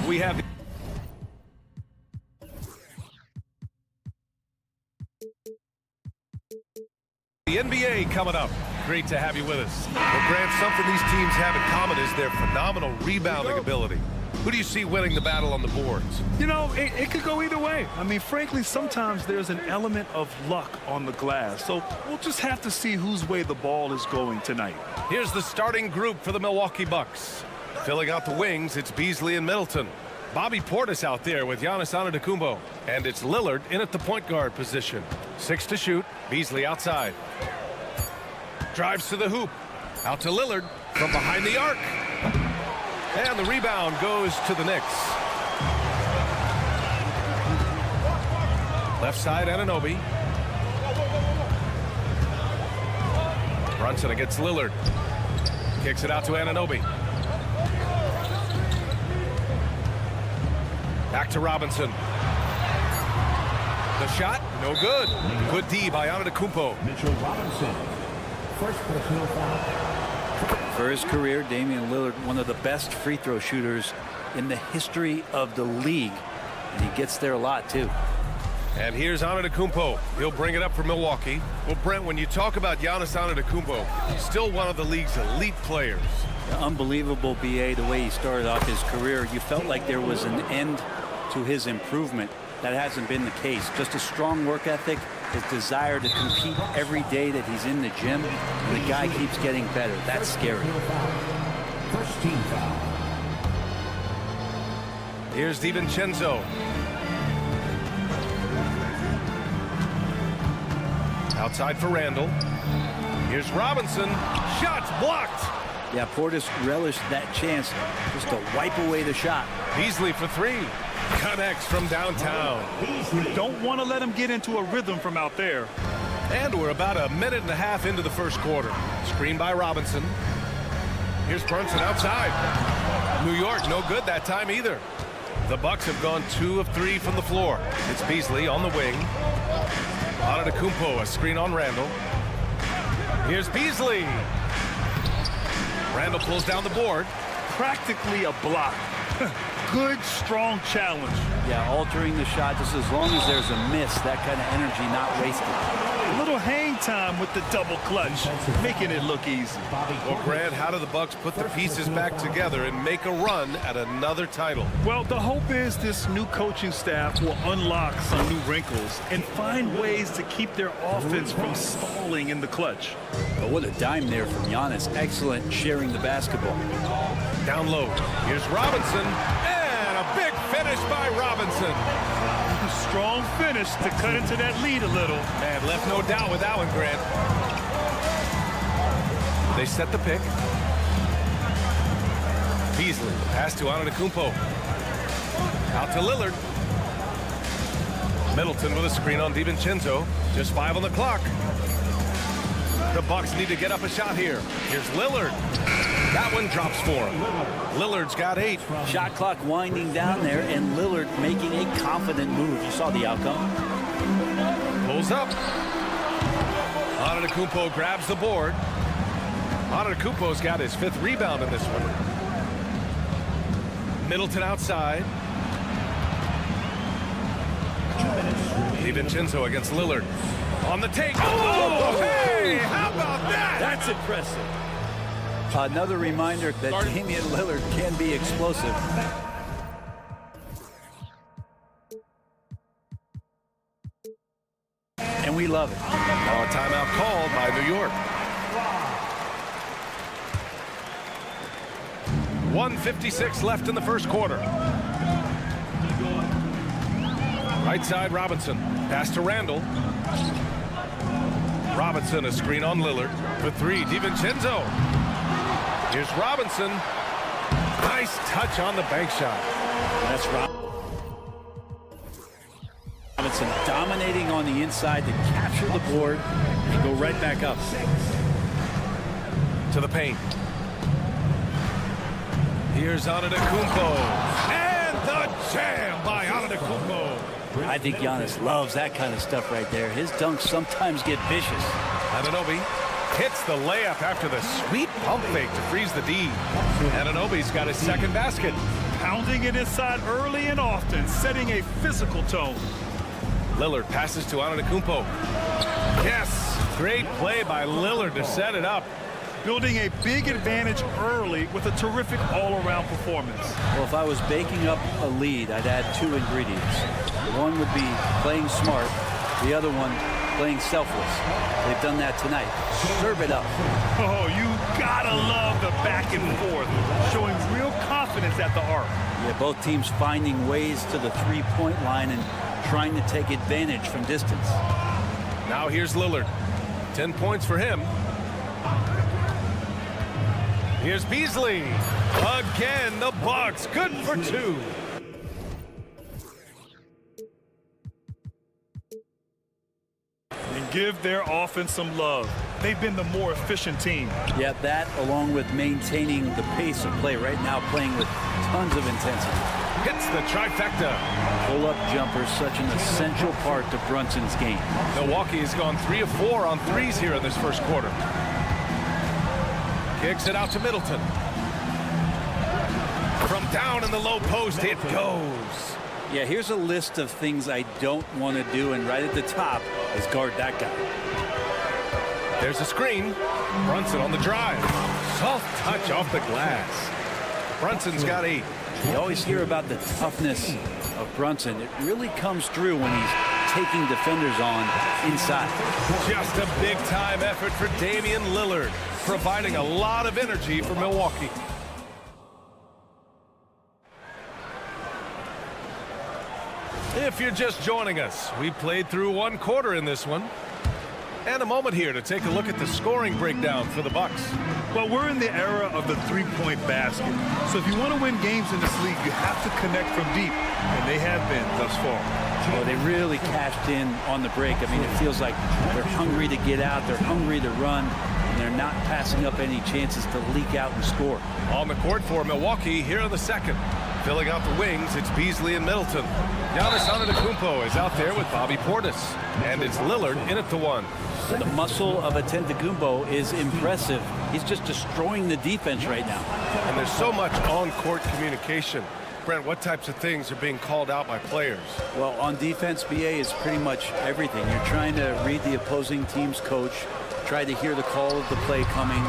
We have the NBA coming up. Great to have you with us. Well, Grant, something these teams have in common is their phenomenal rebounding ability. Who do you see winning the battle on the boards? You know, it could go either way. I mean, frankly, sometimes there's an element of luck on the glass. So we'll just have to see whose way the ball is going tonight. Here's the starting group for the Milwaukee Bucks. Filling out the wings, it's Beasley and Middleton. Bobby Portis out there with Giannis Antetokounmpo. And it's Lillard in at the point guard position. 6 to shoot. Beasley outside. Drives to the hoop. Out to Lillard from behind the arc. And the rebound goes to the Knicks. Left side, Anunoby. Brunson against Lillard. Kicks it out to Anunoby. Back to Robinson. The shot, no good. Good D by Antetokounmpo. Mitchell Robinson. First personal foul. For his career, Damian Lillard, one of the best free throw shooters in the history of the league. And he gets there a lot, too. And here's Antetokounmpo. He'll bring it up for Milwaukee. Well, Brent, when you talk about Giannis Antetokounmpo, he's still one of the league's elite players. Unbelievable, BA, the way he started off his career. You felt like there was an end to his improvement. That hasn't been the case. Just a strong work ethic, his desire to compete every day that he's in the gym. The guy keeps getting better. That's scary. First team foul. Here's DiVincenzo. Outside for Randall. Here's Robinson. Shots blocked. Yeah, Portis relished that chance just to wipe away the shot. Beasley for 3. Connects from downtown. You don't want to let him get into a rhythm from out there. And we're about a minute and a half into the first quarter. Screen by Robinson. Here's Brunson outside. New York, no good that time either. The Bucks have gone 2 of 3 from the floor. It's Beasley on the wing. Antetokounmpo, a screen on Randall. Here's Beasley. Randall pulls down the board. Practically a block. Good, strong challenge. Yeah, altering the shot just as long as there's a miss, that kind of energy not wasted. A little hang time with the double clutch, making it look easy. Well, Grant, how do the Bucks put the pieces back together and make a run at another title? Well, the hope is this new coaching staff will unlock some new wrinkles and find ways to keep their offense from stalling in the clutch. But what a dime there from Giannis. Excellent sharing the basketball. Down low. Here's Robinson. And a big finish by Robinson. A strong finish to cut into that lead a little. And left no doubt with that one, Grant. They set the pick. Beasley pass to Antetokounmpo. Out to Lillard. Middleton with a screen on DiVincenzo. Just 5 on the clock. The Bucks need to get up a shot here. Here's Lillard. That one drops for him. Lillard's got 8. Shot clock winding down there, and Lillard making a confident move. You saw the outcome. Pulls up. Antetokounmpo grabs the board. Antetokounmpo's got his 5th rebound in this one. Middleton outside. DiVincenzo against Lillard. On the take. Oh, hey, how about that? That's impressive. Another reminder that Damian Lillard can be explosive. and we love it. Now a timeout called by New York. 1:56 left in the first quarter. Right side, Robinson. Pass to Randall. Robinson, a screen on Lillard. For three, DiVincenzo. Here's Robinson. Nice touch on the bank shot. That's Robinson dominating on the inside to capture the board and go right back up. To the paint. Here's Antetokounmpo. And the jam by Antetokounmpo. I think Giannis loves that kind of stuff right there. His dunks sometimes get vicious. Anunoby hits the layup after the sweet pump fake to freeze the D. Anunoby's got his second basket. Pounding it inside early and often, setting a physical tone. Lillard passes to Antetokounmpo. Yes, great play by Lillard to set it up. Building a big advantage early with a terrific all-around performance. Well, if I was baking up a lead, I'd add two ingredients. One would be playing smart. The other one, playing selfless. They've done that tonight. Serve it up. Oh, you gotta love the back and forth, showing real confidence at the arc. Yeah, both teams finding ways to the three-point line and trying to take advantage from distance. Now here's Lillard. 10 points for him. Here's Beasley. Again, the Bucks. Good for two. And give their offense some love. They've been the more efficient team. Yeah, that along with maintaining the pace of play right now, playing with tons of intensity. Hits the trifecta. Pull-up jumper, such an essential part to Brunson's game. Milwaukee has gone 3 of 4 on threes here in this first quarter. Kicks it out to Middleton. From down in the low post, it goes. Yeah, here's a list of things I don't want to do, and right at the top is guard that guy. There's a screen. Brunson on the drive. Soft touch off the glass. Brunson's got 8. You always hear about the toughness of Brunson. It really comes through when he's taking defenders on inside. Just a big-time effort for Damian Lillard, providing a lot of energy for Milwaukee. If you're just joining us, we played through 1 quarter in this one. And a moment here to take a look at the scoring breakdown for the Bucks. Well, we're in the era of the three-point basket. So if you want to win games in this league, you have to connect from deep. And they have been thus far. Well, they really cashed in on the break. I mean, it feels like they're hungry to get out. They're hungry to run. And they're not passing up any chances to leak out and score. On the court for Milwaukee here in the second. Filling out the wings, it's Beasley and Middleton. Giannis Antetokounmpo is out there with Bobby Portis. And it's Lillard in at the 1. The muscle of Antetokounmpo is impressive. He's just destroying the defense right now. And there's so much on-court communication. Brent, what types of things are being called out by players? Well, on defense, BA is pretty much everything. You're trying to read the opposing team's coach, try to hear the call of the play coming,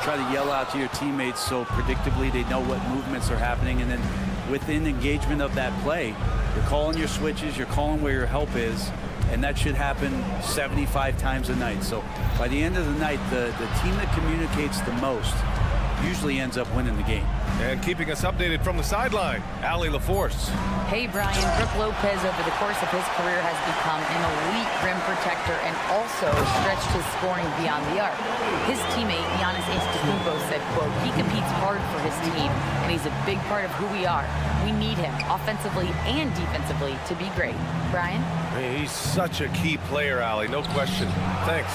try to yell out to your teammates so predictably they know what movements are happening, and then within engagement of that play, you're calling your switches, you're calling where your help is, and that should happen 75 times a night. So by the end of the night, the team that communicates the most usually ends up winning the game. And keeping us updated from the sideline, Allie LaForce. Hey, Brian. Brook Lopez, over the course of his career, has become an elite rim protector and also stretched his scoring beyond the arc. His teammate, Giannis Antetokounmpo, said, quote, "He competes hard for his team, and he's a big part of who we are. We need him, offensively and defensively, to be great." Brian? He's such a key player, Allie, no question. Thanks.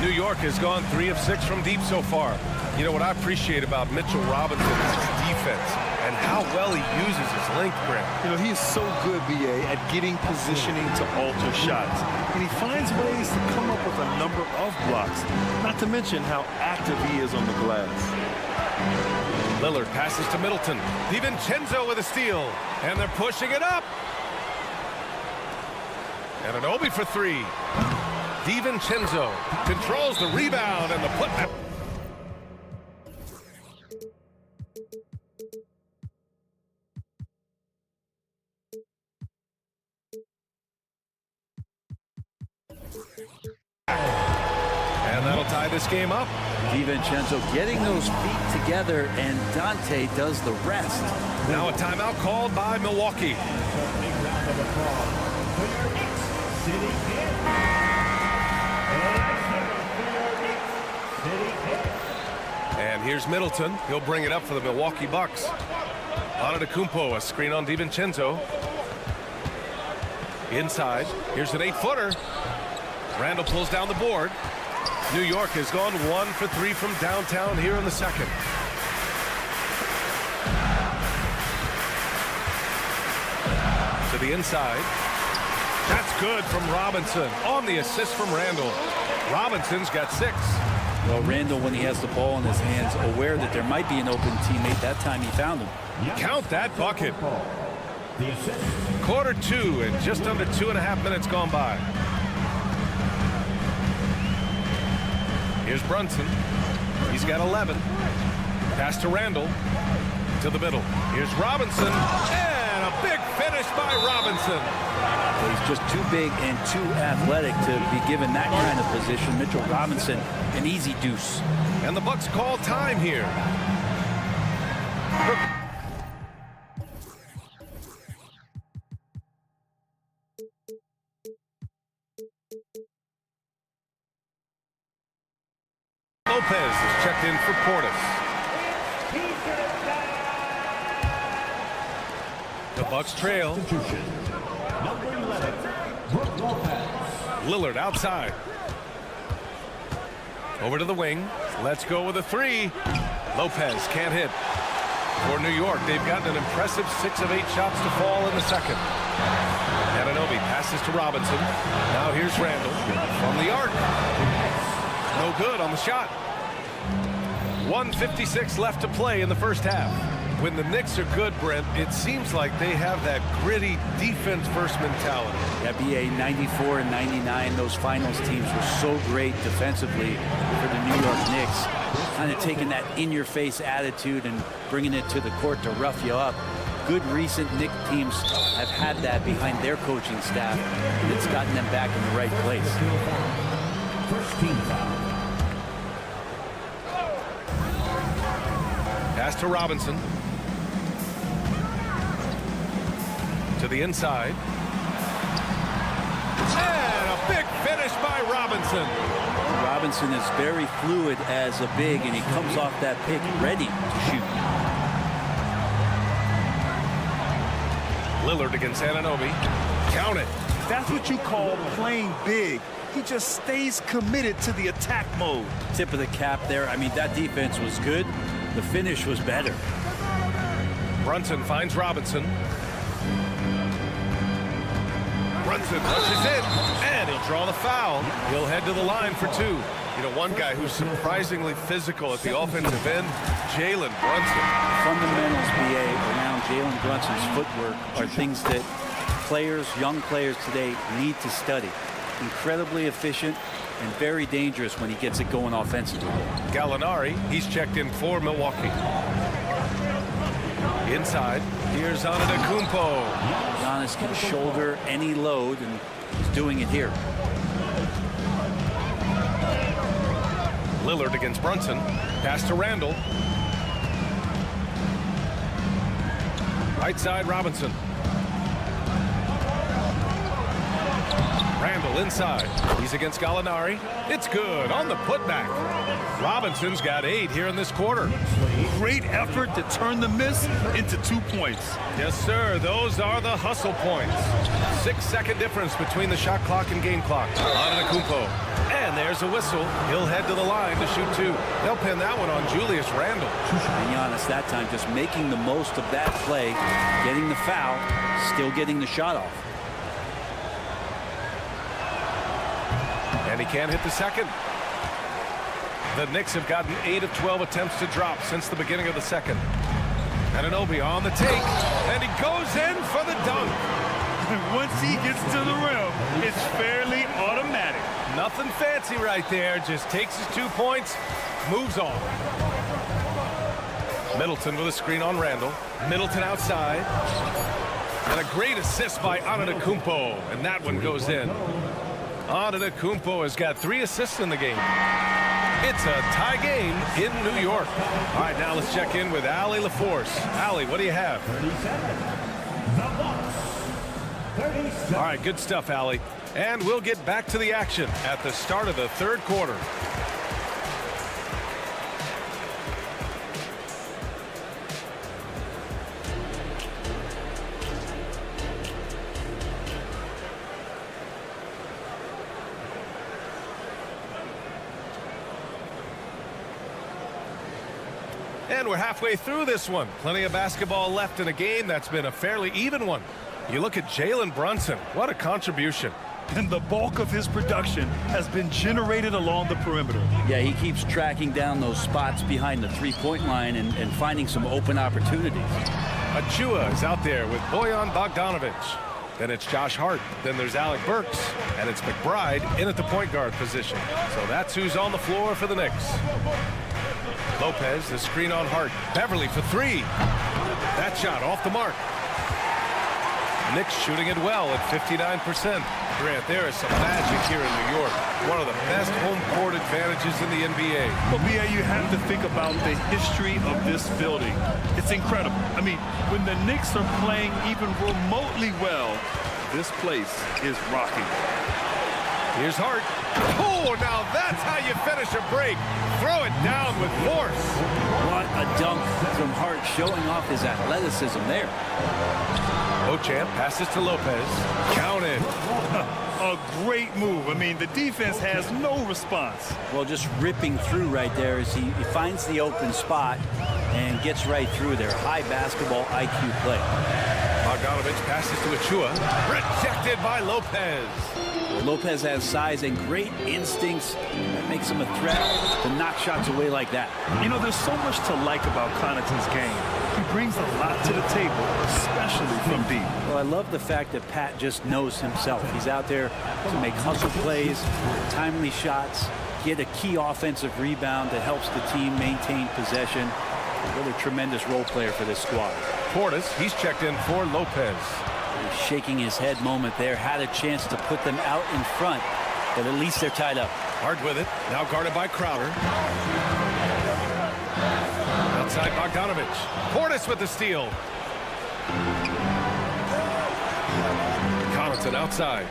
New York has gone 3 of 6 from deep so far. You know what I appreciate about Mitchell Robinson is his defense and how well he uses his length, Brent. You know, he is so good, BA, at getting positioning to alter shots. And he finds ways to come up with a number of blocks, not to mention how active he is on the glass. Lillard passes to Middleton. DiVincenzo with a steal. And they're pushing it up. And an Obi for 3. DiVincenzo controls the rebound and the putback. this game up. DiVincenzo getting those feet together, and Dante does the rest. Now a timeout called by Milwaukee. And here's Middleton. He'll bring it up for the Milwaukee Bucks. Antetokounmpo, a screen on DiVincenzo. Inside, here's an 8-footer. Randall pulls down the board. New York has gone 1 for 3 from downtown here in the second. To the inside. That's good from Robinson on the assist from Randall. Robinson's got 6. Well, Randall, when he has the ball in his hands, aware that there might be an open teammate, that time he found him. Count that bucket. Quarter 2 and just under 2.5 minutes gone by. Here's Brunson. He's got 11. Pass to Randall. To the middle. Here's Robinson. And a big finish by Robinson. Well, he's just too big and too athletic to be given that kind of position. Mitchell Robinson, an easy deuce. And the Bucks call time here. Lopez is checked in for Portis. The Bucks trail. Lillard outside. Over to the wing. Let's go with a 3. Lopez can't hit. For New York, they've gotten an impressive 6 of 8 shots to fall in the second. Anunoby passes to Robinson. Now here's Randall from the arc. No good on the shot. 1:56 left to play in the first half. When the Knicks are good, Brent, it seems like they have that gritty defense-first mentality. Yeah, BA 94 and 99, those finals teams were so great defensively for the New York Knicks. Kind of taking that in-your-face attitude and bringing it to the court to rough you up. Good recent Knicks teams have had that behind their coaching staff, and it's gotten them back in the right place. First team foul. Pass to Robinson. To the inside. And a big finish by Robinson. Robinson is very fluid as a big, and he comes off that pick ready to shoot. Lillard against Anunoby. Count it. That's what you call playing big. He just stays committed to the attack mode. Tip of the cap there. I mean, that defense was good. The finish was better. Brunson finds Robinson. Brunson rushes in, and he'll draw the foul. He'll head to the line for 2. You know, one guy who's surprisingly physical at the offensive end, Jalen Brunson. Fundamentals, BA, around Jalen Brunson's footwork are things that players, young players today need to study. Incredibly efficient and very dangerous when he gets it going offensively. Gallinari, he's checked in for Milwaukee. Inside, here's Antetokounmpo. Giannis can shoulder any load, and he's doing it here. Lillard against Brunson. Pass to Randall. Right side, Robinson. Randall inside. He's against Gallinari. It's good on the putback. Robinson's got 8 here in this quarter. Great effort to turn the miss into 2 points. Yes, sir. Those are the hustle points. 6-second difference between the shot clock and game clock. Antetokounmpo. And there's a whistle. He'll head to the line to shoot 2. They'll pin that one on Julius Randle. And Giannis that time just making the most of that play, getting the foul, still getting the shot off. And he can't hit the second. The Knicks have gotten 8 of 12 attempts to drop since the beginning of the second. Anunoby on the take, and he goes in for the dunk. Once he gets to the rim, it's fairly automatic. Nothing fancy right there, just takes his 2 points, moves on. Middleton with a screen on Randall. Middleton outside. And a great assist by Antetokounmpo, and that one goes in. Antetokounmpo has got 3 assists in the game. It's a tie game in New York. All right, now let's check in with Allie LaForce. Allie, what do you have? 37. The Bucks. 37. All right, good stuff, Allie. And we'll get back to the action at the start of the third quarter. And we're halfway through this one. Plenty of basketball left in a game that's been a fairly even one. You look at Jalen Brunson. What a contribution. And the bulk of his production has been generated along the perimeter. Yeah, he keeps tracking down those spots behind the three-point line and finding some open opportunities. Achua is out there with Bojan Bogdanovic. Then it's Josh Hart. Then there's Alec Burks. And it's McBride in at the point guard position. So that's who's on the floor for the Knicks. Lopez, the screen on Hart. Beverly for three. That shot off the mark. Knicks shooting it well at 59%. Grant, there is some magic here in New York. One of the best home court advantages in the NBA. Well, BA, you have to think about the history of this building. It's incredible. I mean, when the Knicks are playing even remotely well, this place is rocking. Here's Hart. Oh, now that's how you finish a break. Throw it down with force. What a dunk from Hart, showing off his athleticism there. Ochamp passes to Lopez. Counted. A great move. I mean, the defense has no response. Well, just ripping through right there as he finds the open spot and gets right through there. High basketball IQ play. Bogdanovic passes to Achua. Rejected by Lopez. Well, Lopez has size and great instincts. That makes him a threat to knock shots away like that. You know, there's so much to like about Connaughton's game. He brings a lot to the table, especially from deep. Well, I love the fact that Pat just knows himself. He's out there to make hustle plays, timely shots, get a key offensive rebound that helps the team maintain possession. What a tremendous role player for this squad. Portis, he's checked in for Lopez. He's shaking his head moment there. Had a chance to put them out in front, but at least they're tied up. Hard with it. Now guarded by Crowder. Outside Bogdanovic. Portis with the steal. Connaughton outside.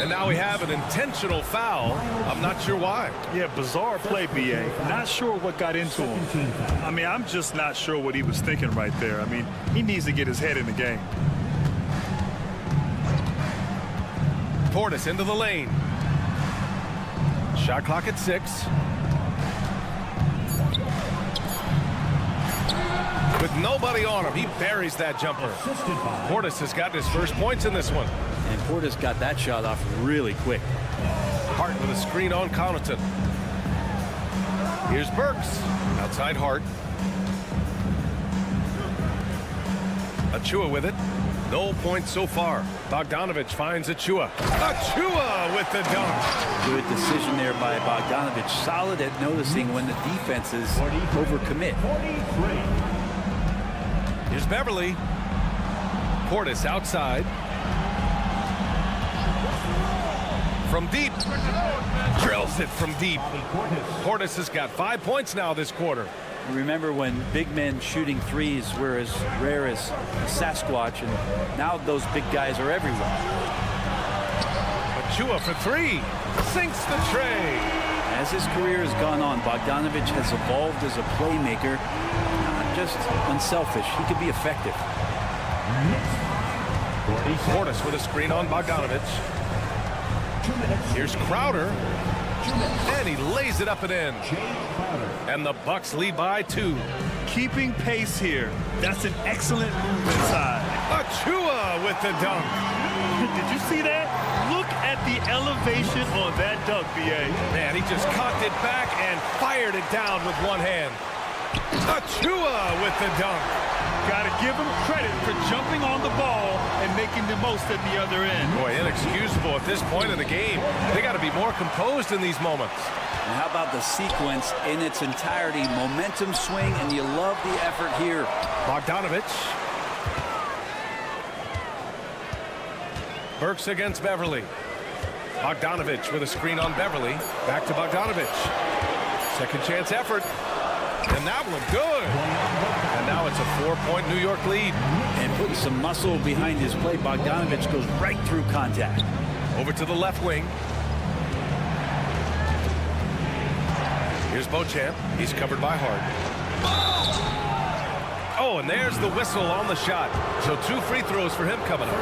And now we have an intentional foul. I'm not sure why. Yeah, bizarre play, BA. Not sure what got into him. I mean, I'm just not sure what he was thinking right there. I mean, he needs to get his head in the game. Portis into the lane. Shot clock at 6. With nobody on him, he buries that jumper. Portis has gotten his first points in this one. And Portis got that shot off really quick. Hart with a screen on Connaughton. Here's Burks. Outside Hart. Achua with it. No points so far. Bogdanovic finds Achua. Achua with the dunk. Good decision there by Bogdanovic. Solid at noticing when the defenses overcommit. Here's Beverly. Portis outside. From deep. Drills it from deep. Portis has got 5 points now this quarter. Remember when big men shooting threes were as rare as Sasquatch, and now those big guys are everywhere. Achua for three. Sinks the tray. As his career has gone on, Bogdanovic has evolved as a playmaker, not just unselfish. He can be effective. Portis with a screen on Bogdanovic. Here's Crowder. And he lays it up and in. And the Bucks lead by 2. Keeping pace here. That's an excellent move inside. Achua with the dunk. Did you see that? Look at the elevation on that dunk, BA. Man, he just cocked it back and fired it down with one hand. Achua with the dunk. Got to give him credit for jumping on the ball and making the most at the other end. Boy, inexcusable at this point in the game. They got to be more composed in these moments. And how about the sequence in its entirety? Momentum swing, and you love the effort here. Bogdanovic. Burks against Beverly. Bogdanovic with a screen on Beverly. Back to Bogdanovic. Second chance effort. And that one good. And now it's a 4-point New York lead. And putting some muscle behind his play, Bogdanovich goes right through contact. Over to the left wing. Here's Beauchamp. He's covered by Hart. Oh, and there's the whistle on the shot. So 2 free throws for him coming up.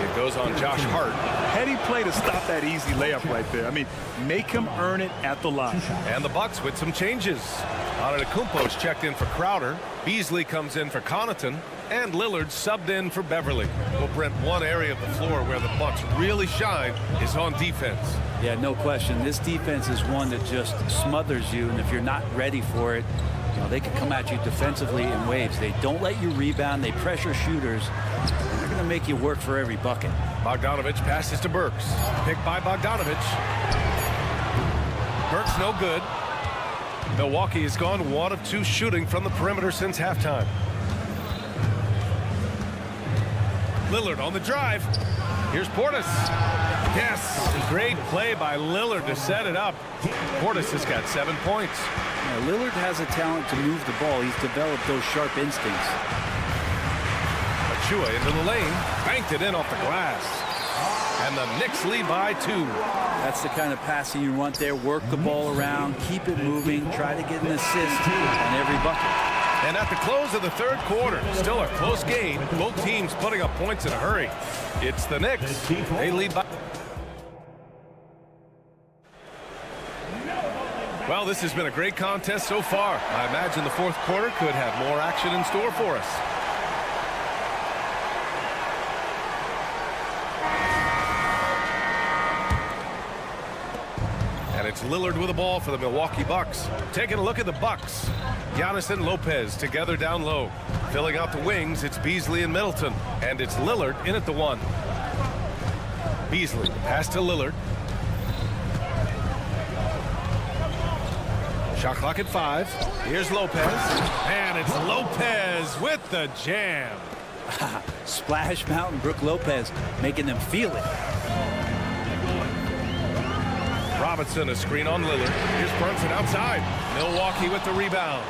It goes on Josh Hart. Heady play to stop that easy layup right there. I mean, make him earn it at the line. And the Bucks with some changes. Antetokounmpo's checked in for Crowder. Beasley comes in for Connaughton. And Lillard subbed in for Beverly. Well, Brent, one area of the floor where the Bucks really shine is on defense. Yeah, no question. This defense is one that just smothers you, and if you're not ready for it, you know, they can come at you defensively in waves. They don't let you rebound. They pressure shooters. And they're going to make you work for every bucket. Bogdanovich passes to Burks. Picked by Bogdanovich. Burks no good. Milwaukee has gone 1 of 2 shooting from the perimeter since halftime. Lillard on the drive. Here's Portis. Yes, great play by Lillard to set it up. Portis has got 7 points. Yeah, Lillard has a talent to move the ball. He's developed those sharp instincts. Achua into the lane. Banked it in off the glass. And the Knicks lead by 2. That's the kind of passing you want there. Work the ball around, keep it moving, try to get an assist on every bucket. And at the close of the 3rd quarter, still a close game. Both teams putting up points in a hurry. It's the Knicks. They lead by... Well, this has been a great contest so far. I imagine the 4th quarter could have more action in store for us. And it's Lillard with the ball for the Milwaukee Bucks. Taking a look at the Bucks. Giannis and Lopez together down low. Filling out the wings, it's Beasley and Middleton. And it's Lillard in at the 1. Beasley, pass to Lillard. Shot clock at 5. Here's Lopez. And it's Lopez with the jam. Splash Mountain, Brook Lopez making them feel it. Robinson, a screen on Lillard. Here's Brunson outside. Milwaukee with the rebound.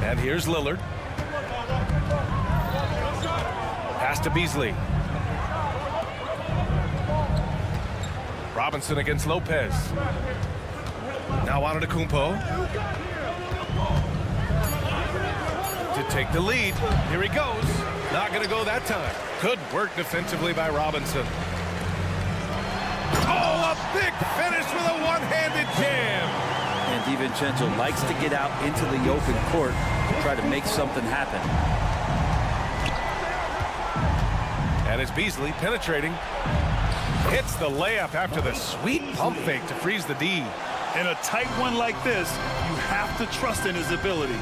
And here's Lillard. Pass to Beasley. Robinson against Lopez. Now Antetokounmpo. To take the lead. Here he goes. Not going to go that time. Good work defensively by Robinson. Oh, a big finish with a one-handed jam. And DiVincenzo likes to get out into the open court to try to make something happen. And it's Beasley penetrating. Hits the layup after the sweet pump fake to freeze the D. In a tight one like this, you have to trust in his ability.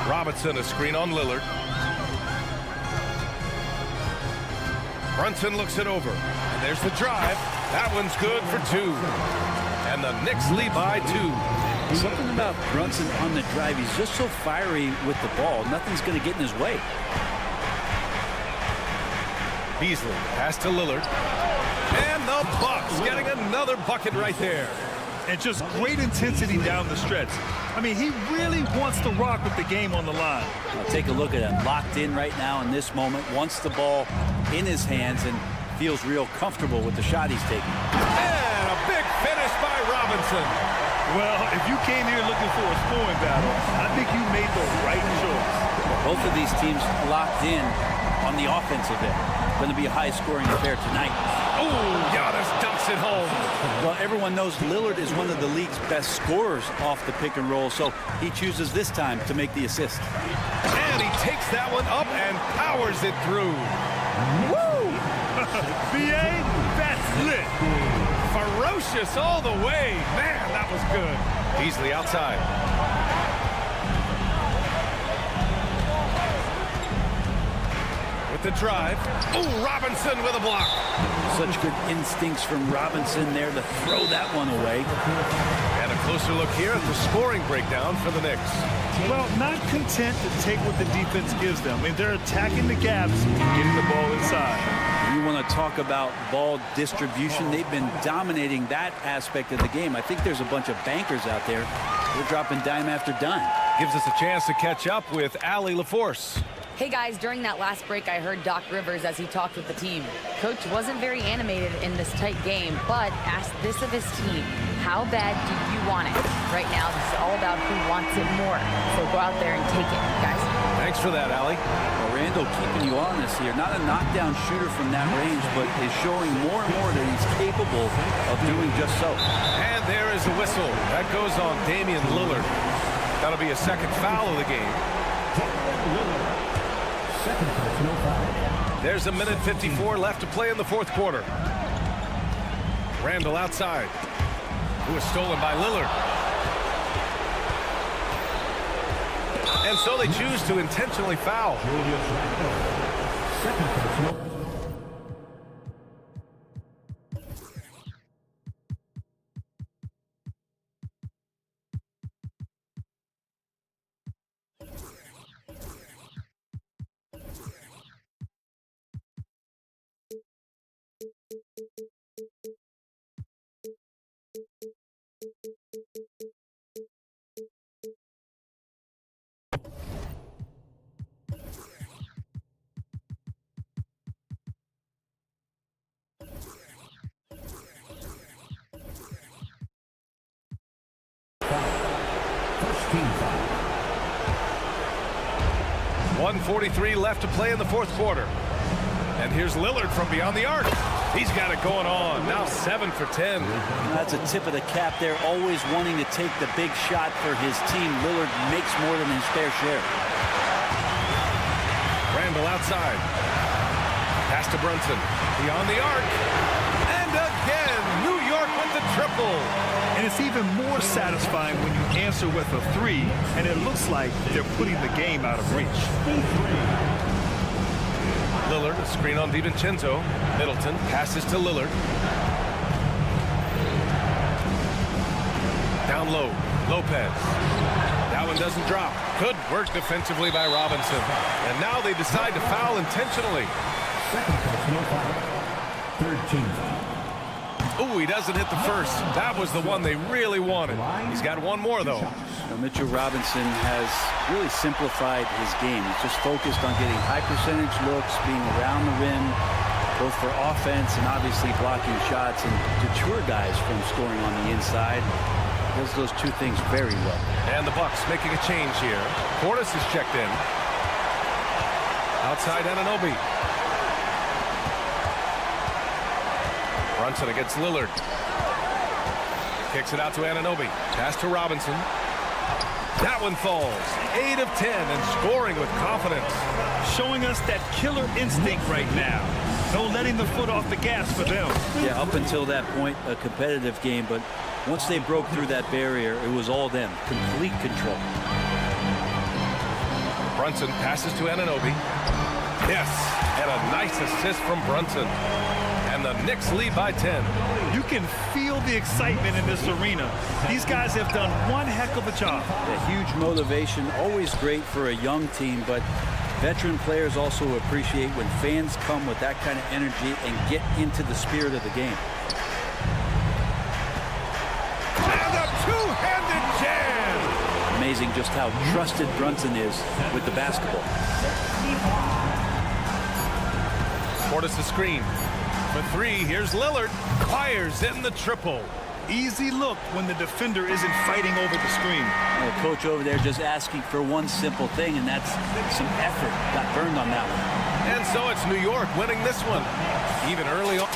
Robinson, a screen on Lillard. Brunson looks it over. And there's the drive. That one's good for 2. And the Knicks lead by 2. Something about Brunson on the drive. He's just so fiery with the ball. Nothing's going to get in his way. Beasley, pass to Lillard. And the Bucks getting another bucket right there. And just great intensity down the stretch. I mean, he really wants to rock with the game on the line. Now take a look at him. Locked in right now in this moment. Wants the ball in his hands and feels real comfortable with the shot he's taking. And a big finish by Robinson. Well, if you came here looking for a scoring battle, I think you made the right choice. Both of these teams locked in on the offensive end. Going to be a high-scoring affair tonight. Oh, Giannis dunks it home. Well, everyone knows Lillard is one of the league's best scorers off the pick and roll, so he chooses this time to make the assist. And he takes that one up and powers it through. Woo! BA, that's lit. Ferocious all the way. Man, that was good. Beasley outside. With the drive. Oh, Robinson with a block. Such good instincts from Robinson there to throw that one away. And a closer look here at the scoring breakdown for the Knicks. Well, not content to take what the defense gives them. I mean, they're attacking the gaps and getting the ball inside. You want to talk about ball distribution. They've been dominating that aspect of the game. I think there's a bunch of bankers out there. They're dropping dime after dime. Gives us a chance to catch up with Allie LaForce. Hey guys, during that last break, I heard Doc Rivers as he talked with the team. Coach wasn't very animated in this tight game, but asked this of his team: how bad do you want it? Right now, this is all about who wants it more. So go out there and take it, guys. Thanks for that, Allie. Well, Randall keeping you honest here. Not a knockdown shooter from that range, but is showing more and more that he's capable of doing just so. And there is a whistle. That goes on Damian Lillard. That'll be a second foul of the game. There's a minute 54 left to play in the fourth quarter. Randall outside. Who is stolen by Lillard. And so they choose to intentionally foul. First team foul. 1:43 left to play in the fourth quarter. And here's Lillard from beyond the arc. He's got it going on. Now 7 for 10. That's a tip of the cap there. Always wanting to take the big shot for his team. Lillard makes more than his fair share. Randall outside. Pass to Brunson. Beyond the arc. And again, New York with the triple. And it's even more satisfying when you answer with a three, and it looks like they're putting the game out of reach. Lillard, a screen on DiVincenzo. Middleton passes to Lillard. Down low, Lopez. That one doesn't drop. Good work defensively by Robinson. And now they decide to foul intentionally. Second personal foul. Third team foul. Ooh, he doesn't hit the first. That was the one they really wanted. He's got one more, though. Mitchell Robinson has really simplified his game. He's just focused on getting high percentage looks, being around the rim, both for offense and obviously blocking shots, and deter guys from scoring on the inside. He does those two things very well. And the Bucks making a change here. Portis is checked in. Outside Anunoby. Brunson against Lillard. Kicks it out to Anunoby. Pass to Robinson. That one falls. 8 of 10 and scoring with confidence. Showing us that killer instinct right now. No letting the foot off the gas for them. Yeah, up until that point, a competitive game, but once they broke through that barrier, it was all them. Complete control. Brunson passes to Anunoby. Yes, and a nice assist from Brunson. And the Knicks lead by 10. You can feel the excitement in this arena. These guys have done one heck of a job. A huge motivation, always great for a young team, but veteran players also appreciate when fans come with that kind of energy and get into the spirit of the game. And a two-handed jam! Amazing just how trusted Brunson is with the basketball. Portis the screen. For three, here's Lillard. Fires in the triple. Easy look when the defender isn't fighting over the screen. The coach over there just asking for one simple thing, and that's some effort. Got burned on that one. And so it's New York winning this one. Even early on.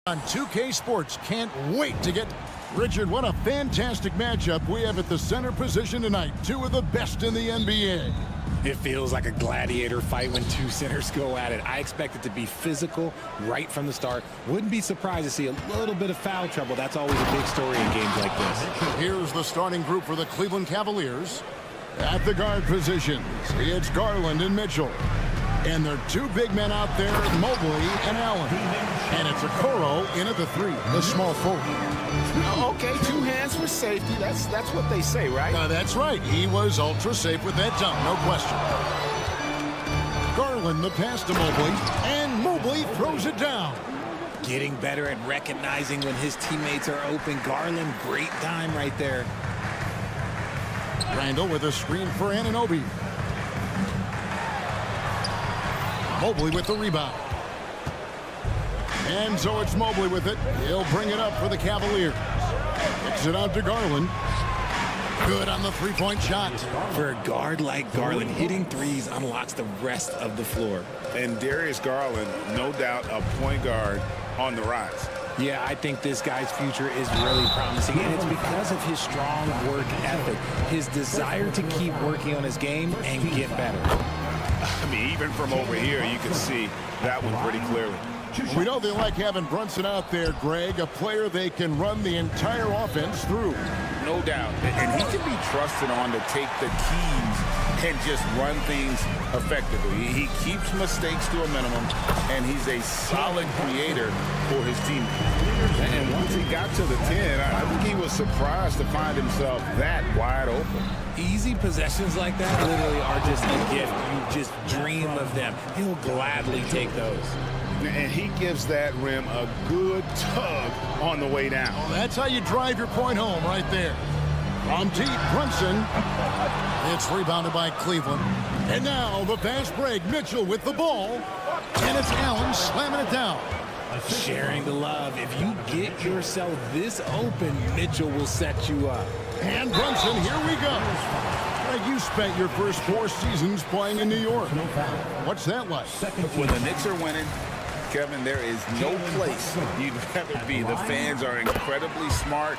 On 2K Sports, can't wait to get... Richard, what a fantastic matchup we have at the center position tonight. Two of the best in the NBA. It feels like a gladiator fight when two centers go at it. I expect it to be physical right from the start. Wouldn't be surprised to see a little bit of foul trouble. That's always a big story in games like this. Here's the starting group for the Cleveland Cavaliers. At the guard positions, it's Garland and Mitchell. And there are two big men out there, Mobley and Allen. And it's Okoro in at the 3, the small forward. Okay, 2 hands for safety. That's what they say, right? That's right. He was ultra safe with that dunk, no question. Garland the pass to Mobley, and Mobley throws it down. Getting better at recognizing when his teammates are open. Garland, great dime right there. Randall with a screen for Anunoby. Mobley with the rebound. And so it's Mobley with it. He'll bring it up for the Cavaliers. Kicks it out to Garland. Good on the three-point shot. For a guard like Garland, hitting threes unlocks the rest of the floor. And Darius Garland, no doubt a point guard on the rise. Yeah, I think this guy's future is really promising, and it's because of his strong work ethic, his desire to keep working on his game and get better. I mean, even from over here, you can see that one pretty clearly. We know they like having Brunson out there, Greg, a player they can run the entire offense through. No doubt. And he can be trusted on to take the keys and just run things effectively. He keeps mistakes to a minimum, and he's a solid creator for his teammates. And once he got to the 10, I think he was surprised to find himself that wide open. Easy possessions like that literally are just a gift. You just dream of them. He'll gladly take those. And he gives that rim a good tug on the way down. Well, that's how you drive your point home right there. From deep, Brunson. It's rebounded by Cleveland. And now the fast break. Mitchell with the ball. And it's Allen slamming it down. Sharing the love. If you get yourself this open, Mitchell will set you up. And Brunson, here we go. Greg, you spent your first 4 seasons playing in New York. What's that like? When the Knicks are winning, Kevin, there is no place you'd rather be. The fans are incredibly smart,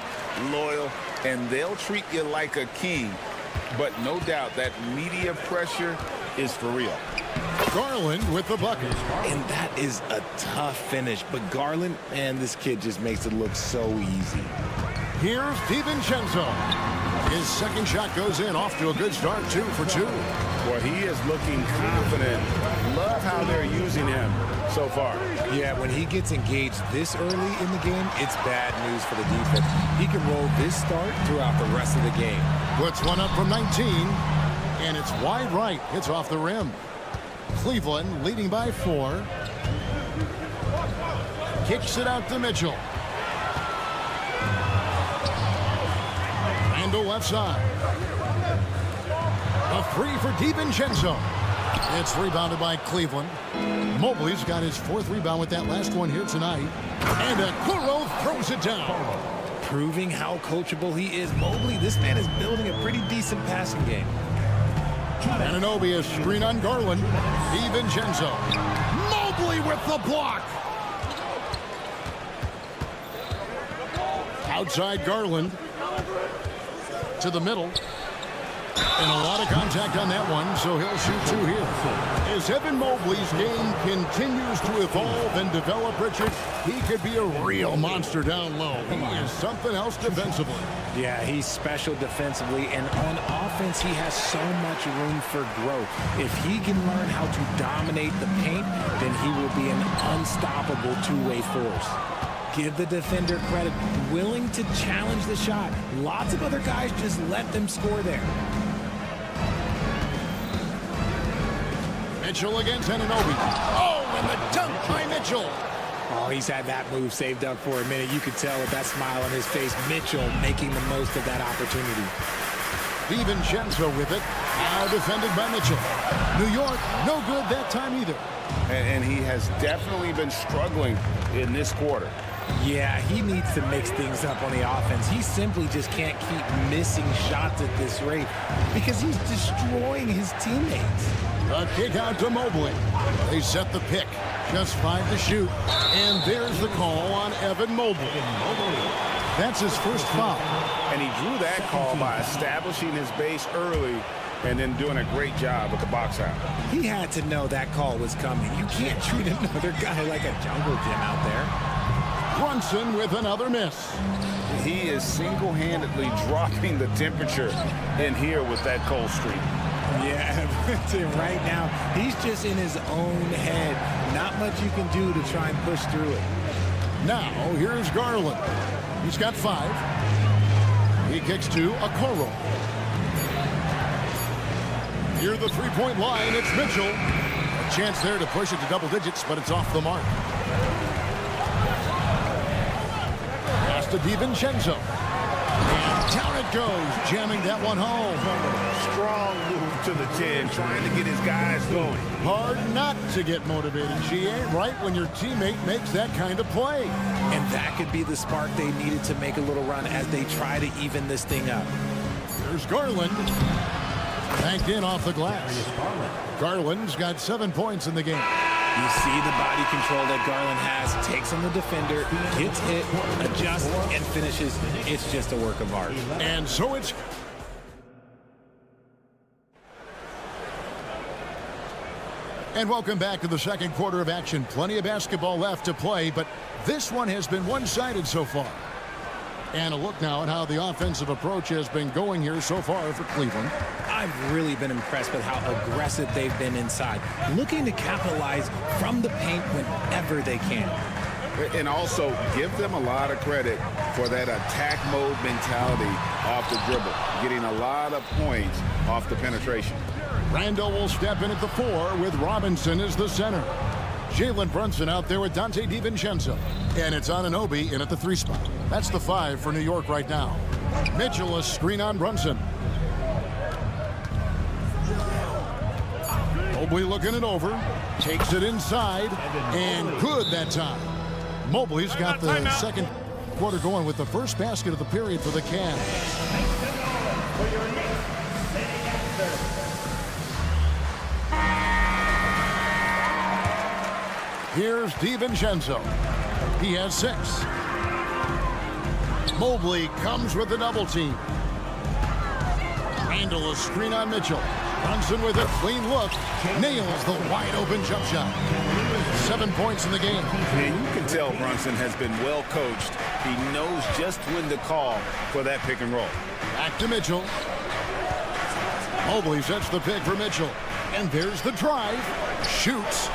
loyal, and they'll treat you like a king. But no doubt that media pressure is for real. Garland with the bucket. And that is a tough finish. But Garland, man, this kid just makes it look so easy. Here's DiVincenzo. His second shot goes in, off to a good start, 2 for 2. Well, he is looking confident. Love how they're using him so far. Yeah, when he gets engaged this early in the game, it's bad news for the defense. He can roll this start throughout the rest of the game. Puts one up from 19, and it's wide right. Hits off the rim. Cleveland leading by 4. Kicks it out to Mitchell. Randall left side. A 3 for DiVincenzo. It's rebounded by Cleveland. Mobley's got his 4th rebound with that last one here tonight. And Okoro throws it down. Proving how coachable he is. Mobley, this man is building a pretty decent passing game. Anunoby, a screen on Garland. DiVincenzo. Mobley with the block. Outside Garland. To the middle. And a lot of contact on that one, so he'll shoot 2 here. As Evan Mobley's game continues to evolve and develop, Richard, he could be a real monster down low. He is something else defensively. Yeah, he's special defensively, and on offense, he has so much room for growth. If he can learn how to dominate the paint, then he will be an unstoppable two-way force. Give the defender credit, willing to challenge the shot. Lots of other guys just let them score there. Mitchell against Anunoby. Oh, and the dunk by Mitchell. Oh, he's had that move saved up for a minute. You could tell with that smile on his face, Mitchell making the most of that opportunity. DiVincenzo with it. Now defended by Mitchell. New York, no good that time either. And he has definitely been struggling in this quarter. Yeah, he needs to mix things up on the offense. He simply just can't keep missing shots at this rate because he's destroying his teammates. A kick out to Mobley. They set the pick. Just 5 to shoot. And there's the call on Evan Mobley. That's his first foul. And he drew that call by establishing his base early and then doing a great job with the box out. He had to know that call was coming. You can't treat another guy like a jungle gym out there. Brunson with another miss. He is single-handedly dropping the temperature in here with that cold streak. Yeah, right now, he's just in his own head. Not much you can do to try and push through it. Now, here's Garland. He's got 5. He kicks to Okoro. Near the three-point line, it's Mitchell. A chance there to push it to double digits, but it's off the mark. Pass to DiVincenzo. And down it goes, jamming that one home. Strong move to the 10, trying to get his guys going. Hard not to get motivated, GA, right when your teammate makes that kind of play. And that could be the spark they needed to make a little run as they try to even this thing up. There's Garland. Banked in off the glass. Garland's got 7 points in the game. You see the body control that Garland has. Takes on the defender, gets hit, adjusts, and finishes. It's just a work of art. And so it's... And welcome back to the second quarter of action. Plenty of basketball left to play, but this one has been one-sided so far. And a look now at how the offensive approach has been going here so far for Cleveland. I've really been impressed with how aggressive they've been inside, looking to capitalize from the paint whenever they can. And also give them a lot of credit for that attack mode mentality off the dribble, getting a lot of points off the penetration. Randall will step in at the 4 with Robinson as the center. Jalen Brunson out there with Dante DiVincenzo. And it's Anunoby in at the 3 spot. That's the 5 for New York right now. Mitchell a screen on Brunson. Mobley looking it over. Takes it inside. And good that time. Mobley's got the second quarter going with the first basket of the period for the Cavs. Here's DiVincenzo. He has 6. Mobley comes with the double team. Randall a screen on Mitchell. Brunson with a clean look. Nails the wide open jump shot. 7 points in the game. And you can tell Brunson has been well coached. He knows just when to call for that pick and roll. Back to Mitchell. Mobley sets the pick for Mitchell. And there's the drive. Shoots.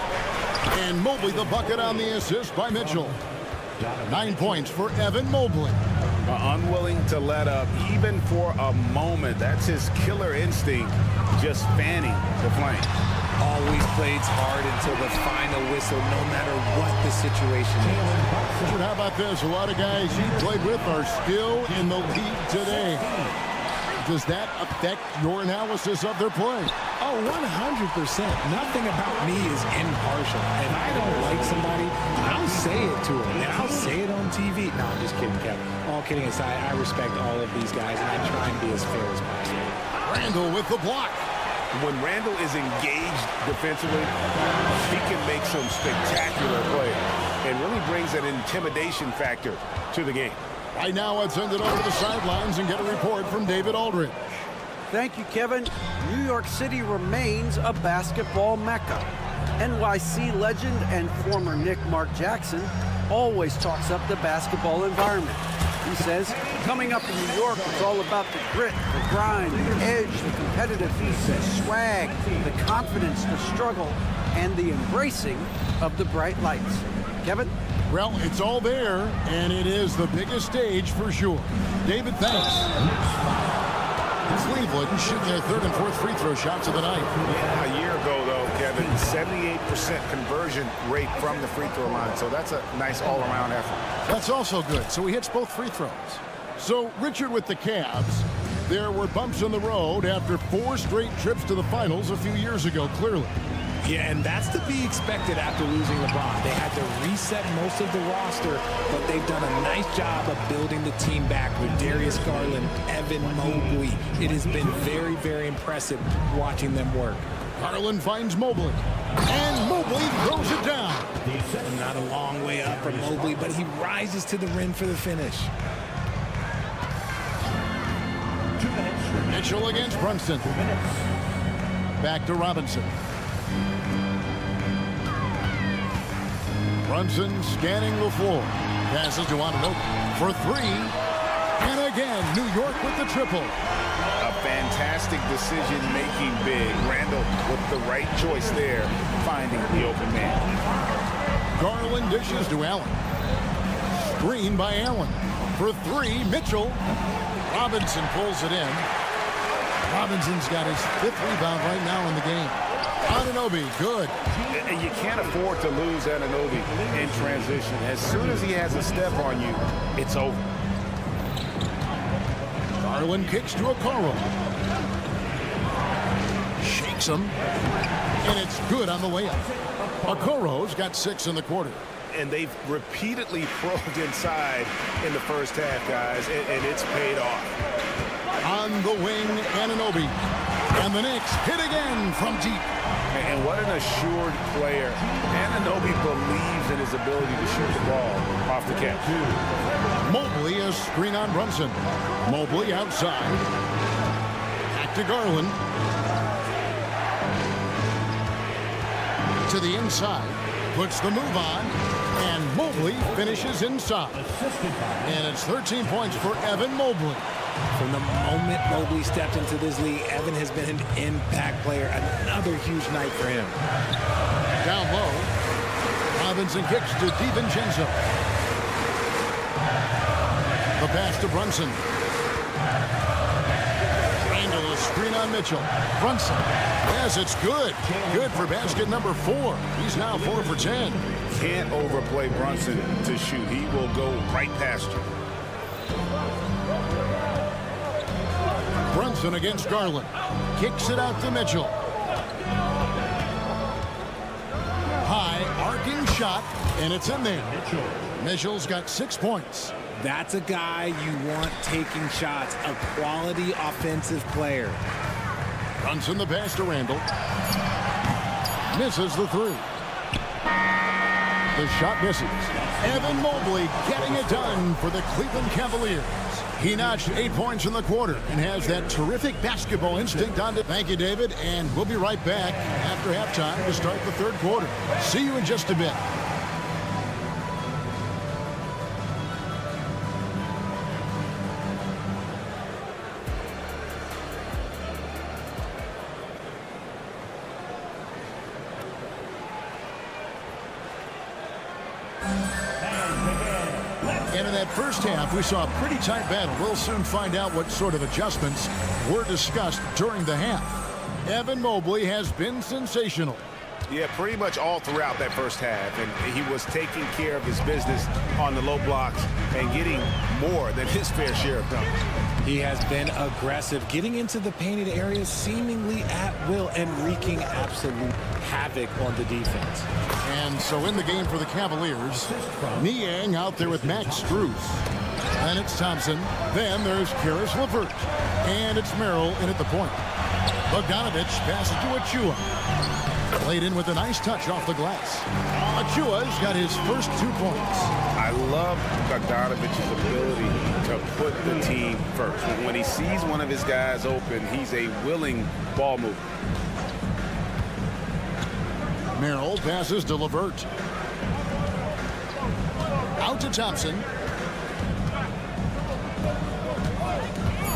And Mobley the bucket on the assist by Mitchell. 9 points for Evan Mobley. Unwilling to let up even for a moment. That's his killer instinct, just fanning the flame. Always plays hard until the final whistle, no matter what the situation is. Richard, how about this? A lot of guys he played with are still in the league today. Does that affect your analysis of their play? Oh, 100%. Nothing about me is impartial. If I don't like somebody, I'll say it to them, and I'll say it on TV. No, I'm just kidding, Kevin. All kidding aside, I respect all of these guys, and I try and be as fair as possible. Randall with the block. When Randall is engaged defensively, he can make some spectacular plays and really brings an intimidation factor to the game. Right now, let's send it over to the sidelines and get a report from David Aldridge. Thank you, Kevin. New York City remains a basketball mecca. NYC legend and former Knick Mark Jackson always talks up the basketball environment. He says, coming up in New York, it's all about the grit, the grind, the edge, the competitiveness, the swag, the confidence, the struggle, and the embracing of the bright lights. Kevin? Well, it's all there, and it is the biggest stage for sure. David, thanks. Cleveland shooting their 3rd and 4th free throw shots of the night. Yeah, a year ago, though, Kevin, 78% conversion rate from the free throw line. So that's a nice all-around effort. That's also good. So he hits both free throws. So, Richard, with the Cavs, there were bumps on the road after 4 straight trips to the finals a few years ago, clearly. Yeah, and that's to be expected after losing LeBron. They had to reset most of the roster, but they've done a nice job of building the team back with Darius Garland, Evan Mobley. It has been very, very impressive watching them work. Garland finds Mobley. And Mobley throws it down. Not a long way up for Mobley, but he rises to the rim for the finish. 2 minutes. Mitchell against Brunson. 2 minutes. Back to Robinson. Brunson scanning the floor. Passes to Anunoby for 3. And again, New York with the triple. A fantastic decision-making big. Randall with the right choice there, finding the open man. Garland dishes to Allen. Screen by Allen. For 3, Mitchell. Robinson pulls it in. Robinson's got his 5th rebound right now in the game. Anunoby, good. And you can't afford to lose Anunoby in transition. As soon as he has a step on you, it's over. Garland kicks to Okoro. Shakes him. And it's good on the way up. Okoro's got 6 in the quarter. And they've repeatedly probed inside in the first half, guys, and it's paid off. On the wing, Anunoby. And the Knicks hit again from deep. And what an assured player. Anunoby believes in his ability to shoot the ball off the catch. Mobley a screen on Brunson. Mobley outside. Back to Garland. To the inside. Puts the move on. And Mobley finishes inside. And it's 13 points for Evan Mobley. From the moment Mobley stepped into this league, Evan has been an impact player. Another huge night for him. Down low. Robinson kicks to DiVincenzo. The pass to Brunson. Randall a screen on Mitchell. Brunson. Yes, it's good. Good for basket number 4. He's now 4 for 10. Can't overplay Brunson to shoot. He will go right past you. Brunson against Garland. Kicks it out to Mitchell. High arcing shot, and it's in there. Mitchell's got 6 points. That's a guy you want taking shots, a quality offensive player. Brunson the pass to Randall. Misses the 3. The shot misses. Evan Mobley getting it done for the Cleveland Cavaliers. He notched 8 points in the quarter and has that terrific basketball instinct on it. Thank you, David, and we'll be right back after halftime to start the 3rd quarter. See you in just a bit. And in that first half, we saw a pretty tight battle. We'll soon find out what sort of adjustments were discussed during the half. Evan Mobley has been sensational. Yeah, pretty much all throughout that first half, and he was taking care of his business on the low blocks and getting more than his fair share of dunks. He has been aggressive, getting into the painted areas seemingly at will and wreaking absolute havoc on the defense. And so in the game for the Cavaliers, Niang out there with Max Strus. Then it's Thompson. Then there's Karis LeVert. And it's Merrill in at the point. Bogdanovich passes to Achua. Played in with a nice touch off the glass. Achua's got his first 2 points. I love Bogdanovich's ability to put the team first. When he sees one of his guys open, he's a willing ball mover. Merrill passes to LeVert. Out to Thompson.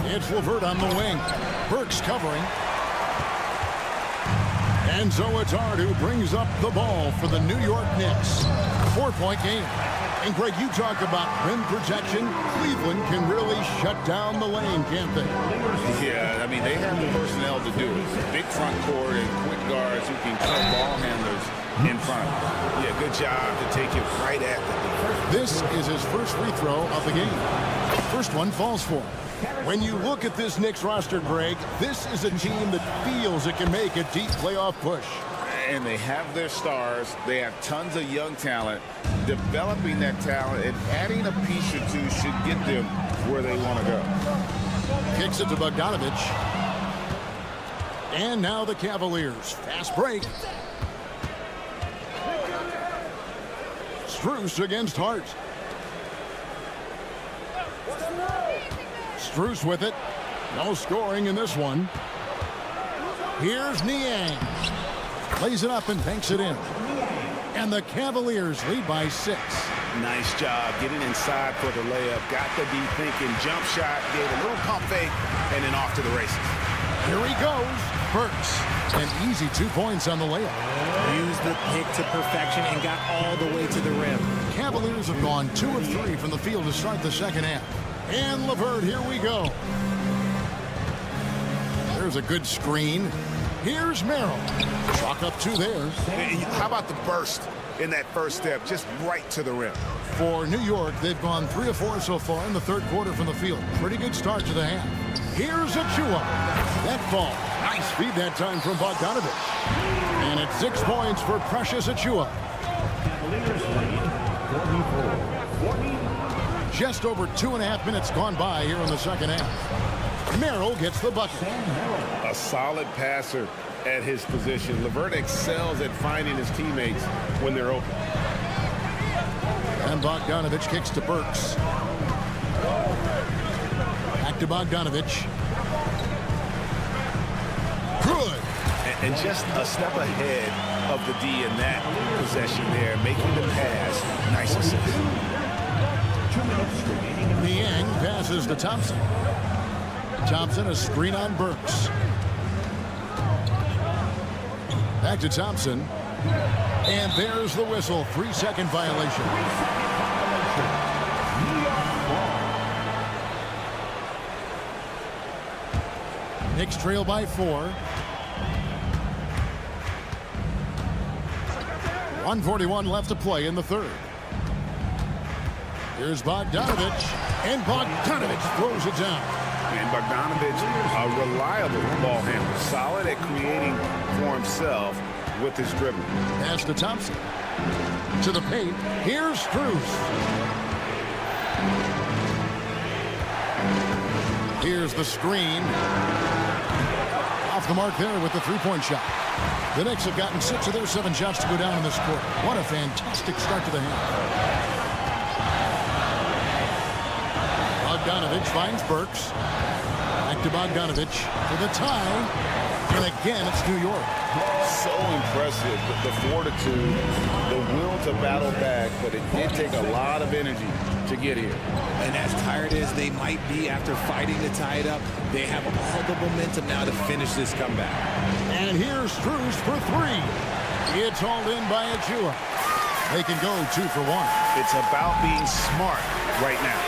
It's LeVert on the wing. Burks covering. And so it's Ard who brings up the ball for the New York Knicks. 4-point game. And Greg, you talk about rim protection. Cleveland can really shut down the lane, can't they? Yeah, I mean, they have the personnel to do it. Big front court and quick guards who can cut ball handlers in front of them. Yeah, good job to take it right at them. This is his first free throw of the game. First one falls for him. When you look at this Knicks roster, Greg, this is a team that feels it can make a deep playoff push. And they have their stars. They have tons of young talent. Developing that talent and adding a piece or two should get them where they want to go. Kicks it to Bogdanovich. And now the Cavaliers. Fast break. Strus against Hart. Strus with it. No scoring in this one. Here's Niang. Lays it up and banks it in. And the Cavaliers lead by 6. Nice job getting inside for the layup. Got the D thinking. Jump shot. Gave a little pump fake. And then off to the races. Here he goes. Burks. An easy 2 points on the layup. Used the pick to perfection and got all the way to the rim. Cavaliers have gone 2 of 3 from the field to start the second half. And LeVert, here we go. There's a good screen. Here's Merrill. Chalk up 2 there. How about the burst in that first step? Just right to the rim. For New York, they've gone 3 of 4 so far in the third quarter from the field. Pretty good start to the half. Here's Achua. That fall. Nice feed that time from Bogdanovich. And it's 6 points for Precious Achua. Cavaliers lead 44-40. Just over 2.5 minutes gone by here in the second half. Merrill gets the bucket. A solid passer at his position. LeVert excels at finding his teammates when they're open. And Bogdanovich kicks to Burks. Back to Bogdanovich. Good. And just a step ahead of the D in that possession there, making the pass. Nice assist. Niang passes to Thompson. Thompson, a screen on Burks. Back to Thompson. And there's the whistle. 3-second violation. Knicks trail by 4. 1:41 left to play in the third. Here's Bogdanovich. And Bogdanovich throws it down. And Bogdanovich, a reliable ball handler, solid at creating for himself with his dribbling. Pass to Thompson. To the paint. Here's Strus. Here's the screen. Off the mark there with the three-point shot. The Knicks have gotten 6 of their 7 shots to go down in this quarter. What a fantastic start to the half. Bogdanovich finds Burks. Back to Bogdanovich for the tie. And again, it's New York. So impressive, the fortitude, the will to battle back, but it did take a lot of energy to get here. And as tired as they might be after fighting to tie it up, they have all the momentum now to finish this comeback. And here's Strus for 3. It's hauled in by Achua. They can go 2 for 1. It's about being smart right now.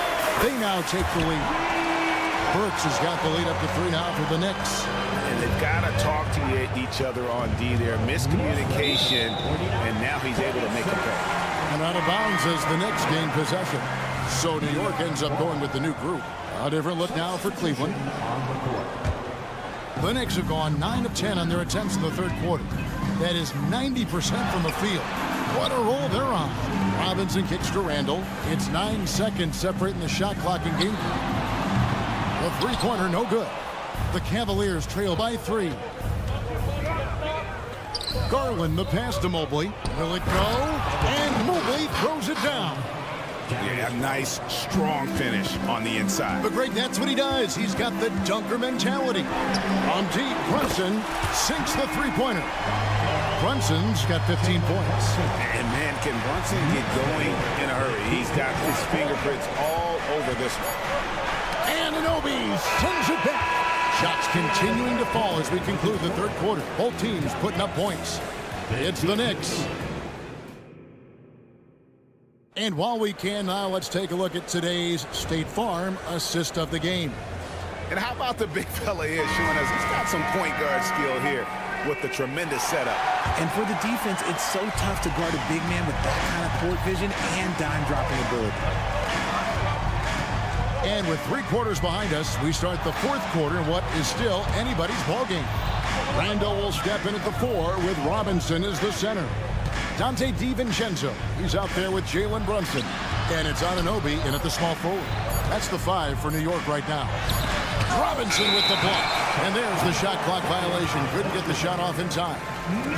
They now take the lead. Burks has got the lead up to 3 now for the Knicks. And they've got to talk to each other on D there. Miscommunication, and now he's able to make a play. And out of bounds as the Knicks gain possession. So New York ends up going with the new group. A different look now for Cleveland. The Knicks have gone 9 of 10 on their attempts in the third quarter. That is 90% from the field. What a roll they're on. Robinson kicks to Randall. It's 9 seconds separating the shot clock and game. The three-pointer no good. The Cavaliers trail by 3. Garland the pass to Mobley. Will it go? And Mobley throws it down. Yeah, a nice, strong finish on the inside. But Greg, that's what he does. He's got the dunker mentality. On deep, Brunson sinks the three-pointer. Brunson's got 15 points. And man, can Brunson get going in a hurry? He's got his fingerprints all over this one. And Anunoby sends it back. Shots continuing to fall as we conclude the third quarter. Both teams putting up points. It's the Knicks. And while we can now, let's take a look at today's State Farm assist of the game. And how about the big fella here showing us he's got some point guard skill here with the tremendous setup. And for the defense, it's so tough to guard a big man with that kind of court vision and dime dropping ability. And with 3 quarters behind us, we start the fourth quarter in what is still anybody's ballgame. Randall will step in at the 4 with Robinson as the center. Dante DiVincenzo, he's out there with Jalen Brunson. And it's Anunoby in at the small forward. That's the 5 for New York right now. Robinson with the block. And there's the shot clock violation. Couldn't get the shot off in time.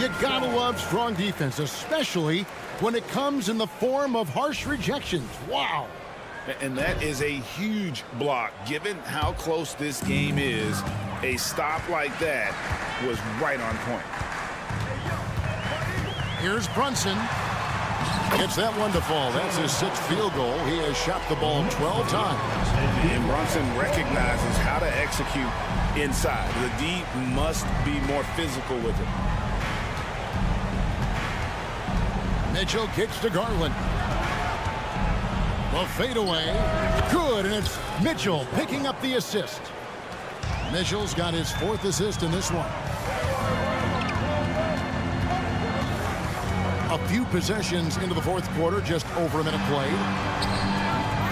You gotta love strong defense, especially when it comes in the form of harsh rejections. Wow. And that is a huge block. Given how close this game is, a stop like that was right on point. Here's Brunson. Gets that one to fall. That's his 6th field goal. He has shot the ball 12 times. And Brunson recognizes how to execute inside. The D must be more physical with it. Mitchell kicks to Garland. The fadeaway. Good, and it's Mitchell picking up the assist. Mitchell's got his 4th assist in this one. A few possessions into the 4th quarter, just over a minute played.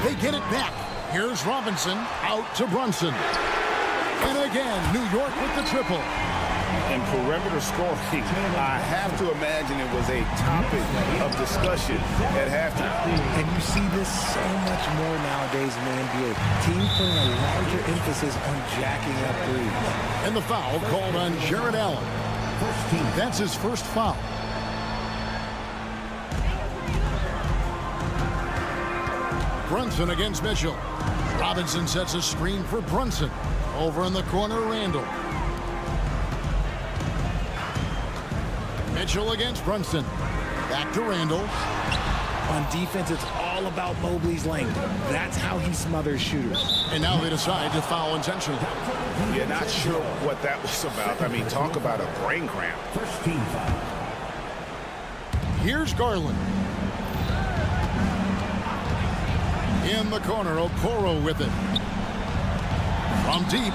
They get it back. Here's Robinson out to Brunson. And again, New York with the triple. And perimeter scoring, I have to imagine it was a topic of discussion at halftime. And you see this so much more nowadays in the NBA. Teams putting a larger emphasis on jacking up threes. And the foul called on Jared Allen. That's his first foul. Brunson against Mitchell. Robinson sets a screen for Brunson. Over in the corner, Randall. Mitchell against Brunson. Back to Randall. On defense, it's all about Mobley's length. That's how he smothers shooters. And now they decide to foul intentionally. Yeah, not sure what that was about. I mean, talk about a brain cramp. First team foul. Here's Garland. In the corner, Okoro with it. From deep.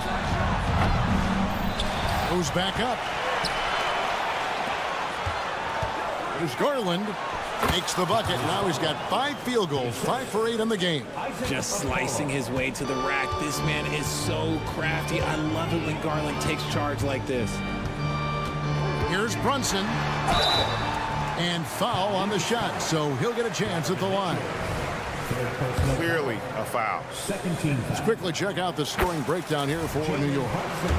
Goes back up. Here's Garland. Makes the bucket. Now he's got 5 field goals, 5 for 8 in the game. Just slicing his way to the rack. This man is so crafty. I love it when Garland takes charge like this. Here's Brunson. And foul on the shot, so he'll get a chance at the line. Clearly a foul. Second team foul. Let's quickly check out the scoring breakdown here for New York.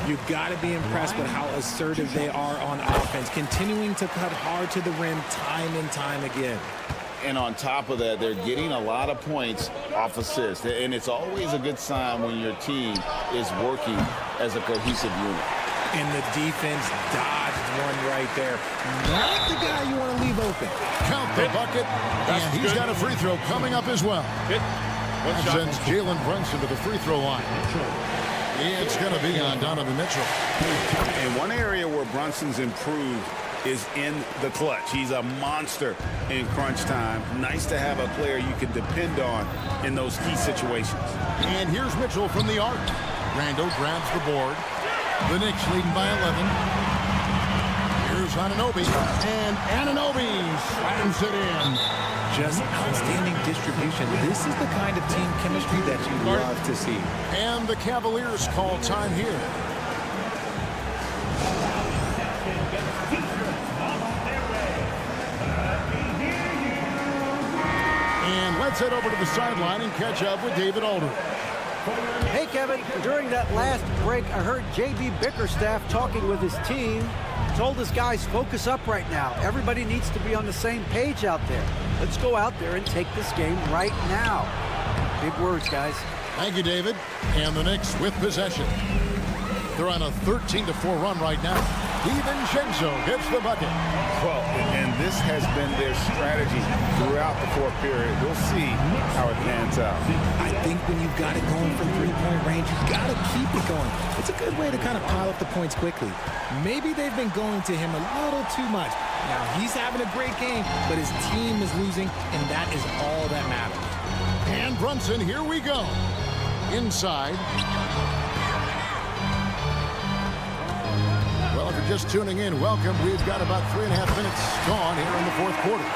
You've got to be impressed with how assertive they are on offense, continuing to cut hard to the rim time and time again. And on top of that, they're getting a lot of points off assists. And it's always a good sign when your team is working as a cohesive unit. And the defense dodged one right there. Not the guy you want to leave open. Count the bucket, and he's got a free throw coming up as well. That sends Jalen Brunson to the free throw line. It's going to be on Donovan Mitchell. And one area where Brunson's improved is in the clutch. He's a monster in crunch time. Nice to have a player you can depend on in those key situations. And here's Mitchell from the arc. Randall grabs the board. The Knicks leading by 11. Here's Anunoby. And Anunoby slams it in. Just outstanding distribution. This is the kind of team chemistry that you love to see. And the Cavaliers call time here. And let's head over to the sideline and catch up with David Aldridge. Hey, Kevin, during that last break, I heard J.B. Bickerstaff talking with his team. Told his guys, focus up right now. Everybody needs to be on the same page out there. Let's go out there and take this game right now. Big words, guys. Thank you, David. And the Knicks with possession. They're on a 13-4 run right now. DiVincenzo gets the bucket. Well, and this has been their strategy throughout the 4th period. We'll see how it pans out. I think when you've got it going from three-point range, you've got to keep it going. It's a good way to kind of pile up the points quickly. Maybe they've been going to him a little too much. Now, he's having a great game, but his team is losing, and that is all that matters. And Brunson, here we go. Inside. Well, if you're just tuning in, welcome. We've got about 3.5 minutes gone here in the 4th quarter.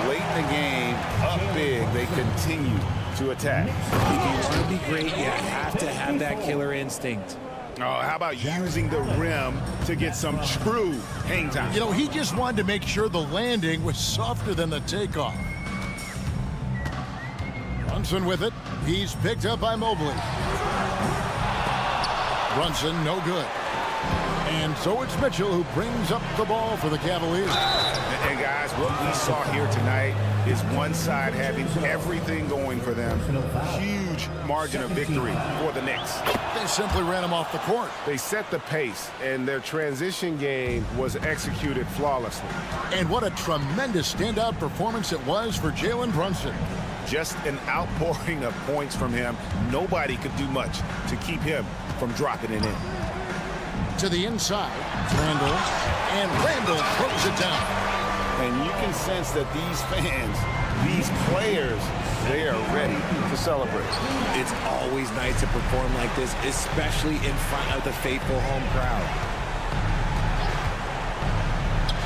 Late in the game, up big, they continue to attack. If you want to be great, you have to have that killer instinct. Oh, how about using the rim to get some true hang time? You know, he just wanted to make sure the landing was softer than the takeoff. Brunson with it. He's picked up by Mobley. Brunson, no good. And so it's Mitchell who brings up the ball for the Cavaliers. And guys, what we saw here tonight is one side having everything going for them. Huge margin of victory for the Knicks. They simply ran him off the court. They set the pace, and their transition game was executed flawlessly. And what a tremendous standout performance it was for Jalen Brunson. Just an outpouring of points from him. Nobody could do much to keep him from dropping it in. To the inside, Randall, and Randall throws it down. And you can sense that these fans, these players, they are ready to celebrate. It's always nice to perform like this, especially in front of the faithful home crowd.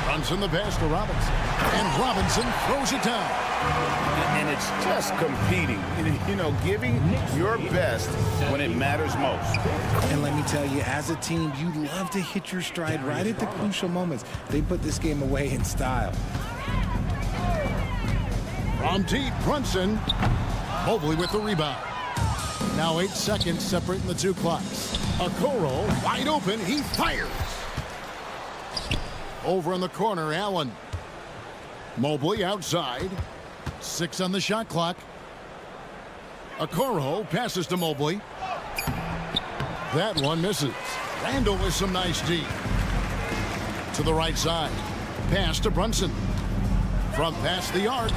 Brunson the pass to Robinson, and Robinson throws it down. And it's just competing, you know, giving your best when it matters most. And let me tell you, as a team, you love to hit your stride right at the crucial moments. They put this game away in style. From deep, Brunson. Mobley with the rebound. Now 8 seconds separating the two clocks. Okoro wide open. He fires. Over in the corner, Allen. Mobley outside. 6 on the shot clock. Okoro passes to Mobley. That one misses. Randall with some nice D. To the right side. Pass to Brunson. From past the arc.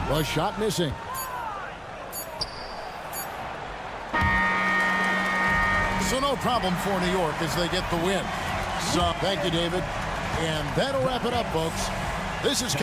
The shot missing. So no problem for New York as they get the win. So thank you, David. And that'll wrap it up, folks. This is...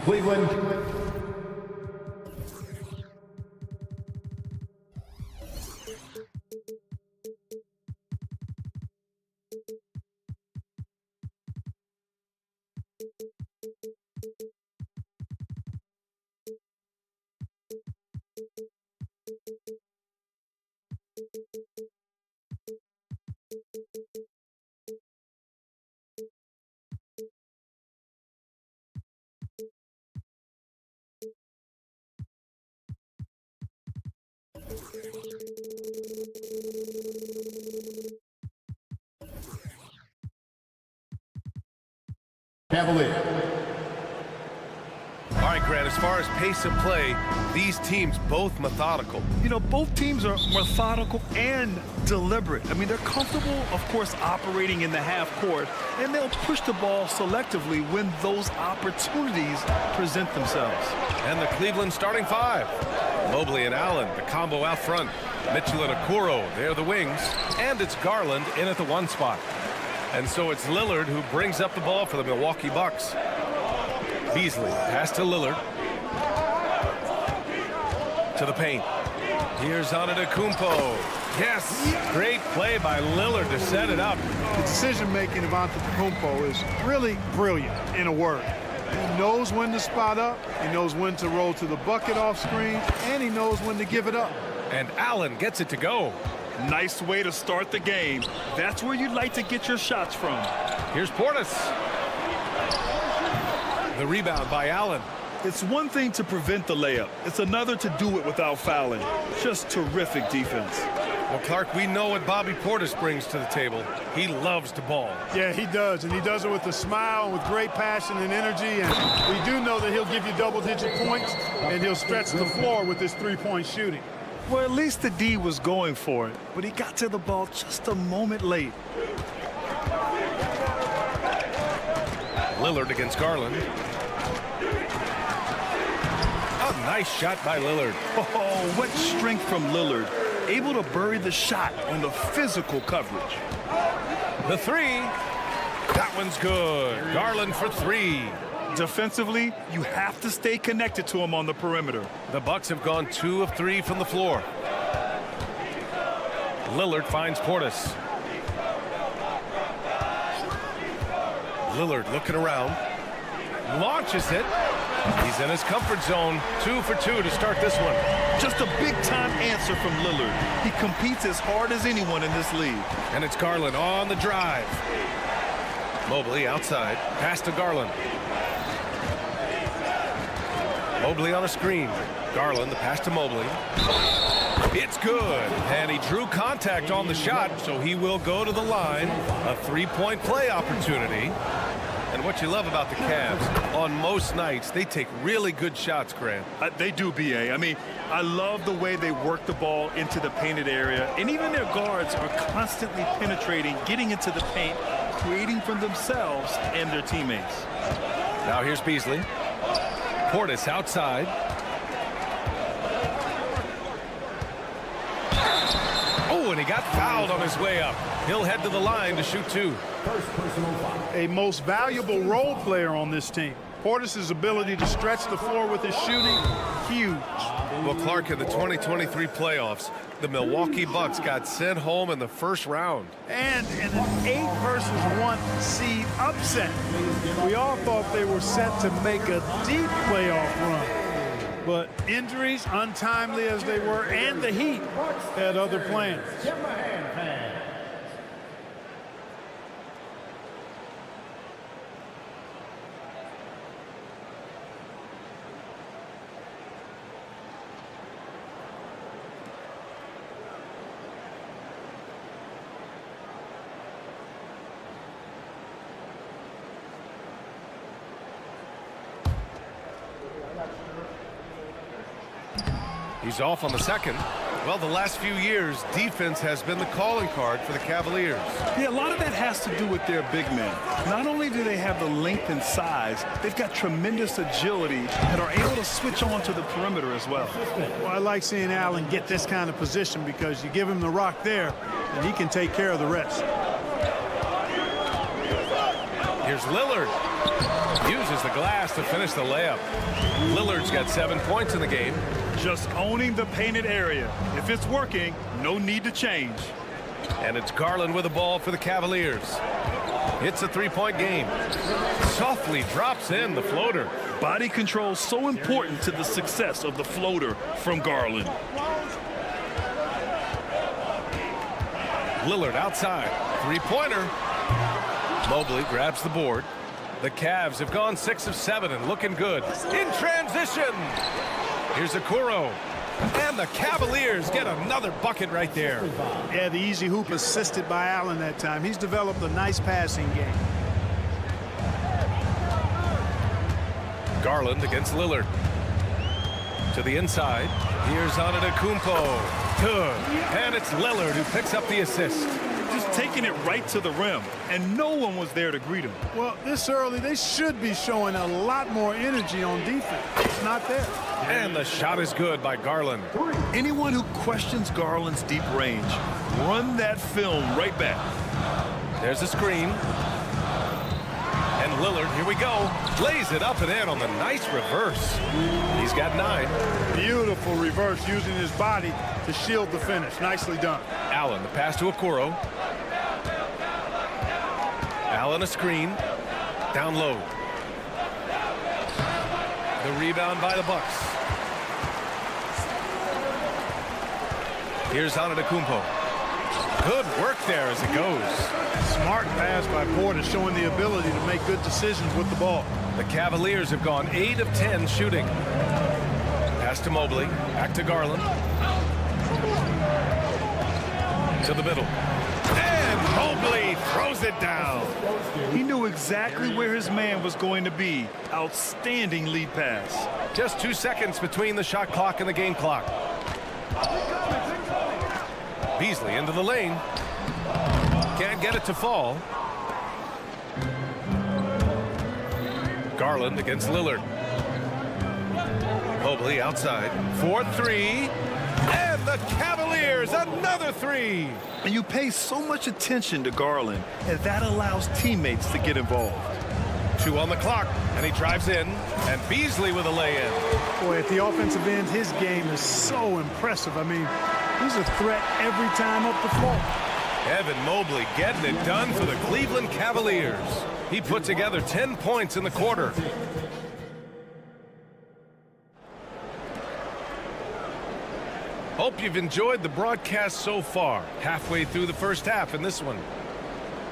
Cleveland. Cavaliers. All right, Grant, as far as pace of play, these teams both methodical. You know, both teams are methodical and deliberate. I mean, they're comfortable, of course, operating in the half court, and they'll push the ball selectively when those opportunities present themselves. And the Cleveland starting five. Mobley and Allen, the combo out front. Mitchell and Okoro, they're the wings. And it's Garland in at the one spot. And so it's Lillard who brings up the ball for the Milwaukee Bucks. Beasley, pass to Lillard. To the paint. Here's Antetokounmpo. Yes, great play by Lillard to set it up. The decision-making of Antetokounmpo is really brilliant, in a word. He knows when to spot up, he knows when to roll to the bucket off screen, and he knows when to give it up. And Allen gets it to go. Nice way to start the game. That's where you'd like to get your shots from. Here's Portis. The rebound by Allen. It's one thing to prevent the layup. It's another to do it without fouling. Just terrific defense. Well, Clark, we know what Bobby Portis brings to the table. He loves to ball. Yeah, he does, and he does it with a smile and with great passion and energy, and we do know that he'll give you double-digit points, and he'll stretch the floor with his three-point shooting. Well, at least the D was going for it, but he got to the ball just a moment late. Lillard against Garland. A nice shot by Lillard. Oh, what strength from Lillard. Able to bury the shot on the physical coverage. The three. That one's good. Garland for three. Defensively, you have to stay connected to him on the perimeter. The Bucks have gone 2 of 3 from the floor. Lillard finds Portis. Lillard looking around. Launches it. He's in his comfort zone. 2 for 2 to start this one. Just a big-time answer from Lillard. He competes as hard as anyone in this league. And it's Garland on the drive. Mobley outside. Pass to Garland. Mobley on a screen. Garland, the pass to Mobley. It's good. And he drew contact on the shot, so he will go to the line. A three-point play opportunity. And what you love about the Cavs, on most nights, they take really good shots, Grant. They do, B.A. I mean, I love the way they work the ball into the painted area. And even their guards are constantly penetrating, getting into the paint, creating for themselves and their teammates. Now here's Beasley. Portis outside. Oh, and he got fouled on his way up. He'll head to the line to shoot 2. First personal foul. A most valuable role player on this team. Portis' ability to stretch the floor with his shooting, huge. Well, Clark, in the 2023 playoffs, the Milwaukee Bucks got sent home in the first round. And in an 8 versus 1 seed upset. We all thought they were set to make a deep playoff run. But injuries, untimely as they were, and the Heat had other plans. He's off on the second. Well, the last few years, defense has been the calling card for the Cavaliers. Yeah, a lot of that has to do with their big men. Not only do they have the length and size, they've got tremendous agility and are able to switch on to the perimeter as well. Well, I like seeing Allen get this kind of position because you give him the rock there, and he can take care of the rest. Here's Lillard. Uses the glass to finish the layup. Lillard's got 7 points in the game. Just owning the painted area. If it's working, no need to change. And it's Garland with the ball for the Cavaliers. It's a 3-point game. Softly drops in the floater. Body control so important to the success of the floater from Garland. Lillard outside. 3-pointer. Mobley grabs the board. The Cavs have gone 6 of 7 and looking good. In transition. Here's Okoro. And the Cavaliers get another bucket right there. Yeah, the easy hoop assisted by Allen that time. He's developed a nice passing game. Garland against Lillard. To the inside. Here's Antetokounmpo. Good. And it's Lillard who picks up the assist. Just taking it right to the rim, and no one was there to greet him. Well, this early, they should be showing a lot more energy on defense. It's not there. And the shot is good by Garland. Anyone who questions Garland's deep range, run that film right back. There's a screen. And Lillard, here we go, lays it up and in on the nice reverse. He's got 9. Beautiful reverse using his body to shield the finish. Nicely done. Allen, the pass to Okoro. Allen a screen. Down low. The rebound by the Bucks. Here's Antetokounmpo. Good work there as it goes. Smart pass by Porter, showing the ability to make good decisions with the ball. The Cavaliers have gone 8 of 10 shooting. Pass to Mobley. Back to Garland. To the middle. And Mobley throws it down. He knew exactly where his man was going to be. Outstanding lead pass. Just 2 seconds between the shot clock and the game clock. Beasley into the lane. Can't get it to fall. Garland against Lillard. Mobley outside. 4-3. And the Cavaliers, another 3. And you pay so much attention to Garland, and that allows teammates to get involved. 2 on the clock, and he drives in. And Beasley with a lay-in. Boy, at the offensive end, his game is so impressive. I mean, he's a threat every time up the floor. Evan Mobley getting it done for the Cleveland Cavaliers. He put together 10 points in the quarter. Hope you've enjoyed the broadcast so far. Halfway through the first half in this one.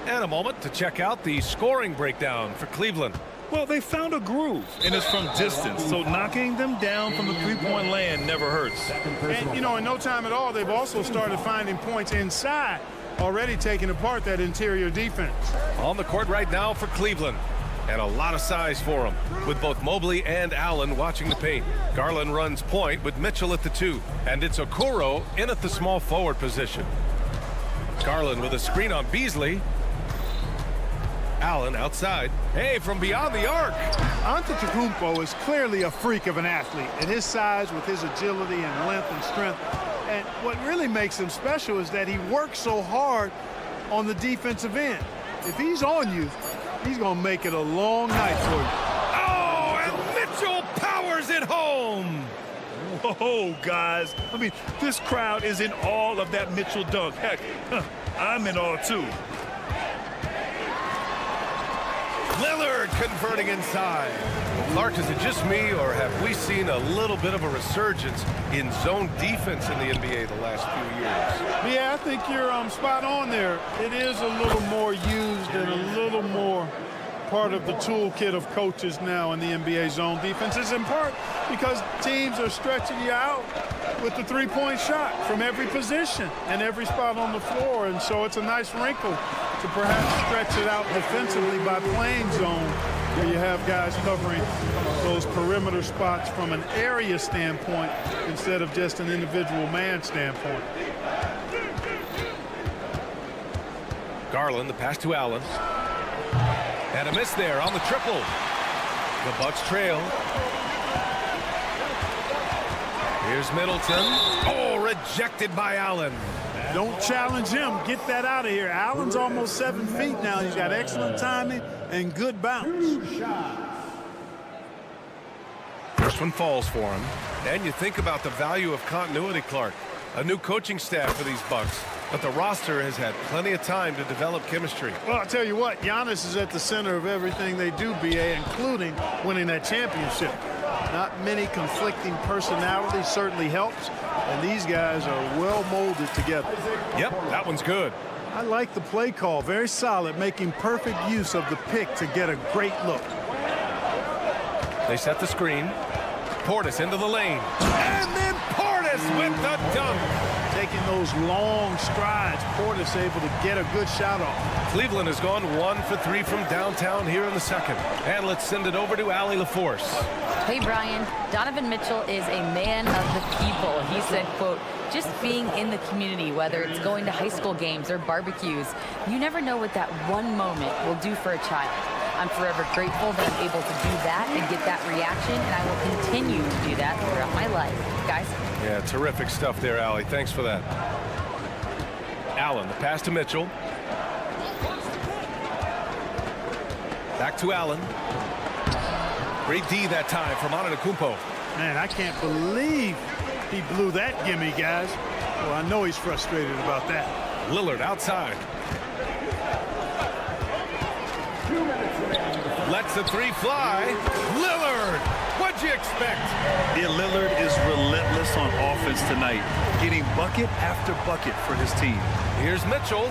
And a moment to check out the scoring breakdown for Cleveland. Well, they found a groove, and it's from distance, so knocking them down from the three-point land never hurts. And, you know, in no time at all, they've also started finding points inside, already taking apart that interior defense. On the court right now for Cleveland. And a lot of size for him, with both Mobley and Allen watching the paint. Garland runs point with Mitchell at the 2. And it's Okoro in at the small forward position. Garland with a screen on Beasley. Allen outside. Hey, from beyond the arc. Antetokounmpo is clearly a freak of an athlete. At his size, with his agility and length and strength. And what really makes him special is that he works so hard on the defensive end. If he's on you, he's going to make it a long night for you. Oh, and Mitchell powers it home. Oh, guys. I mean, this crowd is in awe of that Mitchell dunk. Heck, I'm in awe, too. Lillard converting inside. Clark, is it just me, or have we seen a little bit of a resurgence in zone defense in the NBA the last few years? Yeah, I think you're spot on there. It is a little more used and a little more part of the toolkit of coaches now in the NBA zone defenses, in part because teams are stretching you out with the three-point shot from every position and every spot on the floor. And so it's a nice wrinkle to perhaps stretch it out defensively by playing zone, where you have guys covering those perimeter spots from an area standpoint instead of just an individual man standpoint. Garland, the pass to Allen. And a miss there on the triple. The Bucks trail. Here's Middleton. Oh, rejected by Allen. Don't challenge him. Get that out of here. Allen's almost 7 feet now. He's got excellent timing and good bounce. First one falls for him. And you think about the value of continuity, Clark. A new coaching staff for these Bucks, but the roster has had plenty of time to develop chemistry. Well, I'll tell you what, Giannis is at the center of everything they do, B.A., including winning that championship. Not many conflicting personalities certainly helps, and these guys are well molded together. Yep, that one's good. I like the play call. Very solid, making perfect use of the pick to get a great look. They set the screen. Portis into the lane. And then Portis with the dunk. Taking those long strides, Portis able to get a good shot off. Cleveland has gone 1 for 3 from downtown here in the second. And let's send it over to Allie LaForce. Hey, Brian, Donovan Mitchell is a man of the people. He said, quote, just being in the community, whether it's going to high school games or barbecues, you never know what that one moment will do for a child. I'm forever grateful that I'm able to do that and get that reaction, and I will continue to do that throughout my life. Guys? Yeah, terrific stuff there, Allie. Thanks for that. Allen, the pass to Mitchell. Back to Allen. Great D that time from Antetokounmpo. Man, I can't believe he blew that gimme, guys. Well, I know he's frustrated about that. Lillard outside. Lets the three fly. Lillard, what'd you expect? Yeah, Lillard is relentless on offense tonight, getting bucket after bucket for his team. Here's Mitchell.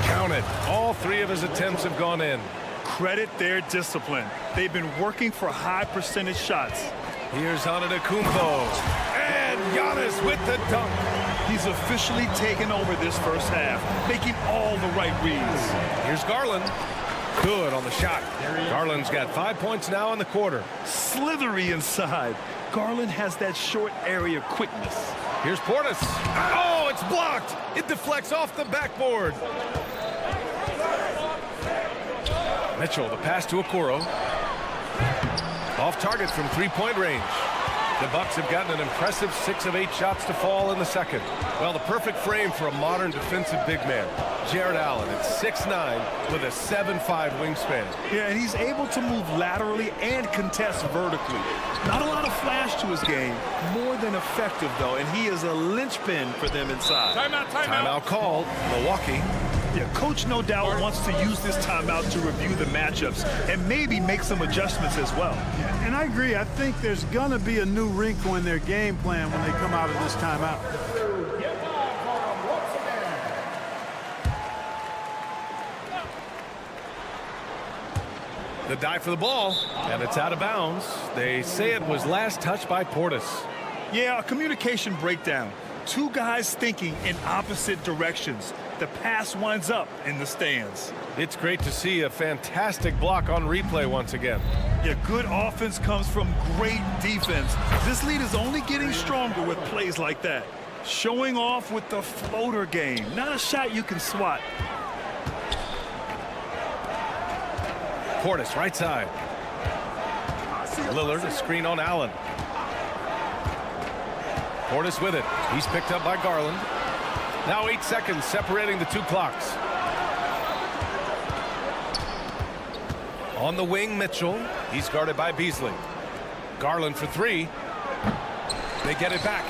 Count it. All 3 of his attempts have gone in. Credit their discipline. They've been working for high percentage shots. Here's Antetokounmpo. And Giannis with the dunk. He's officially taken over this first half, making all the right reads. Here's Garland. Good on the shot. Garland's got 5 points now in the quarter. Slithery inside. Garland has that short area quickness. Here's Portis. Oh, it's blocked. It deflects off the backboard. Mitchell, the pass to Okoro. Off target from three-point range. The Bucks have gotten an impressive 6 of 8 shots to fall in the second. Well, the perfect frame for a modern defensive big man. Jared Allen at 6'9" with a 7'5" wingspan. Yeah, and he's able to move laterally and contest vertically. Not a lot of flash to his game, more than effective, though, and he is a linchpin for them inside. Timeout called. Milwaukee. Yeah, coach no doubt wants to use this timeout to review the matchups and maybe make some adjustments as well. And I agree. I think there's going to be a new wrinkle in their game plan when they come out of this timeout. The dive for the ball, and it's out of bounds. They say it was last touched by Portis. Yeah, a communication breakdown. 2 guys thinking in opposite directions. The pass winds up in the stands. It's great to see a fantastic block on replay once again. Yeah, good offense comes from great defense. This lead is only getting stronger with plays like that. Showing off with the floater game. Not a shot you can swat. Portis, right side. Lillard, a screen on Allen. Portis with it. He's picked up by Garland. Now 8 seconds separating the 2 clocks. On the wing, Mitchell. He's guarded by Beasley. Garland for 3. They get it back.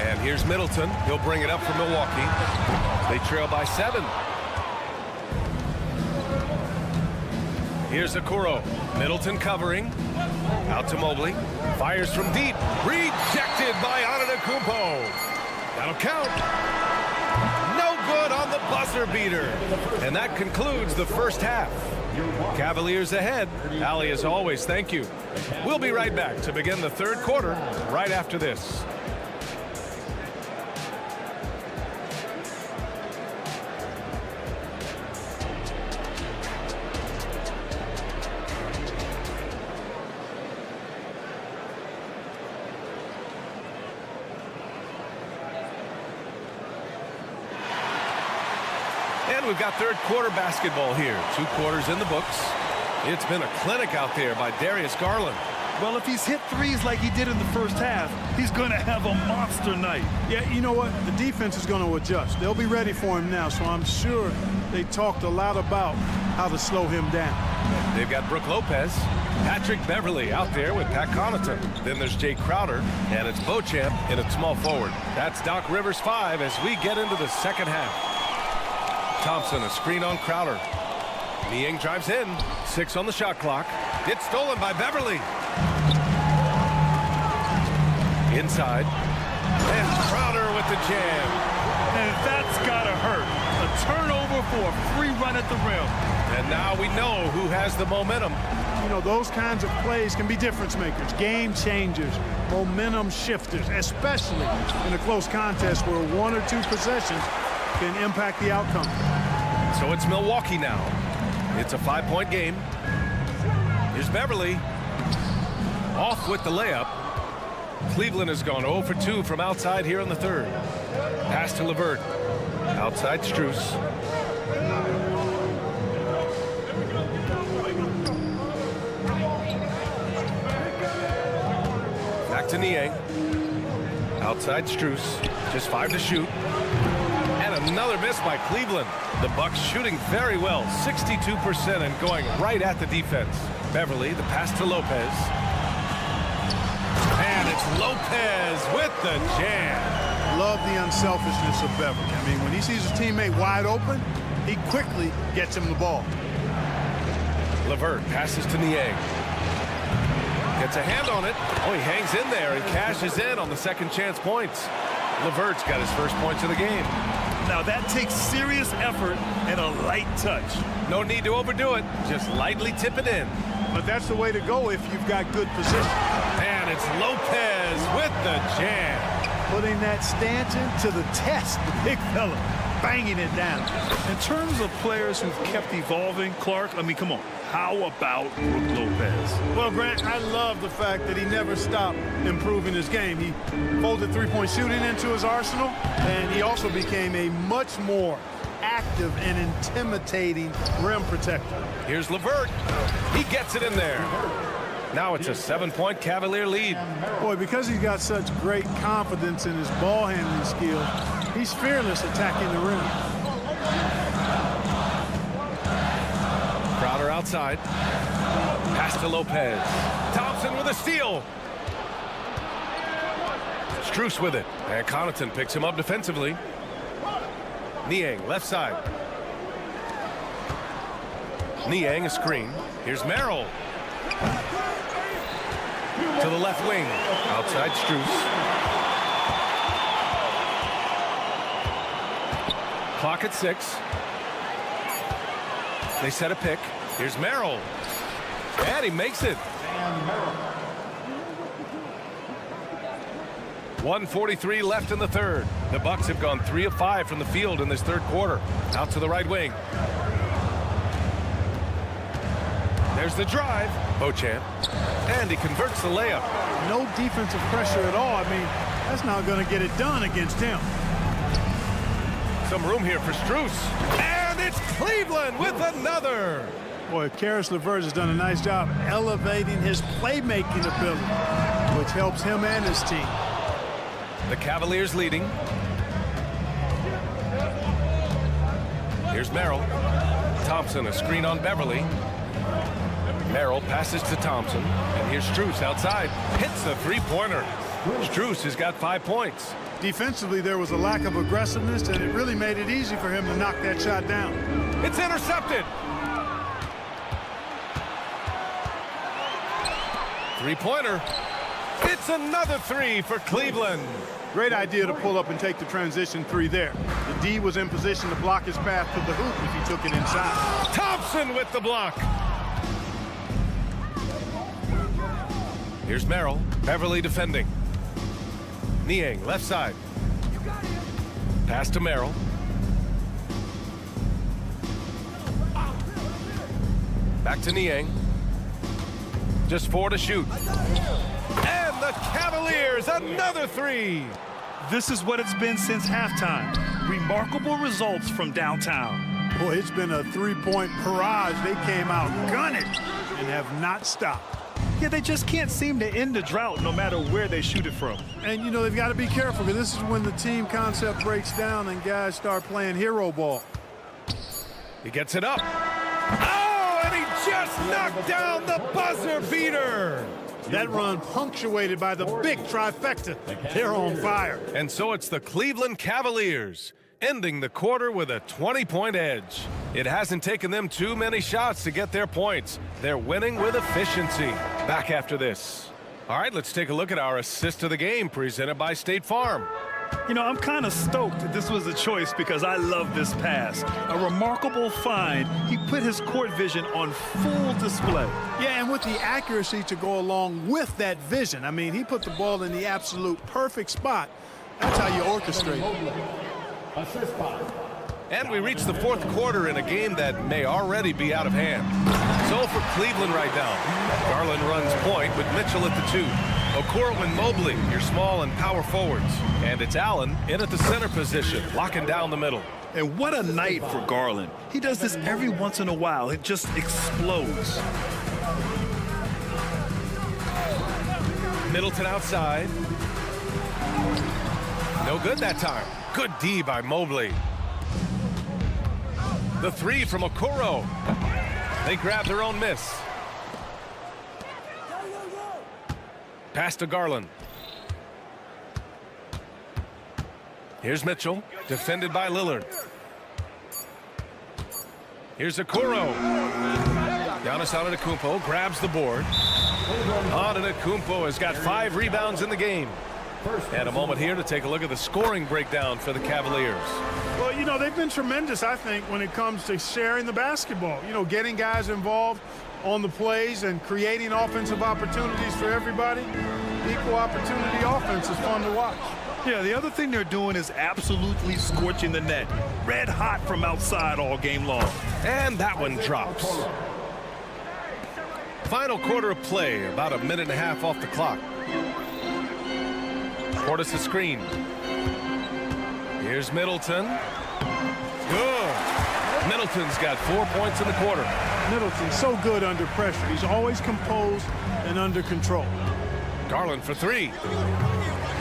And here's Middleton. He'll bring it up for Milwaukee. They trail by 7. Here's Okoro. Middleton covering. Out to Mobley. Fires from deep. Rejected by Antetokounmpo. That'll count. No good on the buzzer beater. And that concludes the first half. Cavaliers ahead. Allie, as always, thank you. We'll be right back to begin the third quarter right after this. And we've got third quarter basketball here. 2 quarters in the books. It's been a clinic out there by Darius Garland. Well, if he's hit threes like he did in the first half, he's going to have a monster night. Yeah, you know what? The defense is going to adjust. They'll be ready for him now, so I'm sure they talked a lot about how to slow him down. They've got Brook Lopez, Patrick Beverly out there with Pat Connaughton. Then there's Jay Crowder, and it's Beauchamp in at small forward. That's Doc Rivers 5 as we get into the second half. Thompson, a screen on Crowder. Niang drives in, 6 on the shot clock. It's stolen by Beverly. Inside, and Crowder with the jam. And that's got to hurt. A turnover for a free run at the rim. And now we know who has the momentum. You know, those kinds of plays can be difference makers, game changers, momentum shifters, especially in a close contest where 1 or 2 possessions can impact the outcome. So it's Milwaukee now. It's a 5-point game. Here's Beverly. Off with the layup. Cleveland has gone 0 for 2 from outside here in the third. Pass to LeVert. Outside Strus. Back to Niang. Outside Strus. Just 5 to shoot. And another miss by Cleveland. The Bucks shooting very well, 62% and going right at the defense. Beverly, the pass to Lopez. And it's Lopez with the jam. Love the unselfishness of Beverly. I mean, when he sees his teammate wide open, he quickly gets him the ball. LeVert passes to Niang. Gets a hand on it. Oh, he hangs in there and cashes in on the second chance points. LeVert's got his first points of the game. Now that takes serious effort and a light touch. No need to overdo it. Just lightly tip it in. But that's the way to go if you've got good position. And it's Lopez with the jam. Putting that stanchion to the test, the big fella, banging it down. In terms of players who've kept evolving, Clark, I mean, come on. How about Brook Lopez? Well, Grant, I love the fact that he never stopped improving his game. He folded three-point shooting into his arsenal, and he also became a much more active and intimidating rim protector. Here's LeVert. He gets it in there. Now it's a 7-point Cavalier lead. Boy, because he's got such great confidence in his ball handling skills, he's fearless attacking the rim. Crowder outside. Pass to Lopez. Thompson with a steal. Strus with it. And Connaughton picks him up defensively. Niang, left side. Niang, a screen. Here's Merrill. To the left wing. Outside Strus. Clock at 6. They set a pick. Here's Merrill. And he makes it. 1:43 left in the third. The Bucks have gone 3 of 5 from the field in this third quarter. Out to the right wing. There's the drive. Beauchamp. And he converts the layup. No defensive pressure at all. I mean, that's not going to get it done against him. Some room here for Strus. And it's Cleveland with another. Boy, Caris LeVert has done a nice job elevating his playmaking ability, which helps him and his team. The Cavaliers leading. Here's Merrill. Thompson, a screen on Beverly. Merrill passes to Thompson. And here's Strus outside. Hits the three-pointer. Strus has got 5 points. Defensively, there was a lack of aggressiveness, and it really made it easy for him to knock that shot down. It's intercepted. Three-pointer. It's another 3 for Cleveland. Great idea to pull up and take the transition 3 there. The D was in position to block his path to the hoop if he took it inside. Thompson with the block. Here's Merrill. Beverly defending. Niang, left side. Pass to Merrill. Back to Niang. Just 4 to shoot. And the Cavaliers, another 3. This is what it's been since halftime. Remarkable results from downtown. Boy, it's been a three-point barrage. They came out gunning and have not stopped. Yeah, they just can't seem to end the drought no matter where they shoot it from. And, you know, they've got to be careful because this is when the team concept breaks down and guys start playing hero ball. He gets it up. Oh, and he just knocked down the buzzer beater. That run punctuated by the big trifecta. They're on fire. And so it's the Cleveland Cavaliers, ending the quarter with a 20-point edge. It hasn't taken them too many shots to get their points. They're winning with efficiency. Back after this. All right, let's take a look at our assist of the game presented by State Farm. You know, I'm kind of stoked that this was a choice because I love this pass. A remarkable find. He put his court vision on full display. Yeah, and with the accuracy to go along with that vision. I mean, he put the ball in the absolute perfect spot. That's how you orchestrate. Assist by. And we reach the fourth quarter in a game that may already be out of hand. So for Cleveland right now, Garland runs point with Mitchell at the 2. Okoro and Mobley, your small and power forwards. And it's Allen in at the center position, locking down the middle. And what a night for Garland. He does this every once in a while. It just explodes. Middleton outside. No good that time. Good D by Mobley. The 3 from Okoro. They grab their own miss. Pass to Garland. Here's Mitchell, defended by Lillard. Here's Okoro. Giannis Antetokounmpo grabs the board. Antetokounmpo has got 5 rebounds in the game. And a moment here to take a look at the scoring breakdown for the Cavaliers. Well, you know, they've been tremendous, I think, when it comes to sharing the basketball. You know, getting guys involved on the plays and creating offensive opportunities for everybody. Equal opportunity offense is fun to watch. Yeah, the other thing they're doing is absolutely scorching the net. Red hot from outside all game long. And that one drops. Final quarter of play, about a minute and a half off the clock. Portis a screen. Here's Middleton. Good. Middleton's got 4 points in the quarter. Middleton's so good under pressure. He's always composed and under control. Garland for 3.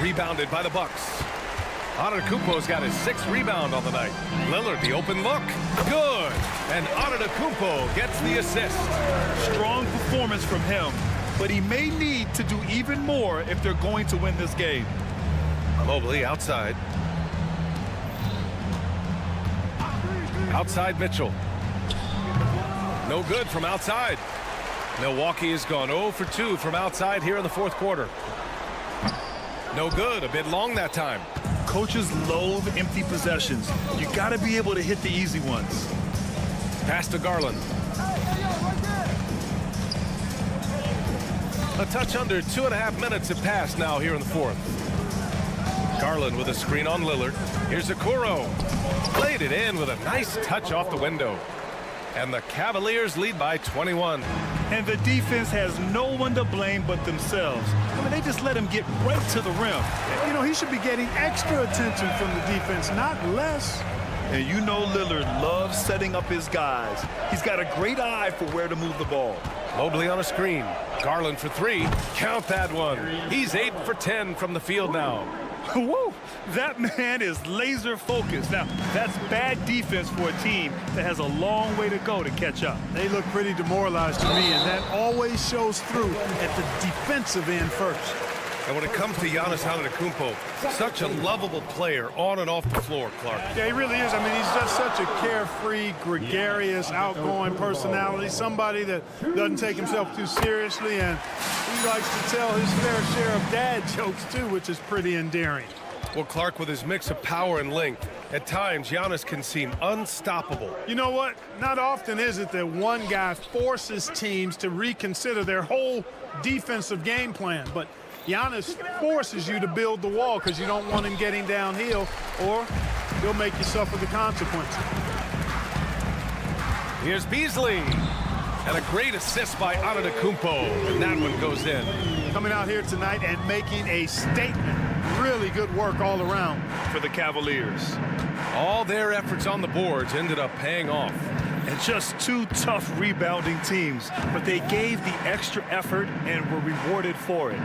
Rebounded by the Bucks. Antetokounmpo's got his 6th rebound on the night. Lillard, the open look. Good. And Antetokounmpo gets the assist. Strong performance from him, but he may need to do even more if they're going to win this game. Mobley outside. Outside Mitchell. No good from outside. Milwaukee has gone 0 for 2 from outside here in the fourth quarter. No good, a bit long that time. Coaches loathe empty possessions. You got to be able to hit the easy ones. Pass to Garland. A touch under 2.5 minutes have passed now here in the fourth. Garland with a screen on Lillard. Here's Okoro. Played it in with a nice touch off the window. And the Cavaliers lead by 21. And the defense has no one to blame but themselves. I mean, they just let him get right to the rim. You know, he should be getting extra attention from the defense, not less. And you know Lillard loves setting up his guys. He's got a great eye for where to move the ball. Mobley on a screen. Garland for 3. Count that one. He's 8 for 10 from the field now. Woo! That man is laser focused. Now, that's bad defense for a team that has a long way to go to catch up. They look pretty demoralized to me, and that always shows through at the defensive end first. And when it comes to Giannis Antetokounmpo, such a lovable player on and off the floor, Clark. Yeah, he really is. I mean, he's just such a carefree, gregarious, outgoing personality, somebody that doesn't take himself too seriously, and he likes to tell his fair share of dad jokes, too, which is pretty endearing. Well, Clark, with his mix of power and length, at times Giannis can seem unstoppable. You know what? Not often is it that one guy forces teams to reconsider their whole defensive game plan, but Giannis forces you to build the wall because you don't want him getting downhill, or he'll make you suffer the consequences. Here's Beasley. And a great assist by Antetokounmpo. And that one goes in. Coming out here tonight and making a statement. Really good work all around for the Cavaliers. All their efforts on the boards ended up paying off. And just two tough rebounding teams, but they gave the extra effort and were rewarded for it.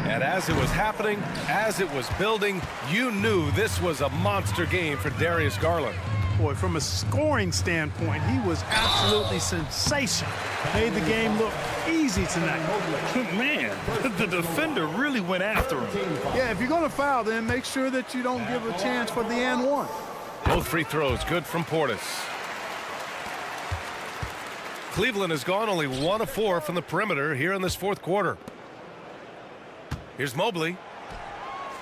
And as it was happening, as it was building, you knew this was a monster game for Darius Garland. Boy, from a scoring standpoint, he was absolutely sensational. Made the game look easy tonight. Man, the defender really went after him. Yeah, if you're going to foul, then make sure that you don't give a chance for the and one. Both free throws good from Portis. Cleveland has gone only 1 of 4 from the perimeter here in this fourth quarter. Here's Mobley.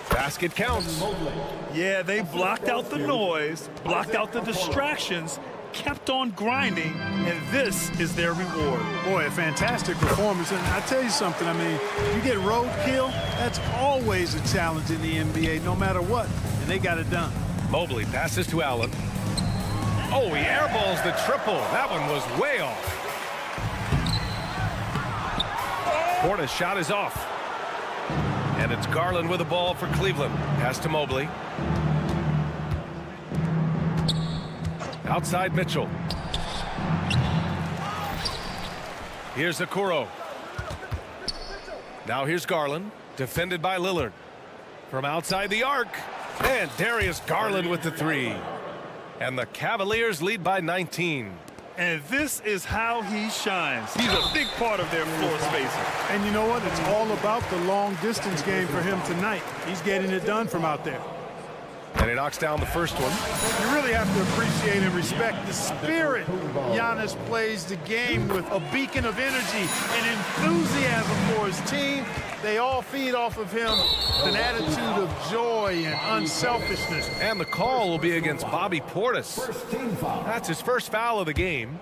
Basket counts. Yeah, they blocked out the noise, blocked out the distractions, kept on grinding, and this is their reward. Boy, a fantastic performance. And I tell you something, I mean, you get roadkill, that's always a challenge in the NBA, no matter what, and they got it done. Mobley passes to Allen. Oh, he airballs the triple. That one was way off. Portis' shot is off. And it's Garland with the ball for Cleveland. Pass to Mobley. Outside Mitchell. Here's Okoro. Now here's Garland. Defended by Lillard. From outside the arc. And Darius Garland with the three. And the Cavaliers lead by 19. And this is how he shines. He's a big part of their floor spacing. And you know what? It's all about the long distance game for him tonight. He's getting it done from out there. And he knocks down the first one. You really have to appreciate and respect the spirit Giannis plays the game with. A beacon of energy and enthusiasm for his team. They all feed off of him an attitude of joy and unselfishness. And the call will be against Bobby Portis. That's his first foul of the game.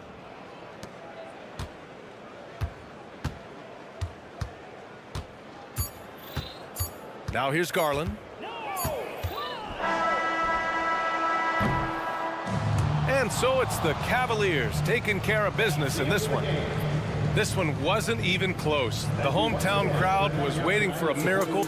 Now here's Garland. And so it's the Cavaliers taking care of business in this one. This one wasn't even close. The hometown crowd was waiting for a miracle.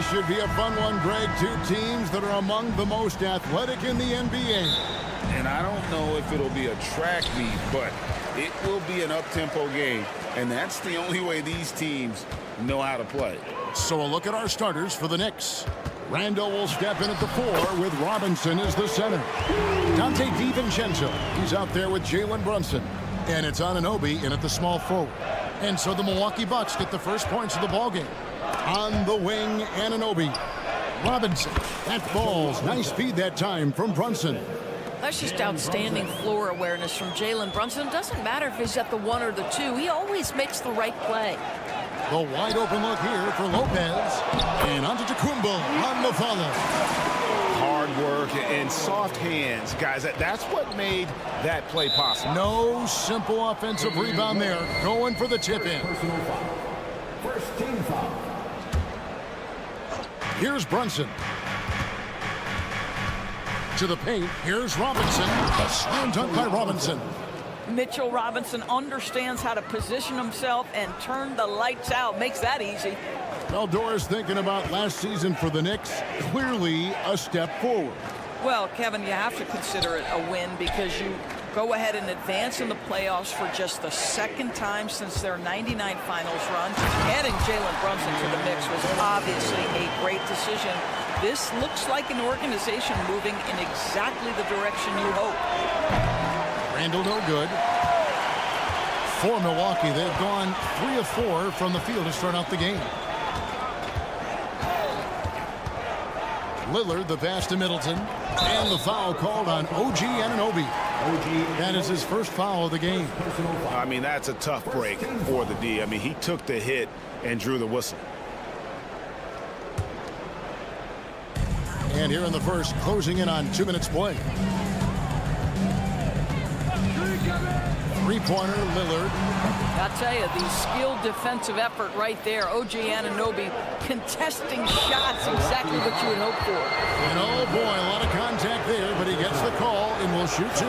should be a fun one, Greg. Two teams that are among the most athletic in the NBA. And I don't know if it'll be a track meet, but it will be an up-tempo game. And that's the only way these teams know how to play. So a look at our starters for the Knicks. Randall will step in at the 4 with Robinson as the center. Dante DiVincenzo, he's out there with Jalen Brunson. And it's Anunoby in at the small forward. And so the Milwaukee Bucks get the first points of the ballgame. On the wing, Anunoby. Robinson, that ball's nice speed that time from Brunson. That's just outstanding floor awareness from Jalen Brunson. Doesn't matter if he's at the 1 or the 2. He always makes the right play. The wide open look here for Lopez. And Antetokounmpo on the follow. Hard work and soft hands, guys. That's what made that play possible. No simple offensive rebound there. Going for the tip in. Personal foul. First team foul. Here's Brunson. To the paint. Here's Robinson. A slam dunk by Robinson. Mitchell Robinson understands how to position himself and turn the lights out. Makes that easy. Well, Doris, thinking about last season for the Knicks, clearly a step forward. Well, Kevin, you have to consider it a win because you go ahead and advance in the playoffs for just the second time since their '99 finals run. Adding Jalen Brunson to the mix was obviously a great decision. This looks like an organization moving in exactly the direction you hope. Randall no good. For Milwaukee, they've gone 3 of 4 from the field to start out the game. Lillard, the pass to Middleton. And the foul called on OG Anunoby. That is his first foul of the game. I mean, that's a tough break for the D. I mean, he took the hit and drew the whistle. And here in the first, closing in on 2 minutes play. Three-pointer, Lillard. I'll tell you, the skilled defensive effort right there. OG Anunoby contesting shots, exactly what you would hope for. And oh boy, a lot of contact there, but he gets the call and will shoot 2.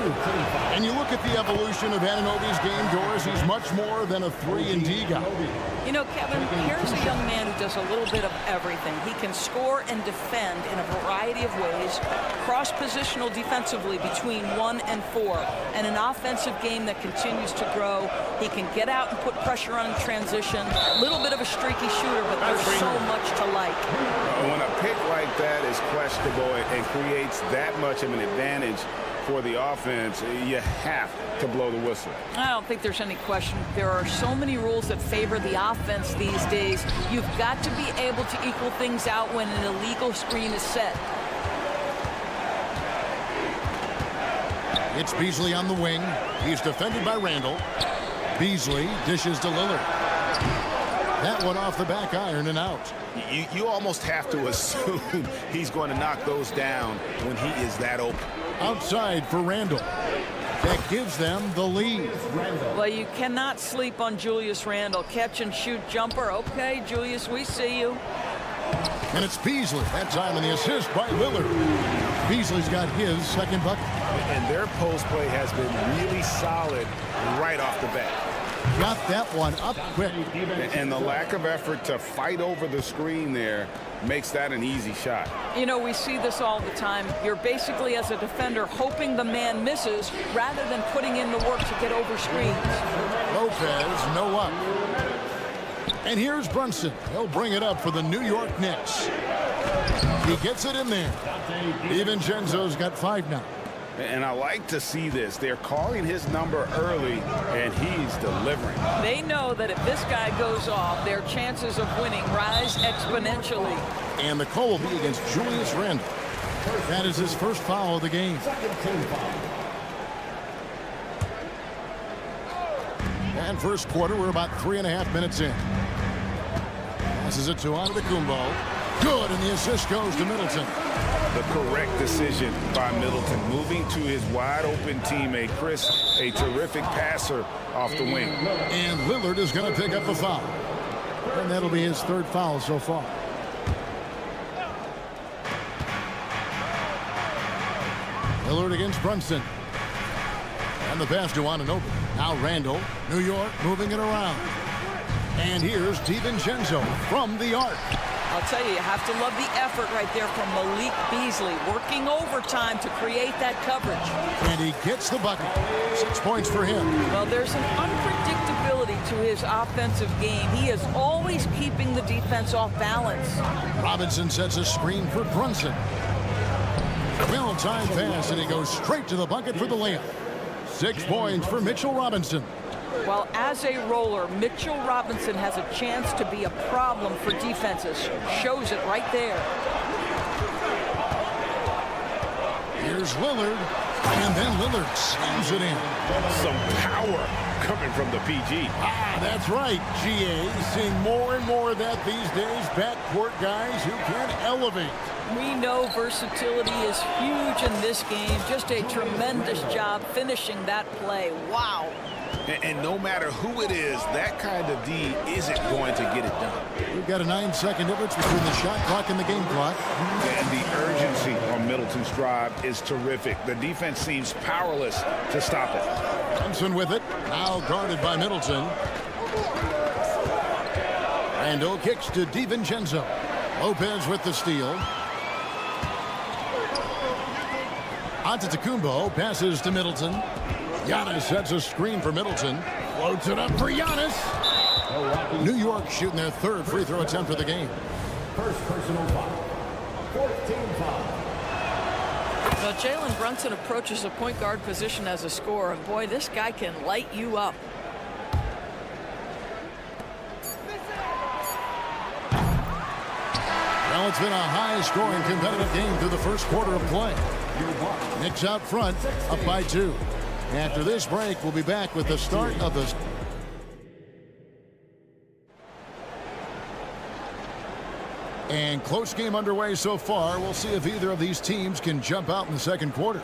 And you look at the evolution of Anunoby's game, Doris, he's much more than a 3-and-D guy. You know, Kevin, here's a young man who does a little bit of everything. He can score and defend in a variety of ways, cross-positional defensively between 1 and 4, and an offensive game that continues to grow. He can get out and put pressure on in transition. A little bit of a streaky shooter, but there's so much to like. When a pick like that is questionable and creates that much of an advantage for the offense, you have to blow the whistle. I don't think there's any question. There are so many rules that favor the offense these days. You've got to be able to equal things out when an illegal screen is set. It's Beasley on the wing. He's defended by Randall. Beasley dishes to Lillard. That one off the back iron and out. You almost have to assume he's going to knock those down when he is that open. Outside for Randall. That gives them the lead. Well, you cannot sleep on Julius Randle. Catch and shoot jumper. Okay, Julius, we see you. And it's Beasley. That time in the assist by Lillard. Beasley's got his second bucket. And their post play has been really solid right off the bat. Got that one up quick. And the lack of effort to fight over the screen there makes that an easy shot. You know, we see this all the time. You're basically, as a defender, hoping the man misses rather than putting in the work to get over screens. Lopez, no up. And here's Brunson. He'll bring it up for the New York Knicks. He gets it in there. DiVincenzo's got 5 now. And I like to see this. They're calling his number early, and he's delivering. They know that if this guy goes off, their chances of winning rise exponentially. And the call will be against Julius Randle. That is his first foul of the game. And first quarter, we're about 3.5 minutes in. Passes it to Antetokounmpo. Good, and the assist goes to Middleton. The correct decision by Middleton, moving to his wide-open teammate, Chris, a terrific passer off the wing. And Lillard is going to pick up the foul. And that'll be his 3rd foul so far. Lillard against Brunson. And the pass to Anunoby. Now Randall. New York moving it around. And here's DiVincenzo from the arc. I'll tell you have to love the effort right there from Malik Beasley, working overtime to create that coverage. And he gets the bucket. 6 points for him. Well, there's an unpredictability to his offensive game. He is always keeping the defense off balance. Robinson sets a screen for Brunson. Well-timed pass, and he goes straight to the bucket for the layup. 6 points for Mitchell Robinson. Well, as a roller, Mitchell Robinson has a chance to be a problem for defenses. Shows it right there. Here's Lillard, and then Lillard slams it in. Some power coming from the PG. That's right, GA. Seeing more and more of that these days. Backcourt guys who can elevate. We know versatility is huge in this game. Just a tremendous job finishing that play. Wow. And no matter who it is, that kind of D isn't going to get it done. We've got a 9-second difference between the shot clock and the game clock. And the urgency on Middleton's drive is terrific. The defense seems powerless to stop it. Thompson with it. Now guarded by Middleton. Randall kicks to DiVincenzo. Lopez with the steal. Antetokounmpo passes to Middleton. Giannis sets a screen for Middleton. Floats it up for Giannis. New York shooting their 3rd free throw attempt of the game. First personal foul. 14 foul. Now, Jalen Brunson approaches a point guard position as a scorer, and boy, this guy can light you up. Well, it's been a high-scoring competitive game through the first quarter of play. Knicks out front, up by 2. After this break, we'll be back with the start of the... And close game underway so far. We'll see if either of these teams can jump out in the second quarter.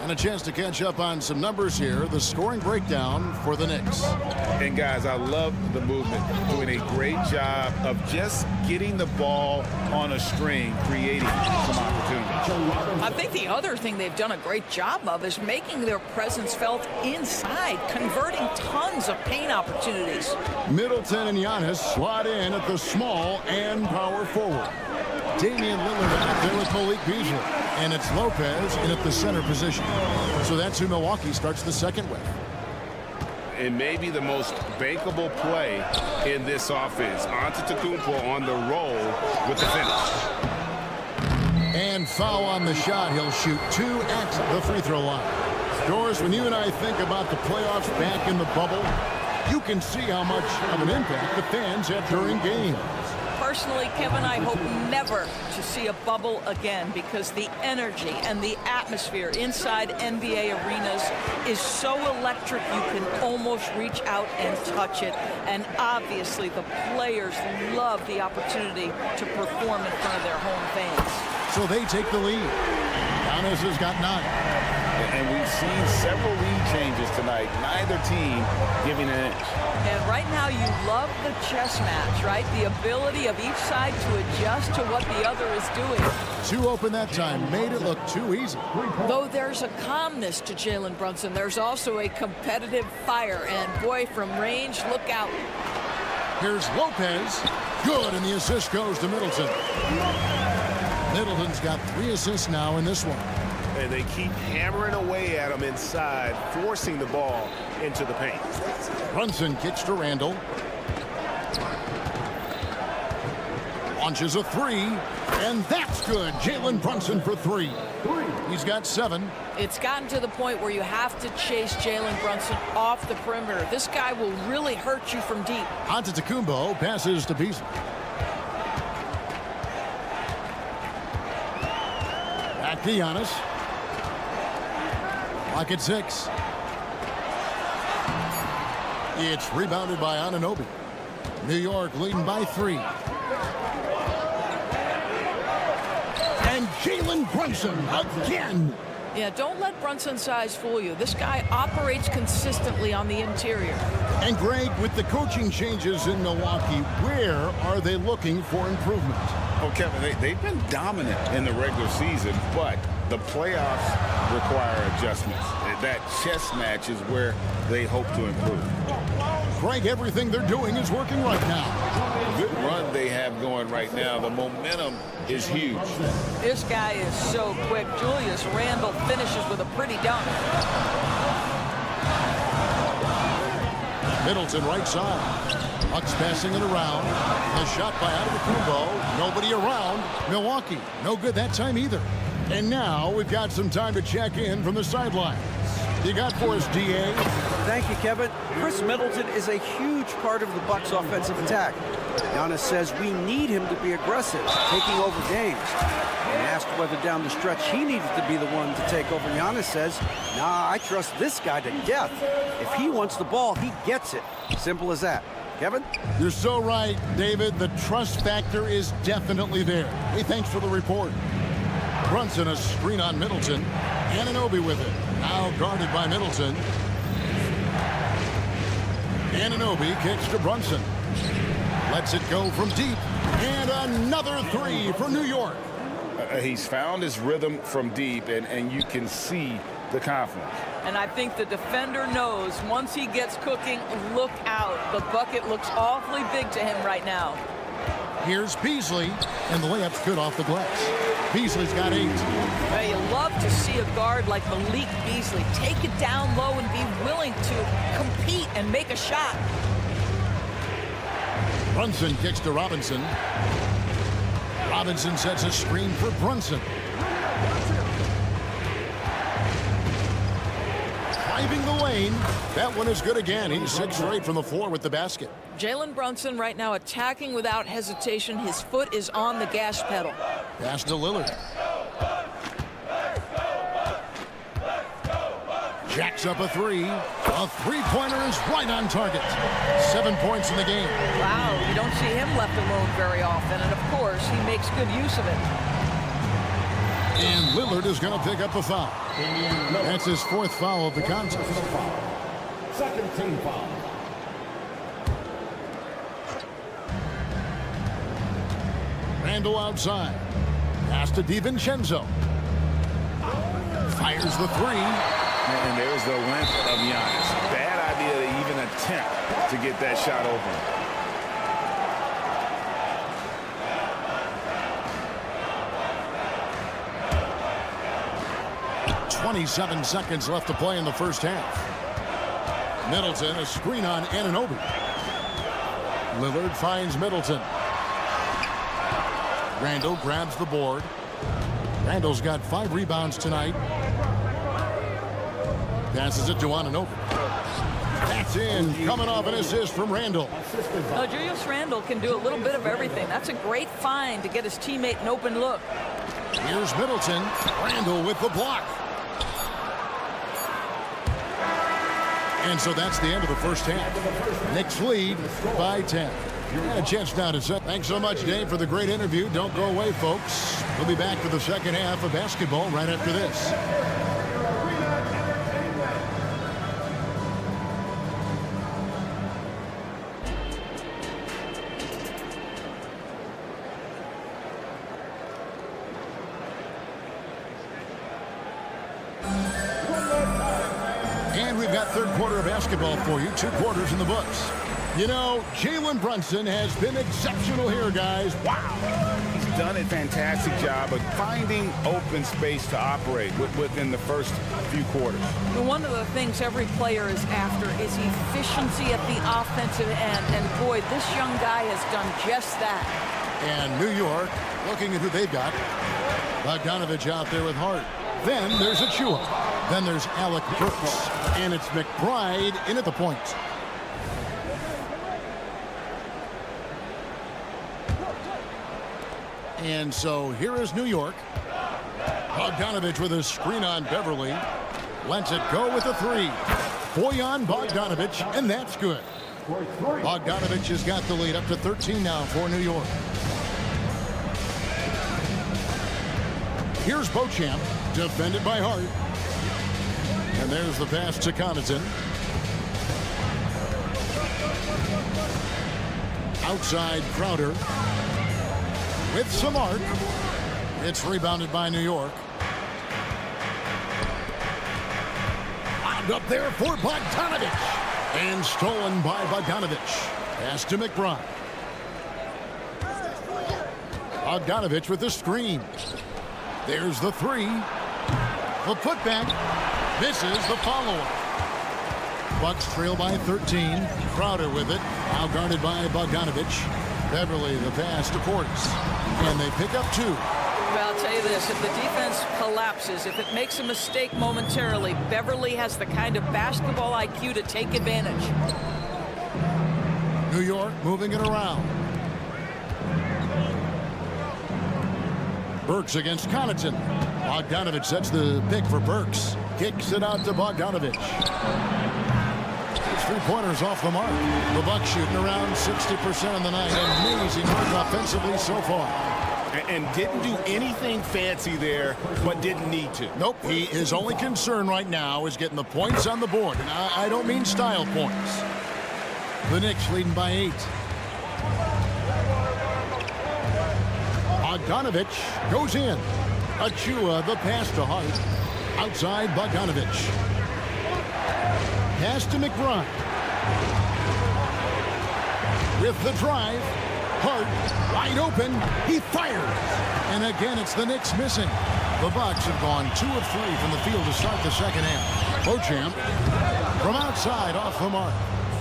And a chance to catch up on some numbers here. The scoring breakdown for the Knicks. And guys, I love the movement. Doing a great job of just getting the ball on a string, creating some opportunities. I think the other thing they've done a great job of is making their presence felt inside, converting tons of paint opportunities. Middleton and Giannis slot in at the small and power forward. Damian Lillard out there with Malik Beasley. And it's Lopez in at the center position. So that's who Milwaukee starts the second with. And maybe the most bankable play in this offense. Antetokounmpo on the roll with the finish. And foul on the shot. He'll shoot 2 at the free throw line. Doris, when you and I think about the playoffs back in the bubble, you can see how much of an impact the fans have during games. Personally, Kevin, I hope never to see a bubble again because the energy and the atmosphere inside NBA arenas is so electric you can almost reach out and touch it. And obviously the players love the opportunity to perform in front of their home fans. So they take the lead. Giannis has got 9. And we've seen several lead changes tonight. Neither team giving an inch. And right now you love the chess match, right? The ability of each side to adjust to what the other is doing. 2 open that time. Made it look too easy. Though there's a calmness to Jalen Brunson, there's also a competitive fire. And boy, from range, look out. Here's Lopez. Good, and the assist goes to Middleton. Middleton's got 3 assists now in this one. And they keep hammering away at him inside, forcing the ball into the paint. Brunson kicks to Randall. Launches a 3, and that's good. Jalen Brunson for 3. He's got 7. It's gotten to the point where you have to chase Jalen Brunson off the perimeter. This guy will really hurt you from deep. Antetokounmpo passes to Beasley. Back to Giannis. Clock at 6. It's rebounded by Anunoby. New York leading by 3. And Jalen Brunson again. Yeah, don't let Brunson's size fool you. This guy operates consistently on the interior. And Greg, with the coaching changes in Milwaukee, where are they looking for improvement? Oh, Kevin, they've been dominant in the regular season, but the playoffs require adjustments. That chess match is where they hope to improve. Greg, everything they're doing is working right now. Good run they have going right now. The momentum is huge. This guy is so quick. Julius Randle finishes with a pretty dunk. Middleton right side. Bucks passing it around. The shot by Antetokounmpo. Nobody around. Milwaukee, no good that time either. And now we've got some time to check in from the sidelines. You got for us, DA? Thank you, Kevin. Chris Middleton is a huge part of the Bucks' offensive attack. Giannis says we need him to be aggressive, taking over games. When asked whether down the stretch he needed to be the one to take over, Giannis says, nah, I trust this guy to death. If he wants the ball, he gets it. Simple as that. Kevin? You're so right, David. The trust factor is definitely there. Hey, thanks for the report. Brunson, a screen on Middleton. Anunoby with it. Now guarded by Middleton. Anunoby kicks to Brunson. Lets it go from deep. And another three for New York. He's found his rhythm from deep, and you can see the confidence. And I think the defender knows once he gets cooking, look out. The bucket looks awfully big to him right now. Here's Beasley, and the layup's good off the glass. Beasley's got 8. Well, you love to see a guard like Malik Beasley take it down low and be willing to compete and make a shot. Brunson kicks to Robinson. Robinson sets a screen for Brunson. Driving the lane. That one is good again. He's 6 straight from the floor with the basket. Jalen Brunson right now attacking without hesitation. His foot is on the gas pedal. Pass to Lillard. Jacks up a 3. A three-pointer is right on target. 7 points in the game. Wow, you don't see him left alone very often, and of course, he makes good use of it. And Lillard is going to pick up a foul. That's his 4th foul of the contest. Second team foul. Randle outside. Pass to DiVincenzo. Fires the 3. And there's the length of Giannis. Bad idea to even attempt to get that shot open. 27 seconds left to play in the first half. Middleton, a screen on Anunoby. Lillard finds Middleton. Randle grabs the board. Randle's got 5 rebounds tonight. Passes it to Anunoby. That's in. Coming off an assist from Randle. Now, Julius Randle can do a little bit of everything. That's a great find to get his teammate an open look. Here's Middleton. Randle with the block. And so that's the end of the first half. Knicks lead by 10. And a chance now to set. Thanks so much, Dave, for the great interview. Don't go away, folks. We'll be back for the second half of basketball right after this. And we've got third quarter of basketball for you. 2 quarters in the books. You know, Jalen Brunson has been exceptional here, guys. Wow. He's done a fantastic job of finding open space to operate within the first few quarters. One of the things every player is after is efficiency at the offensive end. And boy, this young guy has done just that. And New York, looking at who they've got. Bogdanovich out there with Hart. Then there's Achua. Then there's Alec Burks. And it's McBride in at the point. And so here is New York. Bogdanovich with a screen on Beverly. Lets it go with a 3. Bojan Bogdanovich, and that's good. Bogdanovich has got the lead up to 13 now for New York. Here's Beauchamp, defended by Hart. And there's the pass to Connaughton. Outside Crowder. With some arc. It's rebounded by New York. Wound up there for Bogdanovich. And stolen by Bogdanovich. Pass to McBride. Bogdanovich with the screen. There's the three. The putback. Misses the follow-up. Bucks trail by 13. Crowder with it. Now guarded by Bogdanovich. Beverly the pass to Portis. And they pick up 2. Well, I'll tell you this, if the defense collapses, if it makes a mistake momentarily, Beverly has the kind of basketball IQ to take advantage. New York moving it around. Burks against Connaughton. Bogdanovich sets the pick for Burks. Kicks it out to Bogdanovich. His three-pointers off the mark. The Bucks shooting around 60% on the night. Amazing work offensively so far. And didn't do anything fancy there, but didn't need to. Nope. His only concern right now is getting the points on the board. And I don't mean style points. The Knicks leading by 8. Bogdanovich goes in. Achua the pass to Hart. Outside Bogdanovich. Pass to McBride. With the drive. Hart wide open. He fires. And again, it's the Knicks missing. The Bucks have gone 2 of 3 from the field to start the second half. Beauchamp from outside off the mark.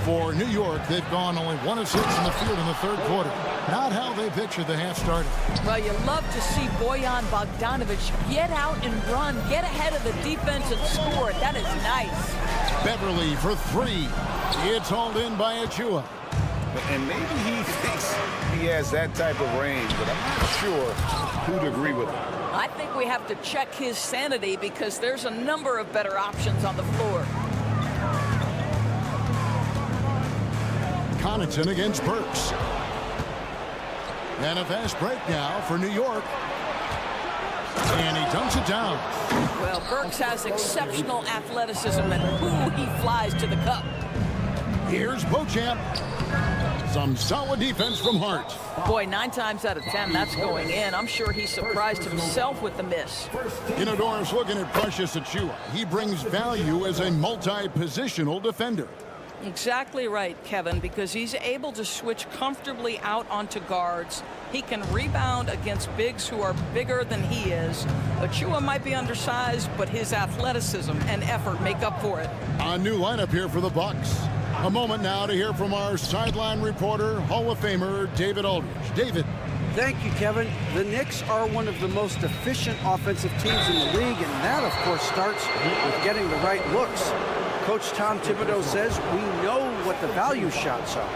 For New York, they've gone only 1 of 6 in the field in the third quarter. Not how they pictured the half started. Well, you love to see Bojan Bogdanovich get out and run, get ahead of the defense and score. That is nice. Beverly for 3. It's hauled in by Achua. And maybe he thinks he has that type of range, but I'm not sure who'd agree with him. I think we have to check his sanity because there's a number of better options on the floor. Connaughton against Burks. And a fast break now for New York. And he dunks it down. Well, Burks has exceptional athleticism, and ooh, he flies to the cup. Here's Beauchamp. Some solid defense from Hart. Boy, 9 times out of 10, that's going in. I'm sure he surprised himself with the miss. Inodor's looking at Precious Achua. He brings value as a multi-positional defender. Exactly right, Kevin, because he's able to switch comfortably out onto guards. He can rebound against bigs who are bigger than he is. Achua might be undersized, but his athleticism and effort make up for it. A new lineup here for the Bucks. A moment now to hear from our sideline reporter, Hall of Famer David Aldridge. David. Thank you, Kevin. The Knicks are one of the most efficient offensive teams in the league, and that, of course, starts with getting the right looks. Coach Tom Thibodeau says we know what the value shots are.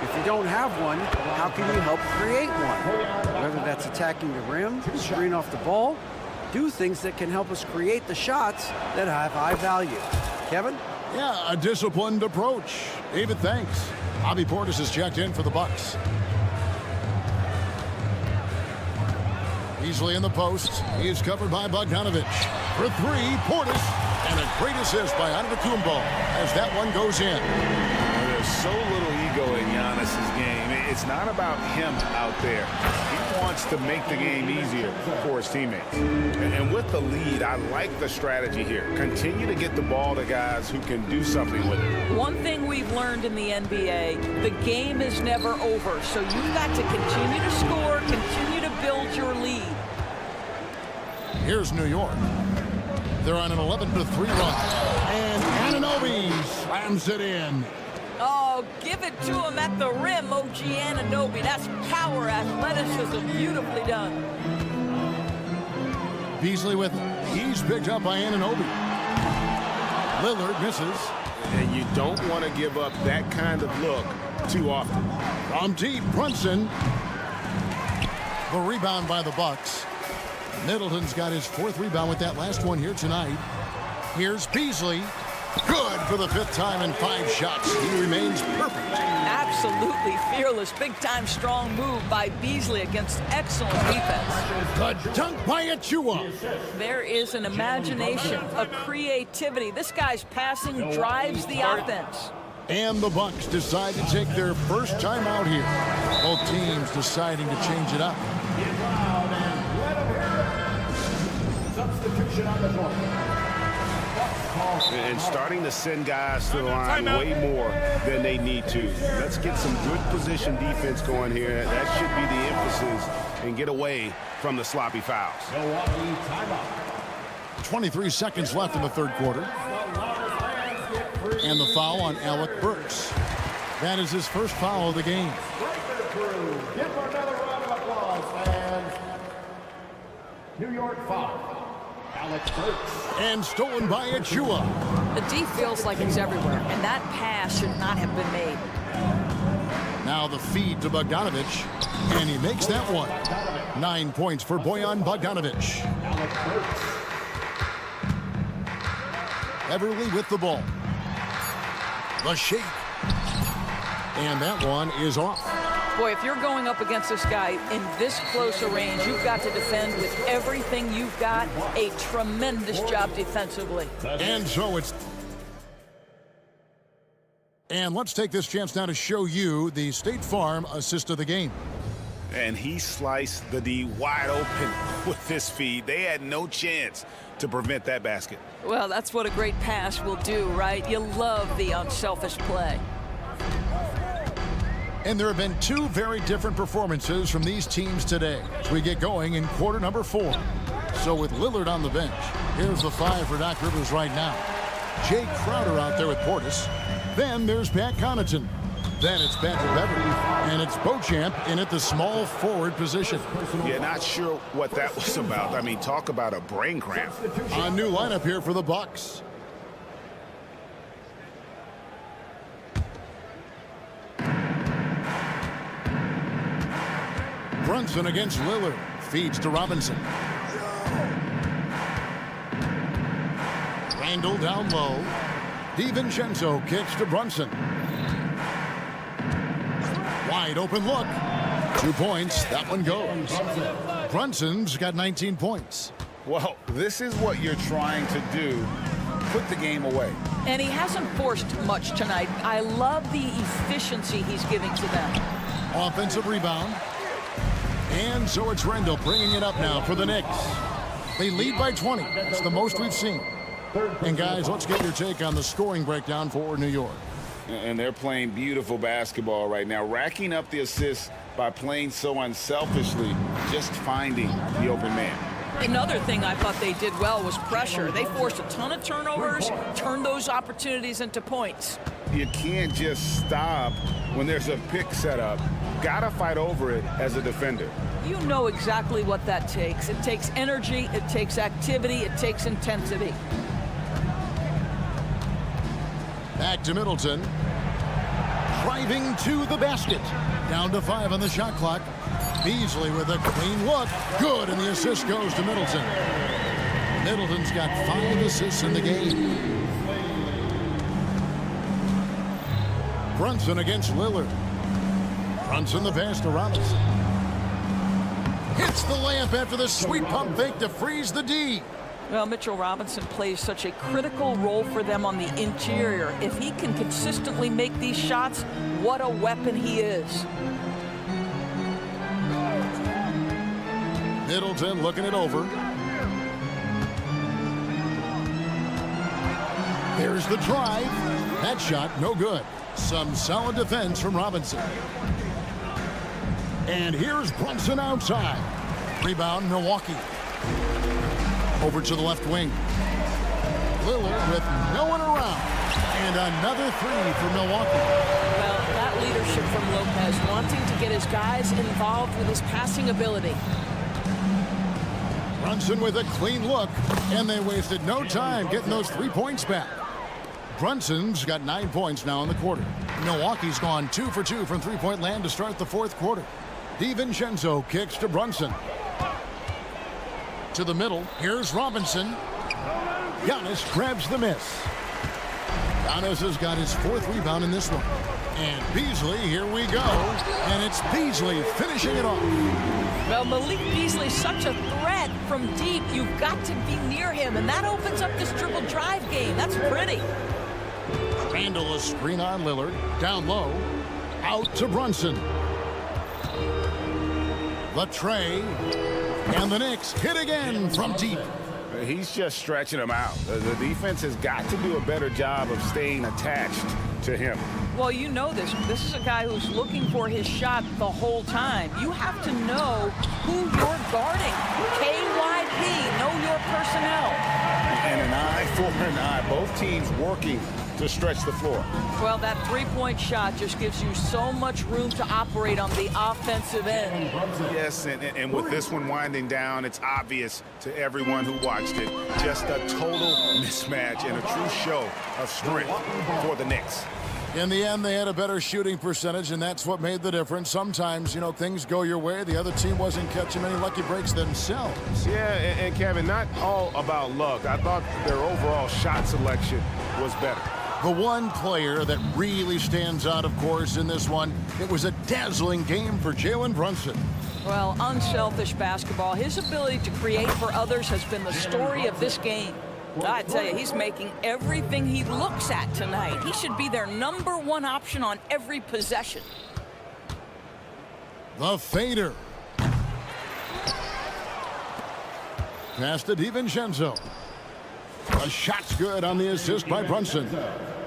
If you don't have one, how can you help create one? Whether that's attacking the rim, screen off the ball, do things that can help us create the shots that have high value. Kevin? Yeah, a disciplined approach. David, thanks. Bobby Portis has checked in for the Bucks. Easily in the post. He is covered by Bogdanovich. For 3, Portis. And a great assist by Antetokounmpo as that one goes in. There's so little ego in Giannis's game. It's not about him out there. He wants to make the game easier for his teammates. And with the lead, I like the strategy here. Continue to get the ball to guys who can do something with it. One thing we've learned in the NBA, the game is never over. So you've got to continue to score, continue to build your lead. Here's New York. They're on an 11-3 run. And Anunoby slams it in. Oh, give it to him at the rim, OG Anunoby. That's power, athleticism, beautifully done. Beasley with it. He's picked up by Anunoby. Lillard misses. And you don't want to give up that kind of look too often. From deep, Brunson. The rebound by the Bucks. Middleton's got his 4th rebound with that last one here tonight. Here's Beasley. Good for the 5th time in 5 shots. He remains perfect. Absolutely fearless. Big-time strong move by Beasley against excellent defense. The dunk by Achua. There is an imagination, a creativity. This guy's passing drives the offense. And the Bucks decide to take their first time out here. Both teams deciding to change it up. Substitution on the court. And starting to send guys to the line way more than they need to. Let's get some good position defense going here. That should be the emphasis, and get away from the sloppy fouls. 23 seconds left in the third quarter. And the foul on Alec Burks. That is his first foul of the game. Give her another round of applause, fans. New York foul. Alex Burks. And stolen by EuroCup. The D feels like it's everywhere, and that pass should not have been made. Now the feed to Bogdanovich, and he makes that one. 9 points for Bojan Bogdanovich. Everly with the ball. The shake. And that one is off. Boy, if you're going up against this guy in this close a range, you've got to defend with everything you've got. A tremendous job defensively. And so it's... And let's take this chance now to show you the State Farm assist of the game. And he sliced the D wide open with this feed. They had no chance to prevent that basket. Well, that's what a great pass will do, right? You love the unselfish play. And there have been two very different performances from these teams today as we get going in quarter number 4. So with Lillard on the bench, here's the 5 for Doc Rivers right now. Jay Crowder out there with Portis. Then there's Pat Connaughton. Then it's Patrick Beverly. And it's Beauchamp in at the small forward position. Yeah, not sure what that was about. I mean, talk about a brain cramp. A new lineup here for the Bucks. Brunson against Lillard. Feeds to Robinson. Randall down low. DiVincenzo kicks to Brunson. Wide open look. 2 points. That one goes. Brunson's got 19 points. Well, this is what you're trying to do. Put the game away. And he hasn't forced much tonight. I love the efficiency he's giving to them. Offensive rebound. And so it's Randall bringing it up now for the Knicks. They lead by 20. It's the most we've seen. And guys, let's get your take on the scoring breakdown for New York. And they're playing beautiful basketball right now, racking up the assists by playing so unselfishly, just finding the open man. Another thing I thought they did well was pressure. They forced a ton of turnovers, turned those opportunities into points. You can't just stop when there's a pick set up. Gotta fight over it as a defender. You know exactly what that takes. It takes energy, it takes activity, it takes intensity. Back to Middleton. Driving to the basket. Down to 5 on the shot clock. Beasley with a clean look. Good, and the assist goes to Middleton. Middleton's got 5 assists in the game. Brunson against Lillard. Brunson the pass to Robinson. Hits the layup after the sweet pump fake to freeze the D. Well, Mitchell Robinson plays such a critical role for them on the interior. If he can consistently make these shots, what a weapon he is. Middleton looking it over. There's the drive. That shot, no good. Some solid defense from Robinson. And here's Brunson outside. Rebound, Milwaukee. Over to the left wing. Lillard with no one around. And another 3 for Milwaukee. Well, that leadership from Lopez, wanting to get his guys involved with his passing ability. Brunson with a clean look. And they wasted no time getting those 3 points back. Brunson's got 9 points now in the quarter. Milwaukee's gone 2 for 2 from three-point land to start the fourth quarter. DiVincenzo kicks to Brunson. To the middle, here's Robinson. Giannis grabs the miss. Giannis has got his 4th rebound in this one. And Beasley, here we go. And it's Beasley finishing it off. Well, Malik Beasley's such a threat from deep. You've got to be near him, and that opens up this dribble drive game. That's pretty. Randall a screen on Lillard. Down low. Out to Brunson. The tray. And the Knicks hit again from deep. He's just stretching him out. The defense has got to do a better job of staying attached to him. Well, you know this. This is a guy who's looking for his shot the whole time. You have to know who you're guarding. KYP, know your personnel. And an eye for an eye. Both teams working to stretch the floor. Well, that three-point shot just gives you so much room to operate on the offensive end. Yes, and with this one winding down, it's obvious to everyone who watched it. Just a total mismatch and a true show of strength for the Knicks. In the end, they had a better shooting percentage, and that's what made the difference. Sometimes, you know, things go your way. The other team wasn't catching many lucky breaks themselves. Yeah, and Kevin, not all about luck. I thought their overall shot selection was better. The one player that really stands out, of course, in this one, it was a dazzling game for Jalen Brunson. Well, unselfish basketball. His ability to create for others has been the story of this game. I tell you, he's making everything he looks at tonight. He should be their #1 option on every possession. The fader. Pass to DiVincenzo. A shot's good on the assist by Brunson.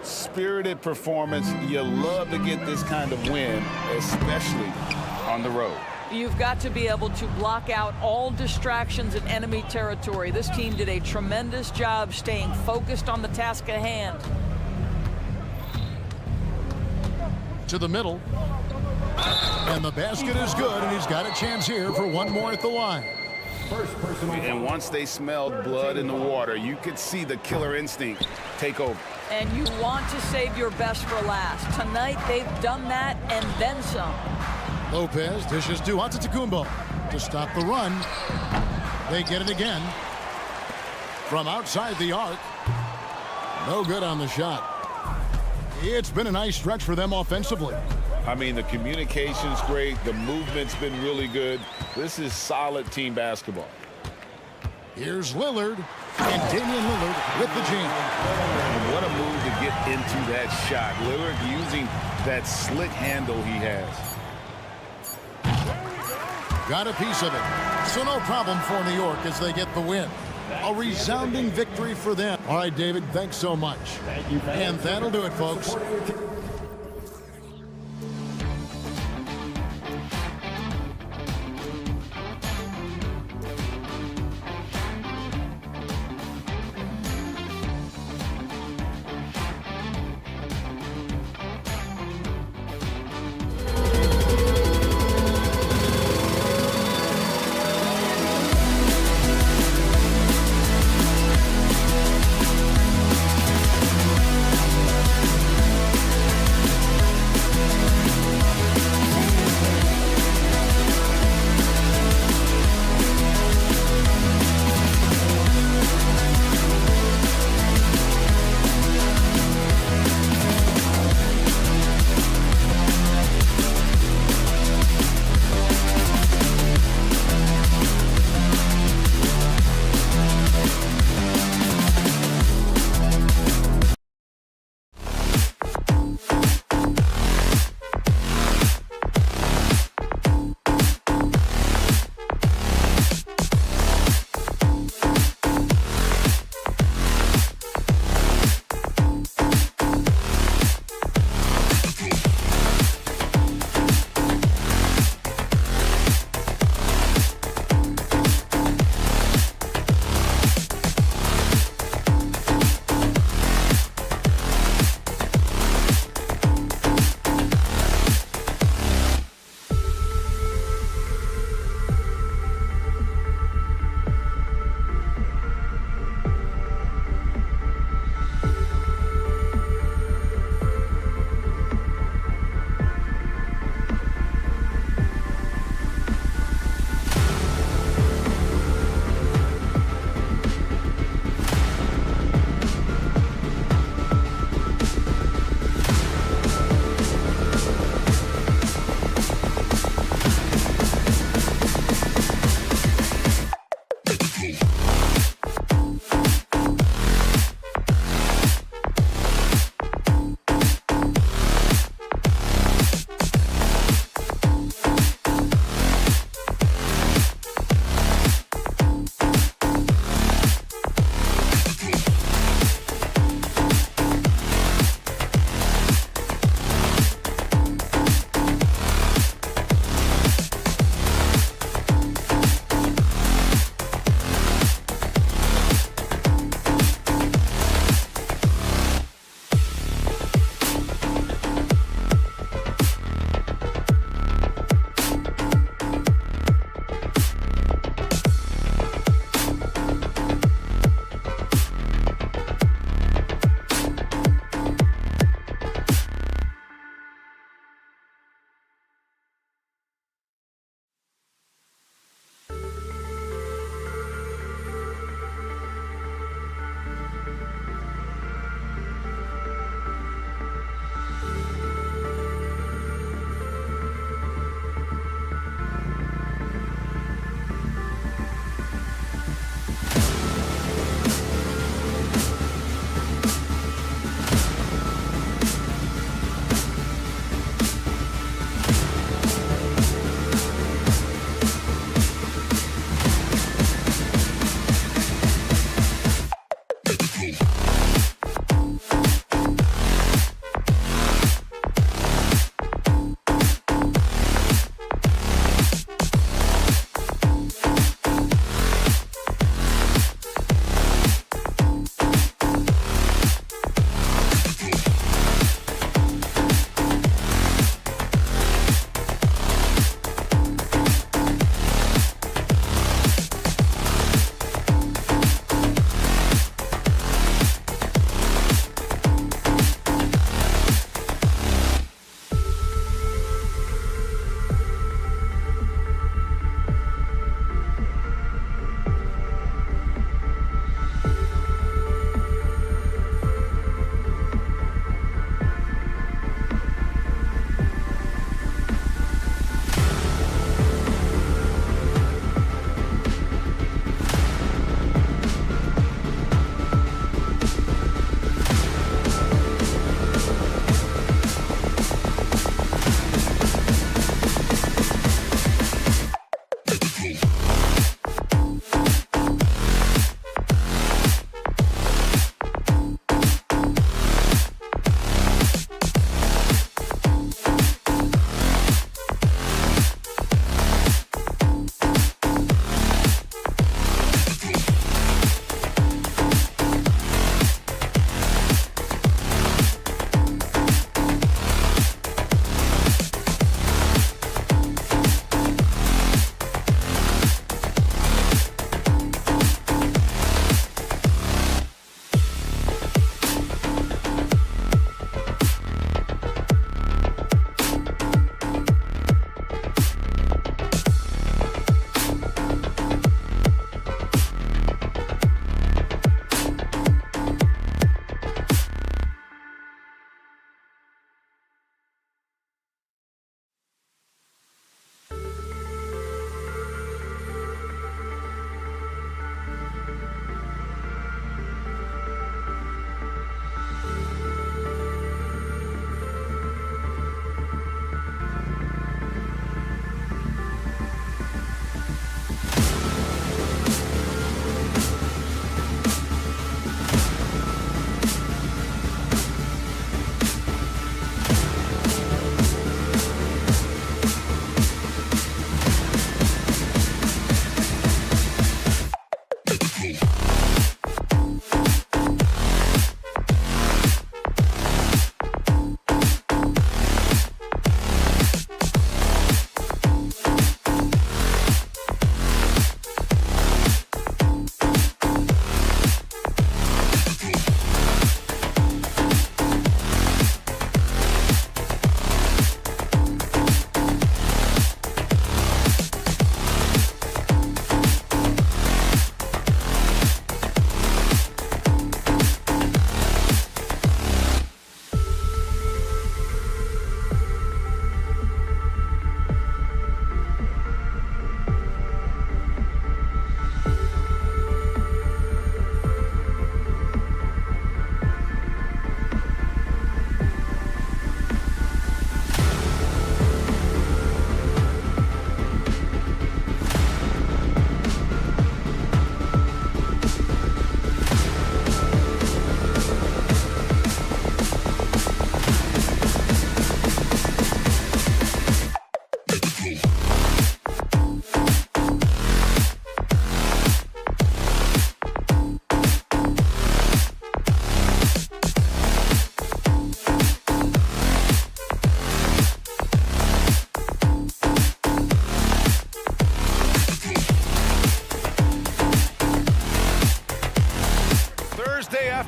Spirited performance. You love to get this kind of win, especially on the road. You've got to be able to block out all distractions in enemy territory. This team did a tremendous job staying focused on the task at hand. To the middle. And the basket is good, and he's got a chance here for one more at the line. And once they smelled blood in the water, you could see the killer instinct take over. And you want to save your best for last. Tonight, they've done that and then some. Lopez dishes to Antetokounmpo to stop the run. They get it again. From outside the arc. No good on the shot. It's been a nice stretch for them offensively. I mean, the communication's great. The movement's been really good. This is solid team basketball. Here's Lillard. And Damian Lillard with the jam. And what a move to get into that shot. Lillard using that slick handle he has. Got a piece of it. So no problem for New York as they get the win. A resounding victory for them. All right, David, thanks so much. And that'll do it, folks.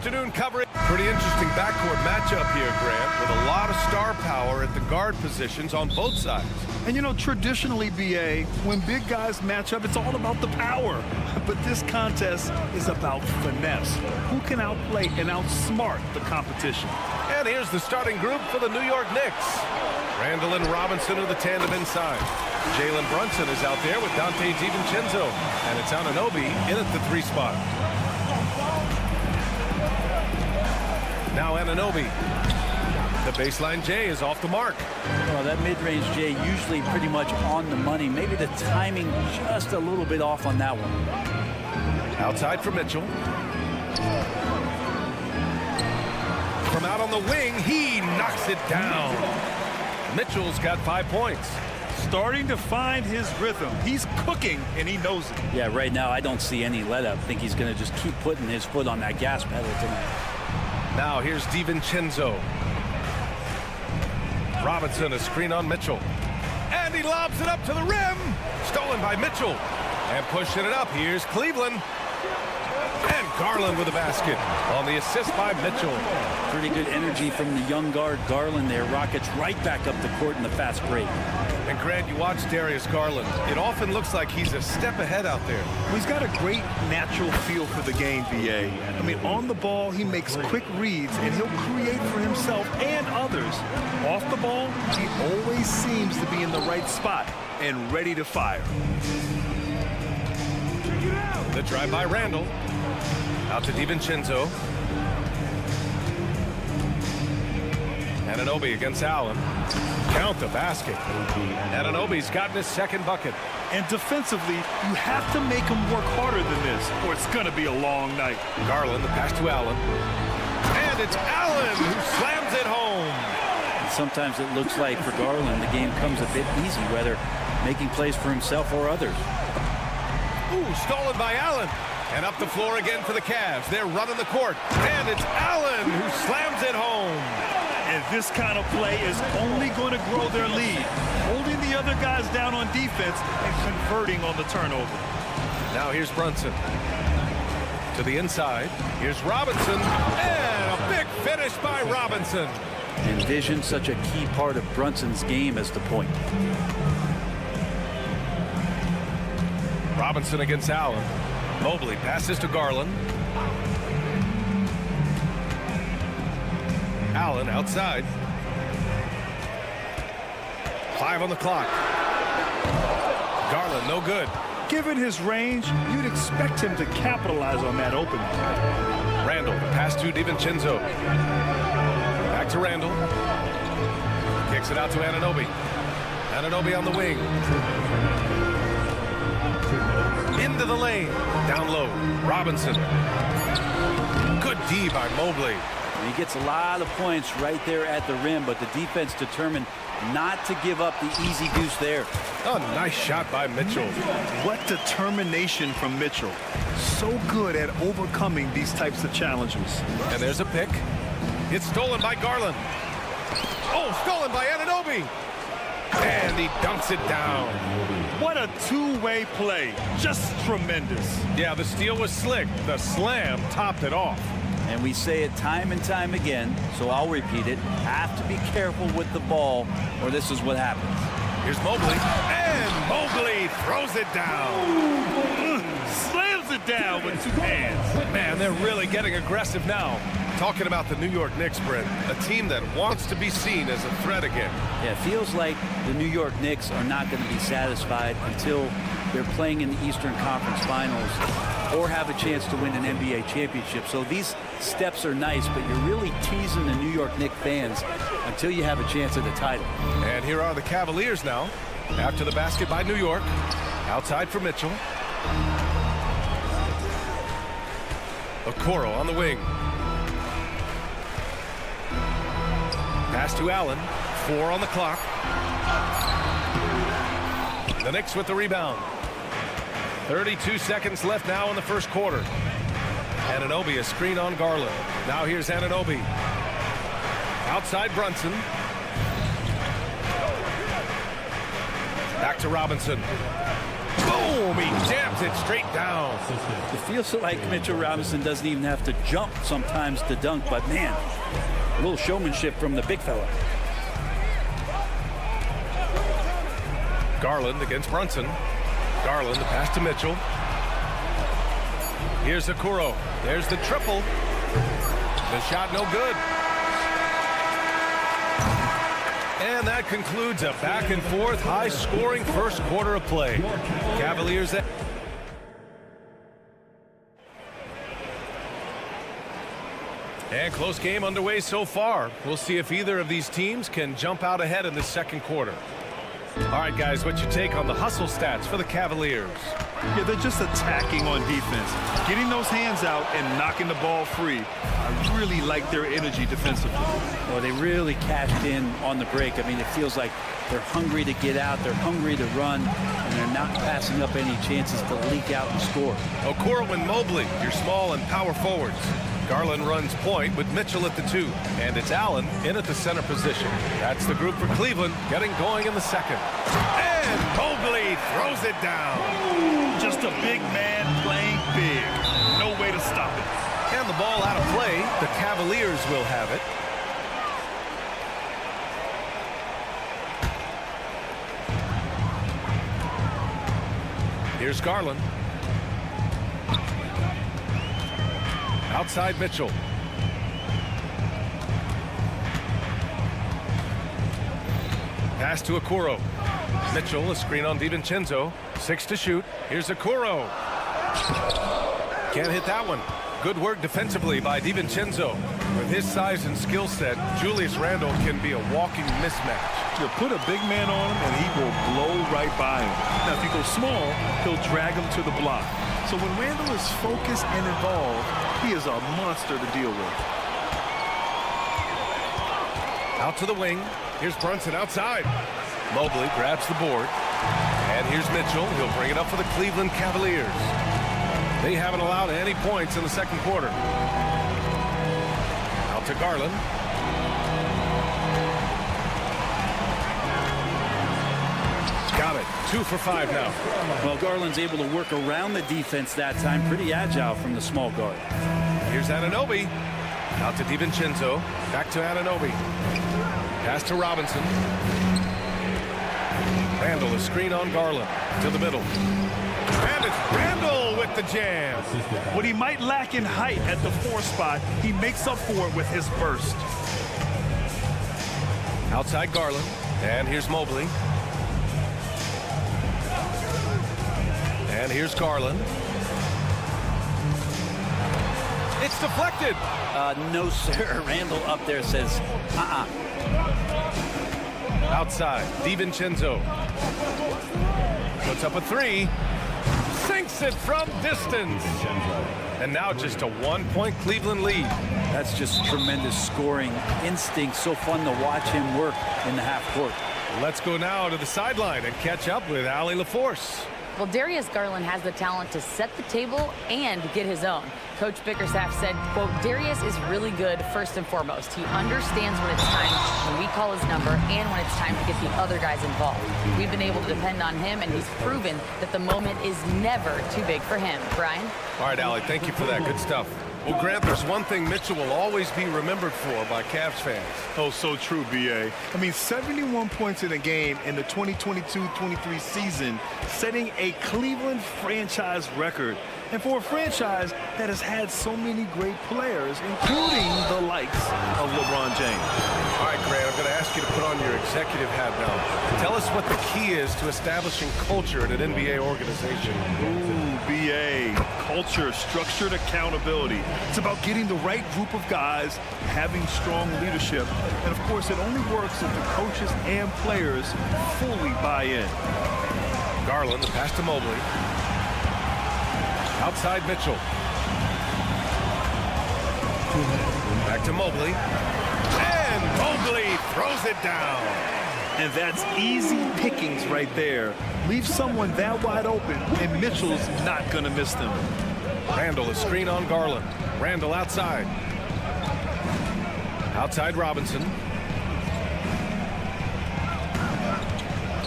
afternoon coverage. Pretty interesting backcourt matchup here, Grant, with a lot of star power at the guard positions on both sides. And you know, traditionally, BA, when big guys match up, it's all about the power. But this contest is about finesse. Who can outplay and outsmart the competition? And here's the starting group for the New York Knicks. Randall and Robinson are the tandem inside. Jalen Brunson is out there with Dante DiVincenzo. And it's Anunoby in at the 3 spot. Now Anunoby. The baseline J is off the mark. Well, that mid-range J usually pretty much on the money. Maybe the timing just a little bit off on that one. Outside for Mitchell. From out on the wing, he knocks it down. Mitchell's got 5 points. Starting to find his rhythm. He's cooking, and he knows it. Yeah, right now I don't see any let-up. I think he's going to just keep putting his foot on that gas pedal tonight. Now here's DiVincenzo. Robinson, a screen on Mitchell. And he lobs it up to the rim. Stolen by Mitchell. And pushing it up, here's Cleveland. And Garland with a basket on the assist by Mitchell. Pretty good energy from the young guard Garland there. Rockets right back up the court in the fast break. And Grant, you watch Darius Garland. It often looks like he's a step ahead out there. Well, he's got a great natural feel for the game, BA. I mean, on the ball, he makes quick reads, and he'll create for himself and others. Off the ball, he always seems to be in the right spot and ready to fire. The drive by Randall. Out to DiVincenzo. Anunoby against Allen. Count the basket. Anunoby's gotten his second bucket. And defensively, you have to make him work harder than this, or it's going to be a long night. Garland, the pass to Allen. And it's Allen who slams it home. And sometimes it looks like for Garland, the game comes a bit easy, whether making plays for himself or others. Ooh, stolen by Allen. And up the floor again for the Cavs. They're running the court. And it's Allen who slams it home. And this kind of play is only going to grow their lead, holding the other guys down on defense and converting on the turnover. Now here's Brunson. To the inside. Here's Robinson. And a big finish by Robinson. And vision, such a key part of Brunson's game as the point. Robinson against Allen. Mobley passes to Garland. Allen outside. 5 on the clock. Garland no good. Given his range, you'd expect him to capitalize on that opening. Randall, pass to DiVincenzo. Back to Randall. Kicks it out to Anunoby. Anunoby on the wing. Into the lane. Down low. Robinson. Good D by Mobley. He gets a lot of points right there at the rim, but the defense determined not to give up the easy deuce there. Oh, nice shot by Mitchell. What determination from Mitchell. So good at overcoming these types of challenges. And there's a pick. It's stolen by Garland. Oh, stolen by Anunoby. And he dunks it down. What a two-way play. Just tremendous. Yeah, the steal was slick. The slam topped it off. And we say it time and time again, so I'll repeat it. Have to be careful with the ball, or this is what happens. Here's Mobley. And Mobley throws it down. Slams it down with 2 hands. Man, they're really getting aggressive now. Talking about the New York Knicks, Brent, a team that wants to be seen as a threat again. Yeah, it feels like the New York Knicks are not going to be satisfied until they're playing in the Eastern Conference Finals or have a chance to win an NBA championship. So these steps are nice, but you're really teasing the New York Knicks fans until you have a chance at the title. And here are the Cavaliers now. After the basket by New York. Outside for Mitchell. Okoro on the wing. Pass to Allen. 4 on the clock. The Knicks with the rebound. 32 seconds left now in the first quarter. Anunoby, a screen on Garland. Now here's Anunoby. Outside Brunson. Back to Robinson. Boom! He jams it straight down. It feels like Mitchell Robinson doesn't even have to jump sometimes to dunk, but man, a little showmanship from the big fella. Garland against Brunson. Garland, the pass to Mitchell. Here's Okoro. There's the triple. The shot no good. And that concludes a back-and-forth, high-scoring first quarter of play. Cavaliers. And close game underway so far. We'll see if either of these teams can jump out ahead in the second quarter. All right, guys, what's your take on the hustle stats for the Cavaliers? Yeah, they're just attacking on defense, getting those hands out and knocking the ball free. I really like their energy defensively. Well, they really cashed in on the break. I mean, it feels like they're hungry to get out, they're hungry to run, and they're not passing up any chances to leak out and score. Okoro and Mobley, your small and power forwards. Garland runs point with Mitchell at the 2. And it's Allen in at the center position. That's the group for Cleveland getting going in the second. And Mobley throws it down. Just a big man playing big. No way to stop it. And the ball out of play. The Cavaliers will have it. Here's Garland. Outside Mitchell. Pass to Okoro. Mitchell, a screen on DiVincenzo. 6 to shoot. Here's Okoro. Can't hit that one. Good work defensively by DiVincenzo. With his size and skill set, Julius Randle can be a walking mismatch. You put a big man on him and he will blow right by him. Now, if you go small, he'll drag him to the block. So when Randle is focused and involved, he is a monster to deal with. Out to the wing. Here's Brunson outside. Mobley grabs the board. And here's Mitchell. He'll bring it up for the Cleveland Cavaliers. They haven't allowed any points in the second quarter. Out to Garland. Got it. 2 for 5 now. Well, Garland's able to work around the defense that time. Pretty agile from the small guard. Here's Anunoby. Out to DiVincenzo. Back to Anunoby. Pass to Robinson. Randle, a screen on Garland. To the middle. And it's Randle with the jam. What he might lack in height at the 4 spot, he makes up for it with his burst. Outside Garland. And here's Mobley. And here's Garland. It's deflected. No, sir. Randle up there says, Outside, DiVincenzo. Puts up a 3. Sinks it from distance. And now just a 1-point Cleveland lead. That's just tremendous scoring instinct. So fun to watch him work in the half court. Let's go now to the sideline and catch up with Allie LaForce. Well, Darius Garland has the talent to set the table and get his own. Coach Bickerstaff said, quote, Darius is really good first and foremost. He understands when it's time when we call his number and when it's time to get the other guys involved. We've been able to depend on him, and he's proven that the moment is never too big for him. Brian? All right, Allie, thank you for that. Good stuff. Well, Grant, there's one thing Mitchell will always be remembered for by Cavs fans. Oh, so true, B.A. I mean, 71 points in a game in the 2022-23 season, setting a Cleveland franchise record. And for a franchise that has had so many great players, including the likes of LeBron James. All right, Grant, I'm going to ask you to put on your executive hat now. Tell us what the key is to establishing culture at an NBA organization. Ooh, B.A. Culture, structured accountability. It's about getting the right group of guys, having strong leadership. And, of course, it only works if the coaches and players fully buy in. Garland, the pass to Mobley. Outside Mitchell. Back to Mobley. And Mobley throws it down. And that's easy pickings right there. Leave someone that wide open, and Mitchell's not going to miss them. Randle, a screen on Garland. Randle outside. Outside Robinson.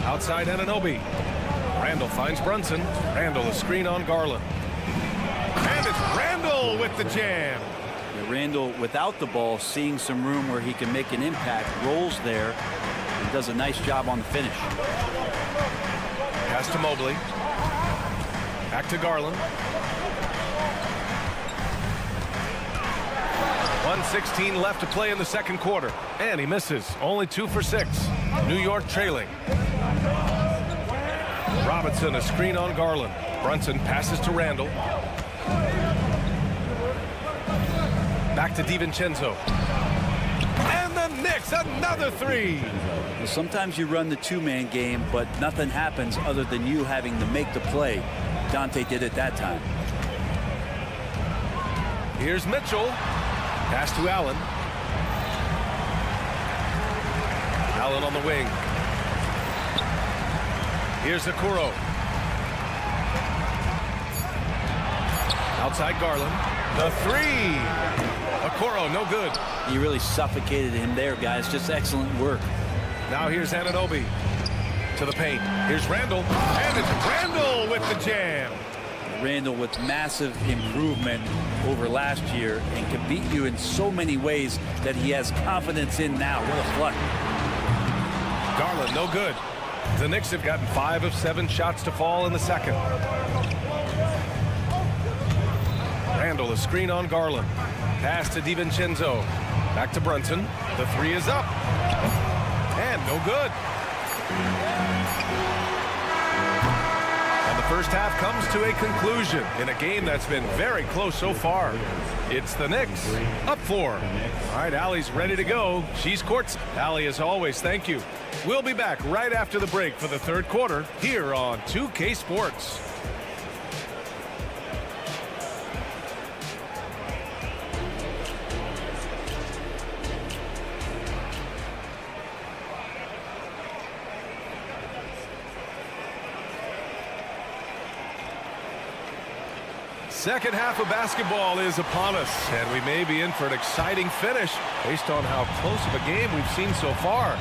Outside Anunoby. Randall finds Brunson. Randall a screen on Garland. And it's Randall with the jam. Yeah, Randall, without the ball, seeing some room where he can make an impact, rolls there, and does a nice job on the finish. Pass to Mobley. Back to Garland. 1:16 left to play in the second quarter. And he misses. Only 2 for 6. New York trailing. Robinson a screen on Garland. Brunson passes to Randall. Back to DiVincenzo. And the Knicks another 3. Well, sometimes you run the two-man game, but nothing happens other than you having to make the play. Dante did it that time. Here's Mitchell. Pass to Allen. Allen on the wing. Here's Okoro. Outside Garland. The 3. Okoro, no good. You really suffocated him there, guys. Just excellent work. Now here's Anunoby to the paint. Here's Randall. And it's Randall with the jam. Randall with massive improvement over last year and can beat you in so many ways that he has confidence in now. What a flush. Garland, no good. The Knicks have gotten 5 of 7 shots to fall in the second. Randall, a screen on Garland. Pass to DiVincenzo. Back to Brunson. The 3 is up. And no good. And the first half comes to a conclusion in a game that's been very close so far. It's the Knicks up 4. All right, Allie's ready to go. She's courts. Allie, as always, thank you. We'll be back right after the break for the third quarter here on 2K Sports. Second half of basketball is upon us, and we may be in for an exciting finish based on how close of a game we've seen so far.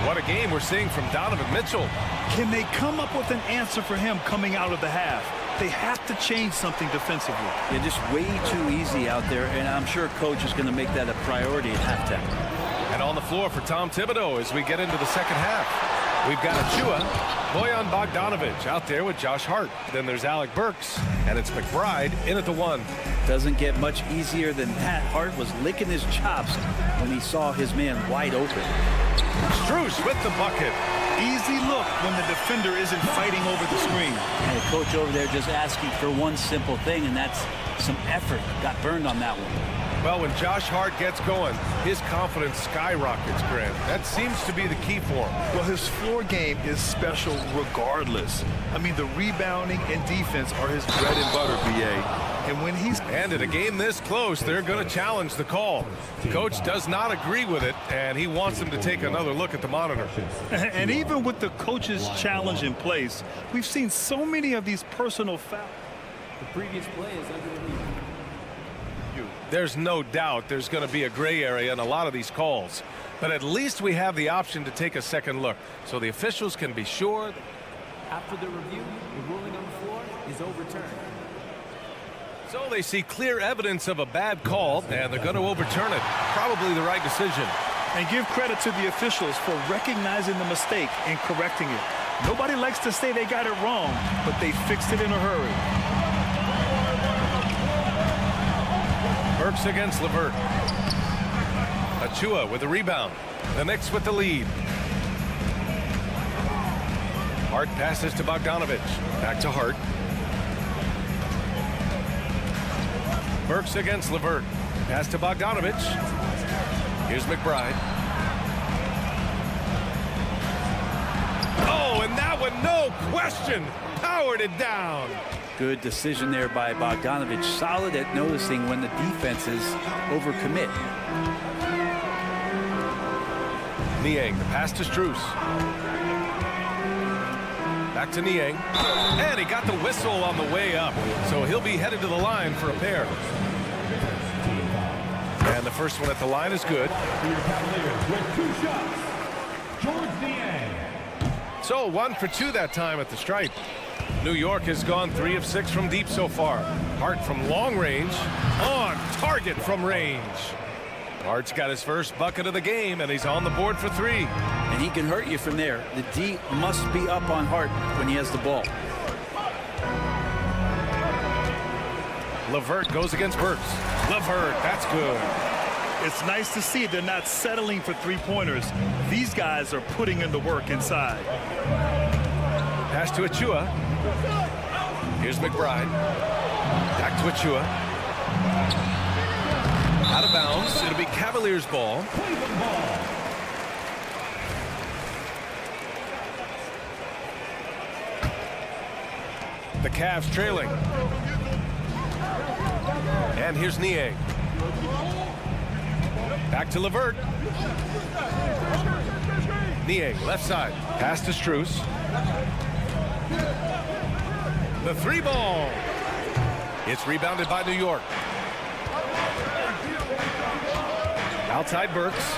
What a game we're seeing from Donovan Mitchell. Can they come up with an answer for him coming out of the half? They have to change something defensively. They're just way too easy out there, and I'm sure coach is going to make that a priority at halftime. And on the floor for Tom Thibodeau as we get into the second half. We've got Achua, Bojan Bogdanovic out there with Josh Hart. Then there's Alec Burks, and it's McBride in at the 1. Doesn't get much easier than that. Hart was licking his chops when he saw his man wide open. Strus with the bucket. Easy look when the defender isn't fighting over the screen. And the coach over there just asking for one simple thing, and that's some effort. Got burned on that one. Well, when Josh Hart gets going, his confidence skyrockets, Grant. That seems to be the key for him. Well, his floor game is special regardless. I mean, the rebounding and defense are his bread and butter, BA. And when he's... And in a game this close, they're going to challenge the call. Coach does not agree with it, and he wants them to take another look at the monitor. And even with the coach's challenge in place, we've seen so many of these personal fouls. The previous play is under the review. There's no doubt there's going to be a gray area in a lot of these calls. But at least we have the option to take a second look, so the officials can be sure. After the review, the ruling on the floor is overturned. So they see clear evidence of a bad call, and they're going to overturn it. Probably the right decision. And give credit to the officials for recognizing the mistake and correcting it. Nobody likes to say they got it wrong, but they fixed it in a hurry. Burks against LeVert. Achua with the rebound. The Knicks with the lead. Hart passes to Bogdanovic. Back to Hart. Burks against LeVert. Pass to Bogdanovic. Here's McBride. Oh, and that one, no question, powered it down. Good decision there by Bogdanovic. Solid at noticing when the defenses overcommit. Niang, the pass to Strus. Back to Niang. And he got the whistle on the way up. So he'll be headed to the line for a pair. And the first one at the line is good. For your Cavaliers with 2 shots, George Niang. So 1 for 2 that time at the stripe. New York has gone 3 of 6 from deep so far. Hart from long range, on target from range. Hart's got his first bucket of the game, and he's on the board for 3. And he can hurt you from there. The D must be up on Hart when he has the ball. LeVert goes against Burks. LeVert, that's good. It's nice to see they're not settling for three-pointers. These guys are putting in the work inside. Pass to Achua. Here's McBride. Back to Achua. Out of bounds. It'll be Cavaliers ball. The Cavs trailing. And here's Niang. Back to LeVert. Niang, left side. Pass to Strus. The 3 ball. It's rebounded by New York. Outside Burks.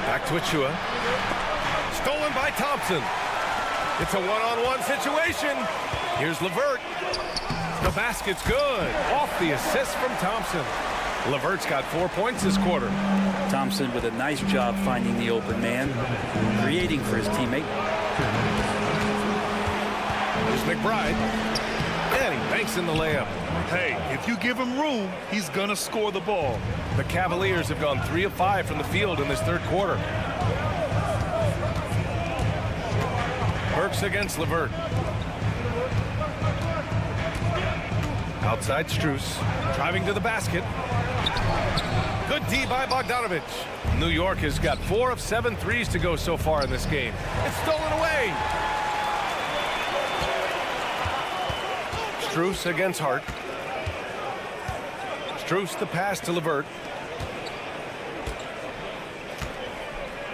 Back to Achua. Stolen by Thompson. It's a one-on-one situation. Here's LeVert. The basket's good. Off the assist from Thompson. LeVert's got 4 points this quarter. Thompson with a nice job finding the open man, creating for his teammate. Here's McBride. And he banks in the layup. Hey, if you give him room, he's going to score the ball. The Cavaliers have gone 3 of 5 from the field in this third quarter. Burks against LeVert. Outside Strus, driving to the basket. Good D by Bogdanovich. New York has got 4 of 7 threes to go so far in this game. It's stolen away. Strus against Hart. Strus the pass to LeVert.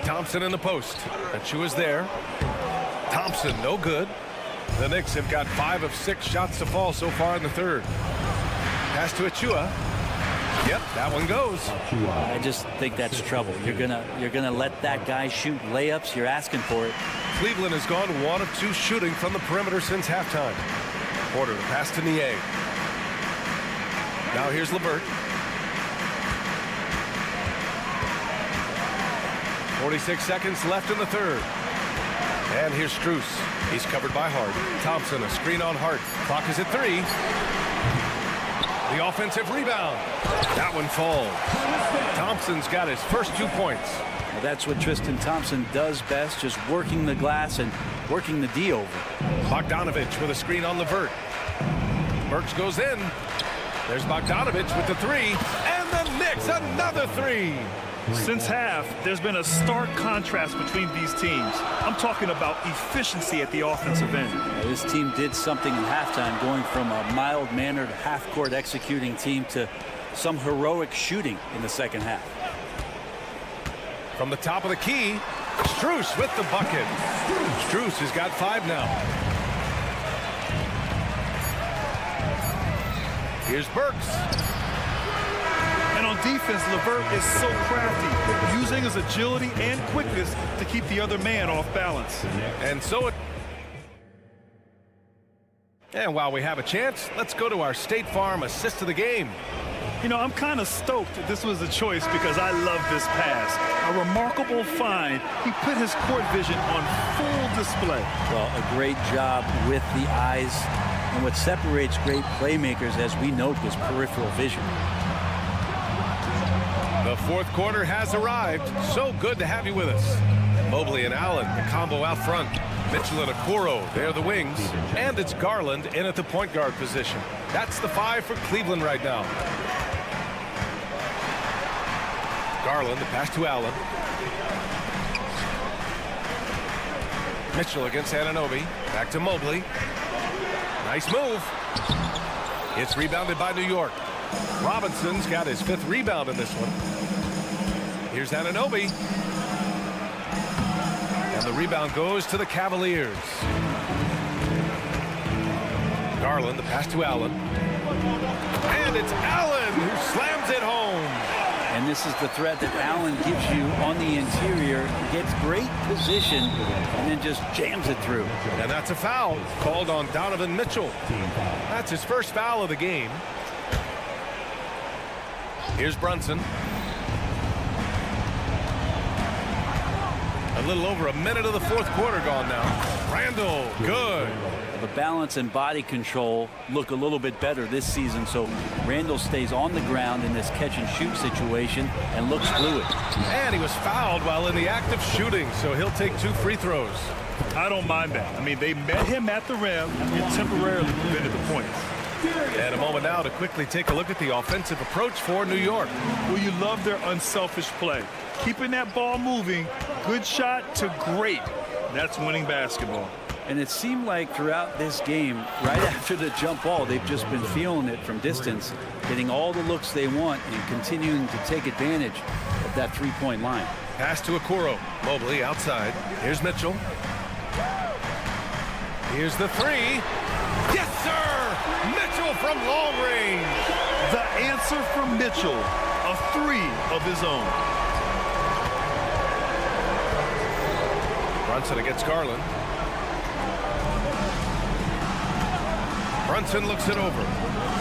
Thompson in the post. Achua's there. Thompson, no good. The Knicks have got 5 of 6 shots to fall so far in the third. Pass to Achua. Yep, that one goes. I just think that's trouble. You're gonna let that guy shoot layups. You're asking for it. Cleveland has gone 1 of 2 shooting from the perimeter since halftime. Porter, the pass to Niang. Now here's LeVert. 46 seconds left in the third. And here's Strus. He's covered by Hart. Thompson, a screen on Hart. Clock is at 3. The offensive rebound. That one falls. Thompson's got his first 2 points. Well, that's what Tristan Thompson does best, just working the glass and working the D over. Bogdanovich with a screen on LeVert. Burks goes in. There's Bogdanovich with the 3. And the Knicks, another 3. Since half, there's been a stark contrast between these teams. I'm talking about efficiency at the offensive end. This team did something in halftime, going from a mild-mannered half-court executing team to some heroic shooting in the second half. From the top of the key, Strus with the bucket. Strus has got 5 now. Here's Burks. And on defense, LeVert is so crafty, using his agility and quickness to keep the other man off balance. And so it... And while we have a chance, let's go to our State Farm assist of the game. You know, I'm kind of stoked that this was a choice because I love this pass. A remarkable find. He put his court vision on full display. Well, a great job with the eyes. And what separates great playmakers, as we note, was peripheral vision. The fourth quarter has arrived. So good to have you with us. Mobley and Allen, the combo out front. Mitchell and Okoro, they're the wings. And it's Garland in at the point guard position. That's the 5 for Cleveland right now. Garland, the pass to Allen. Mitchell against Anunoby. Back to Mobley. Nice move. It's rebounded by New York. Robinson's got his 5th rebound in this one. Here's Anunoby. And the rebound goes to the Cavaliers. Garland, the pass to Allen. And it's Allen who slams it home. And this is the threat that Allen gives you on the interior. Gets great position and then just jams it through. And that's a foul called on Donovan Mitchell. That's his first foul of the game. Here's Brunson. A little over a minute of the fourth quarter gone now. Randall, good. The balance and body control look a little bit better this season, so Randall stays on the ground in this catch-and-shoot situation and looks fluid. And he was fouled while in the act of shooting, so he'll take 2 free throws. I don't mind that. I mean, they met him at the rim and temporarily prevented the points. And a moment now to quickly take a look at the offensive approach for New York. Well, you love their unselfish play. Keeping that ball moving, good shot to great. That's winning basketball. And it seemed like throughout this game, right after the jump ball, they've just been feeling it from distance, getting all the looks they want and continuing to take advantage of that three-point line. Pass to Okoro. Mobley outside. Here's Mitchell. Here's the three. Yes, sir! Mitchell from long range. The answer from Mitchell, a three of his own. Brunson against Garland. Brunson looks it over.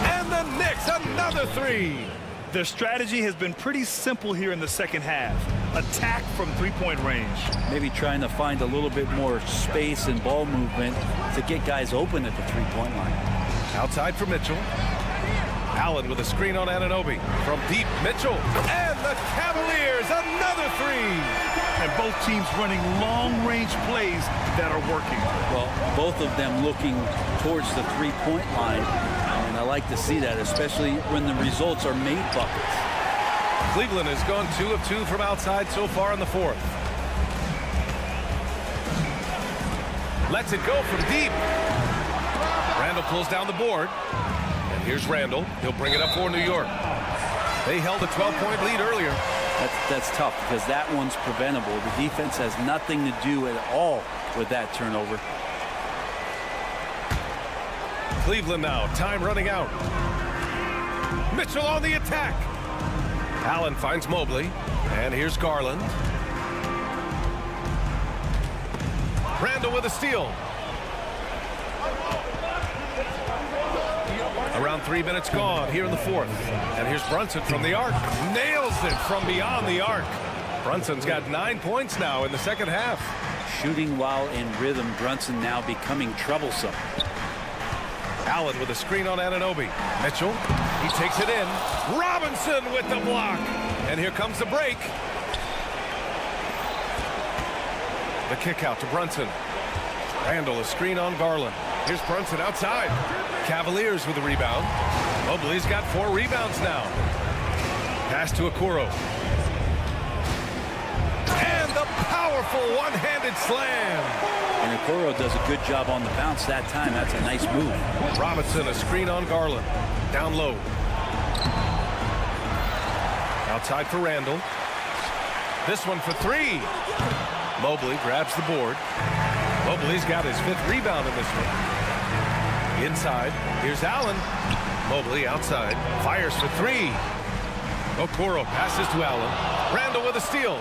And the Knicks, another three. Their strategy has been pretty simple here in the second half. Attack from three-point range. Maybe trying to find a little bit more space and ball movement to get guys open at the three-point line. Outside for Mitchell. Allen with a screen on Anunoby. From deep, Mitchell. And the Cavaliers, another three. And both teams running long-range plays that are working. Well, both of them looking towards the three-point line. And I like to see that, especially when the results are made buckets. Cleveland has gone 2 of 2 from outside so far in the fourth. Lets it go from deep. Randall pulls down the board. And here's Randall. He'll bring it up for New York. They held a 12-point lead earlier. That's tough because that one's preventable. The defense has nothing to do at all with that turnover. Cleveland now, time running out. Mitchell on the attack. Allen finds Mobley, and here's Garland. Randall with a steal. Around 3 minutes gone here in the fourth. And here's Brunson from the arc. Nails it from beyond the arc. Brunson's got 9 points now in the second half. Shooting while in rhythm, Brunson now becoming troublesome. Allen with a screen on Anunoby. Mitchell, he takes it in. Robinson with the block. And here comes the break. The kick out to Brunson. Randall, a screen on Garland. Here's Brunson outside. Cavaliers with the rebound. Mobley's got 4 rebounds now. Pass to Okoro. And the powerful one-handed slam. And Okoro does a good job on the bounce that time. That's a nice move. Robinson, a screen on Garland. Down low. Outside for Randall. This one for 3. Mobley grabs the board. Mobley's got his 5th rebound in this one. Inside, here's Allen. Mobley outside, fires for 3. Okoro passes to Allen. Randall with a steal.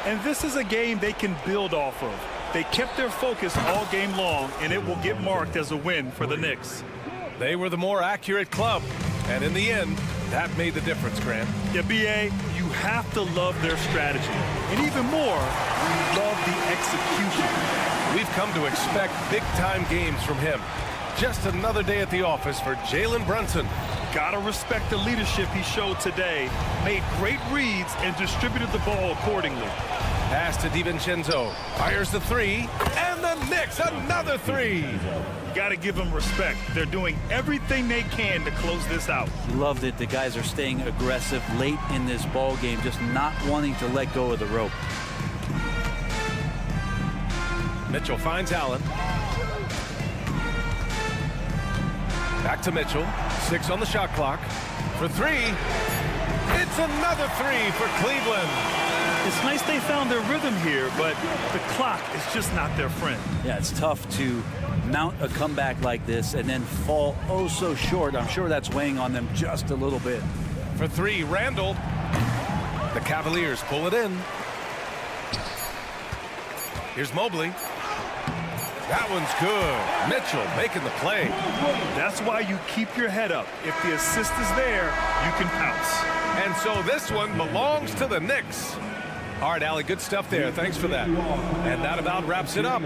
And this is a game they can build off of. They kept their focus all game long, and it will get marked as a win for the Knicks. They were the more accurate club, and in the end, that made the difference, Grant. Yeah, B.A., you have to love their strategy. And even more, love the execution. We've come to expect big-time games from him. Just another day at the office for Jalen Brunson. Gotta respect the leadership he showed today. Made great reads and distributed the ball accordingly. Pass to DiVincenzo. Fires the 3. And the Knicks, another 3. Gotta give them respect. They're doing everything they can to close this out. Love that the guys are staying aggressive late in this ball game, just not wanting to let go of the rope. Mitchell finds Allen. Back to Mitchell. 6 on the shot clock. For 3. It's another 3 for Cleveland. It's nice they found their rhythm here, but the clock is just not their friend. Yeah, it's tough to mount a comeback like this and then fall oh so short. I'm sure that's weighing on them just a little bit. For 3, Randall. The Cavaliers pull it in. Here's Mobley. That one's good. Mitchell making the play. That's why you keep your head up. If the assist is there, you can pounce. And so this one belongs to the Knicks. All right, Allie, good stuff there. Thanks for that. And that about wraps it up.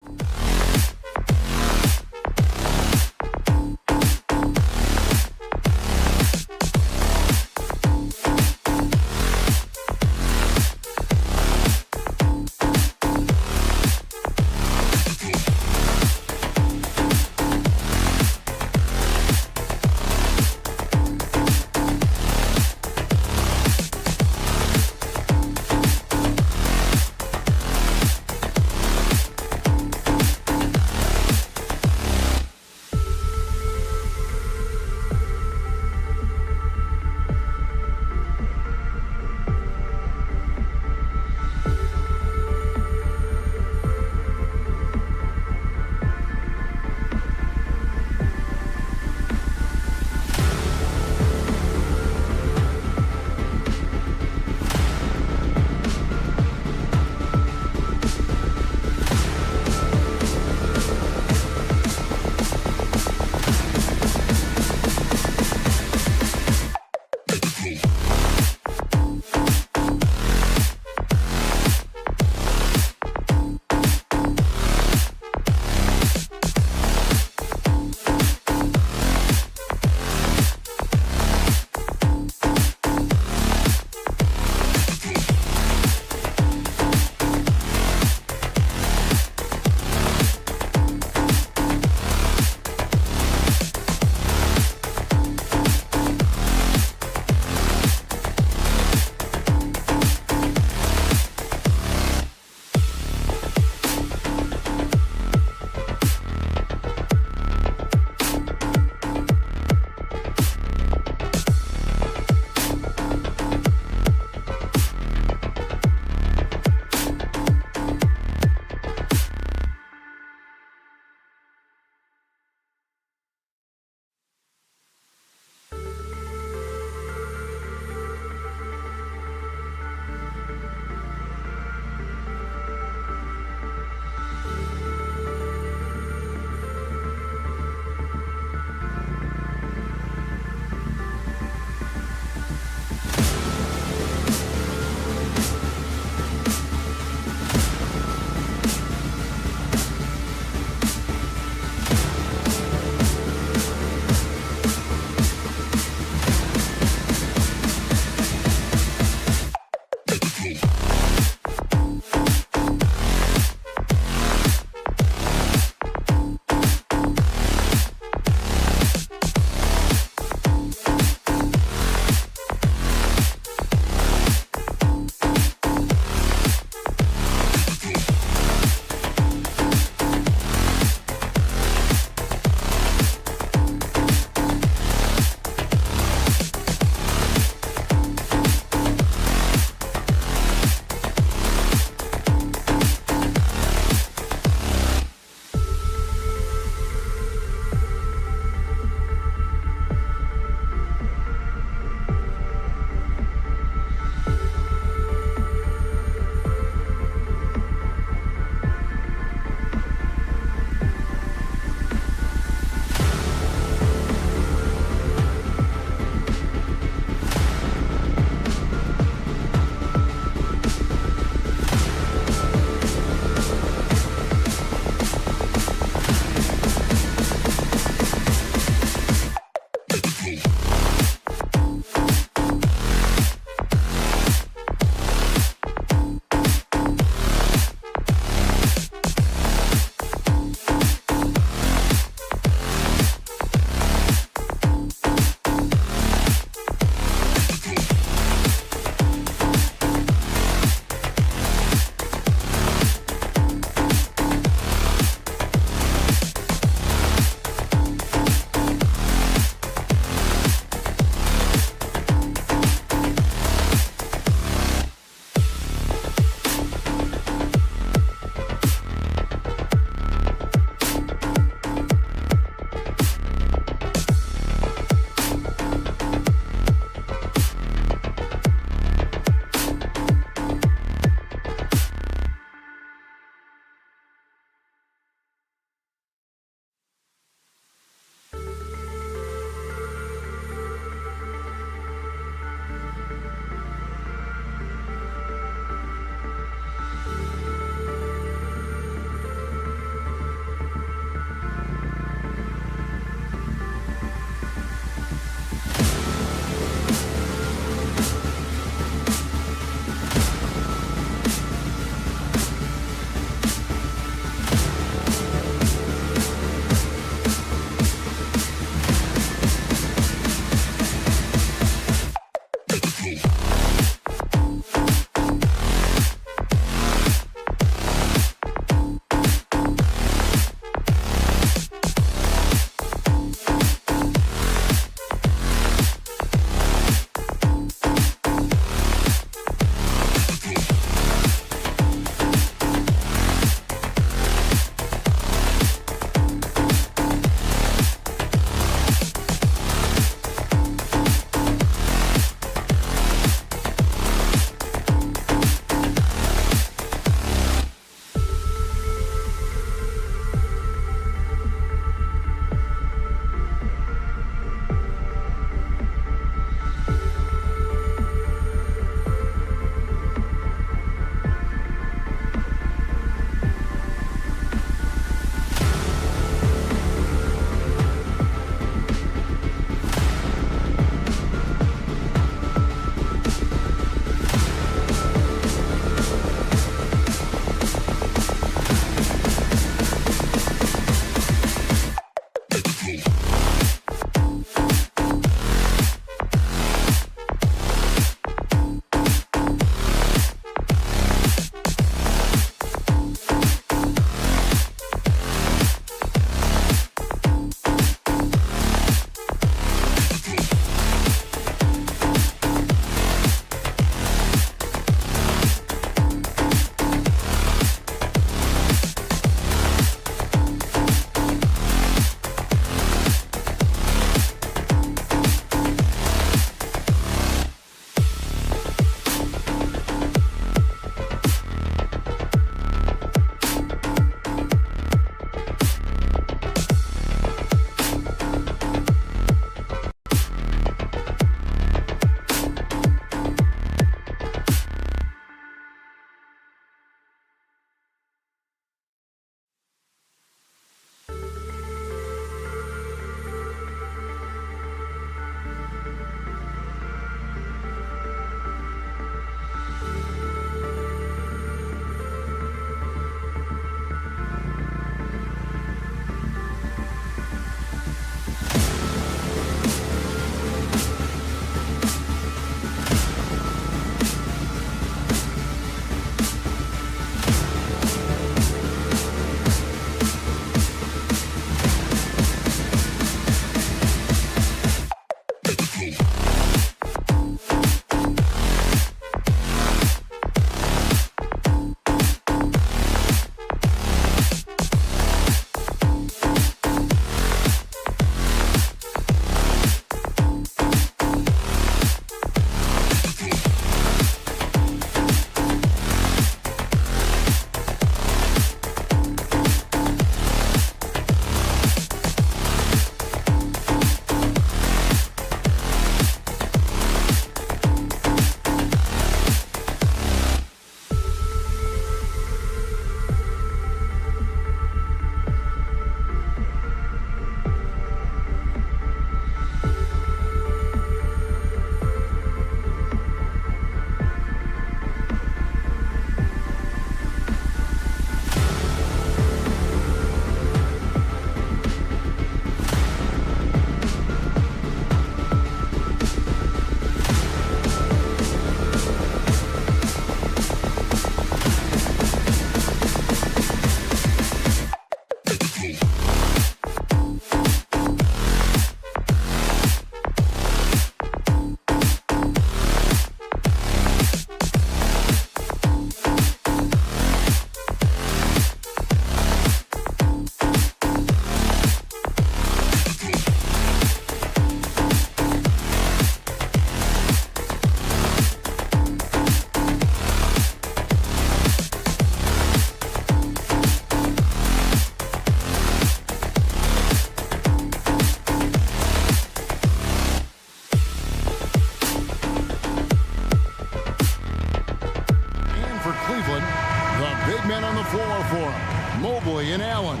Allen.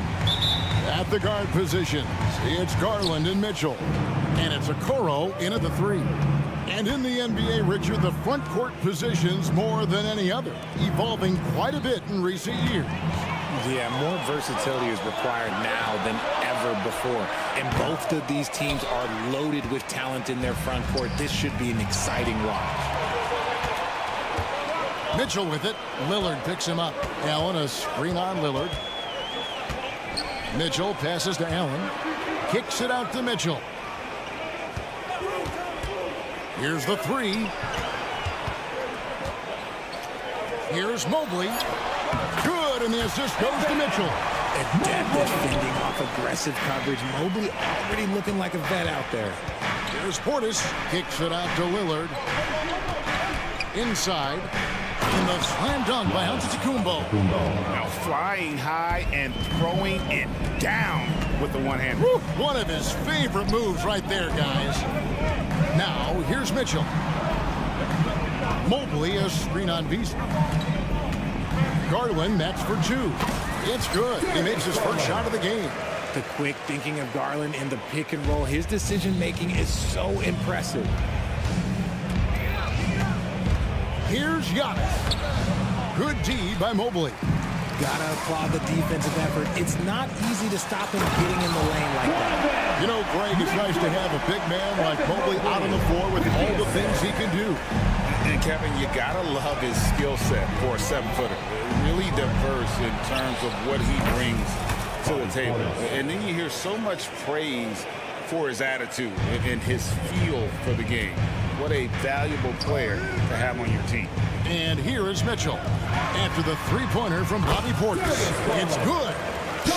At the guard positions, it's Garland and Mitchell. And it's Okoro in at the 3. And in the NBA, Richard, the front court positions more than any other, evolving quite a bit in recent years. Yeah, more versatility is required now than ever before. And both of these teams are loaded with talent in their front court. This should be an exciting watch. Mitchell with it. Lillard picks him up. Allen, a screen on Lillard. Mitchell passes to Allen. Kicks it out to Mitchell. Here's the 3. Here's Mobley. Good, and the assist goes to Mitchell. Adept at fending off aggressive coverage. Mobley already looking like a vet out there. Here's Portis. Kicks it out to Lillard. Inside. And the slam dunk by Antetokounmpo. Now flying high and throwing it down with the one hand. One of his favorite moves right there, guys. Now, here's Mitchell. Mobley, a screen on Beasley. Garland, that's for 2. It's good. He makes his first shot of the game. The quick thinking of Garland in the pick and roll. His decision-making is so impressive. Here's Giannis. Good D by Mobley. Gotta applaud the defensive effort. It's not easy to stop him getting in the lane like that. You know, Greg, it's nice to have a big man like Mobley out on the floor with all the things he can do. And Kevin, you gotta love his skill set for a 7-footer. Really diverse in terms of what he brings to the table. And then you hear so much praise for his attitude and his feel for the game. What a valuable player to have on your team. And here is Mitchell. After the 3-pointer from Bobby Portis. It's good.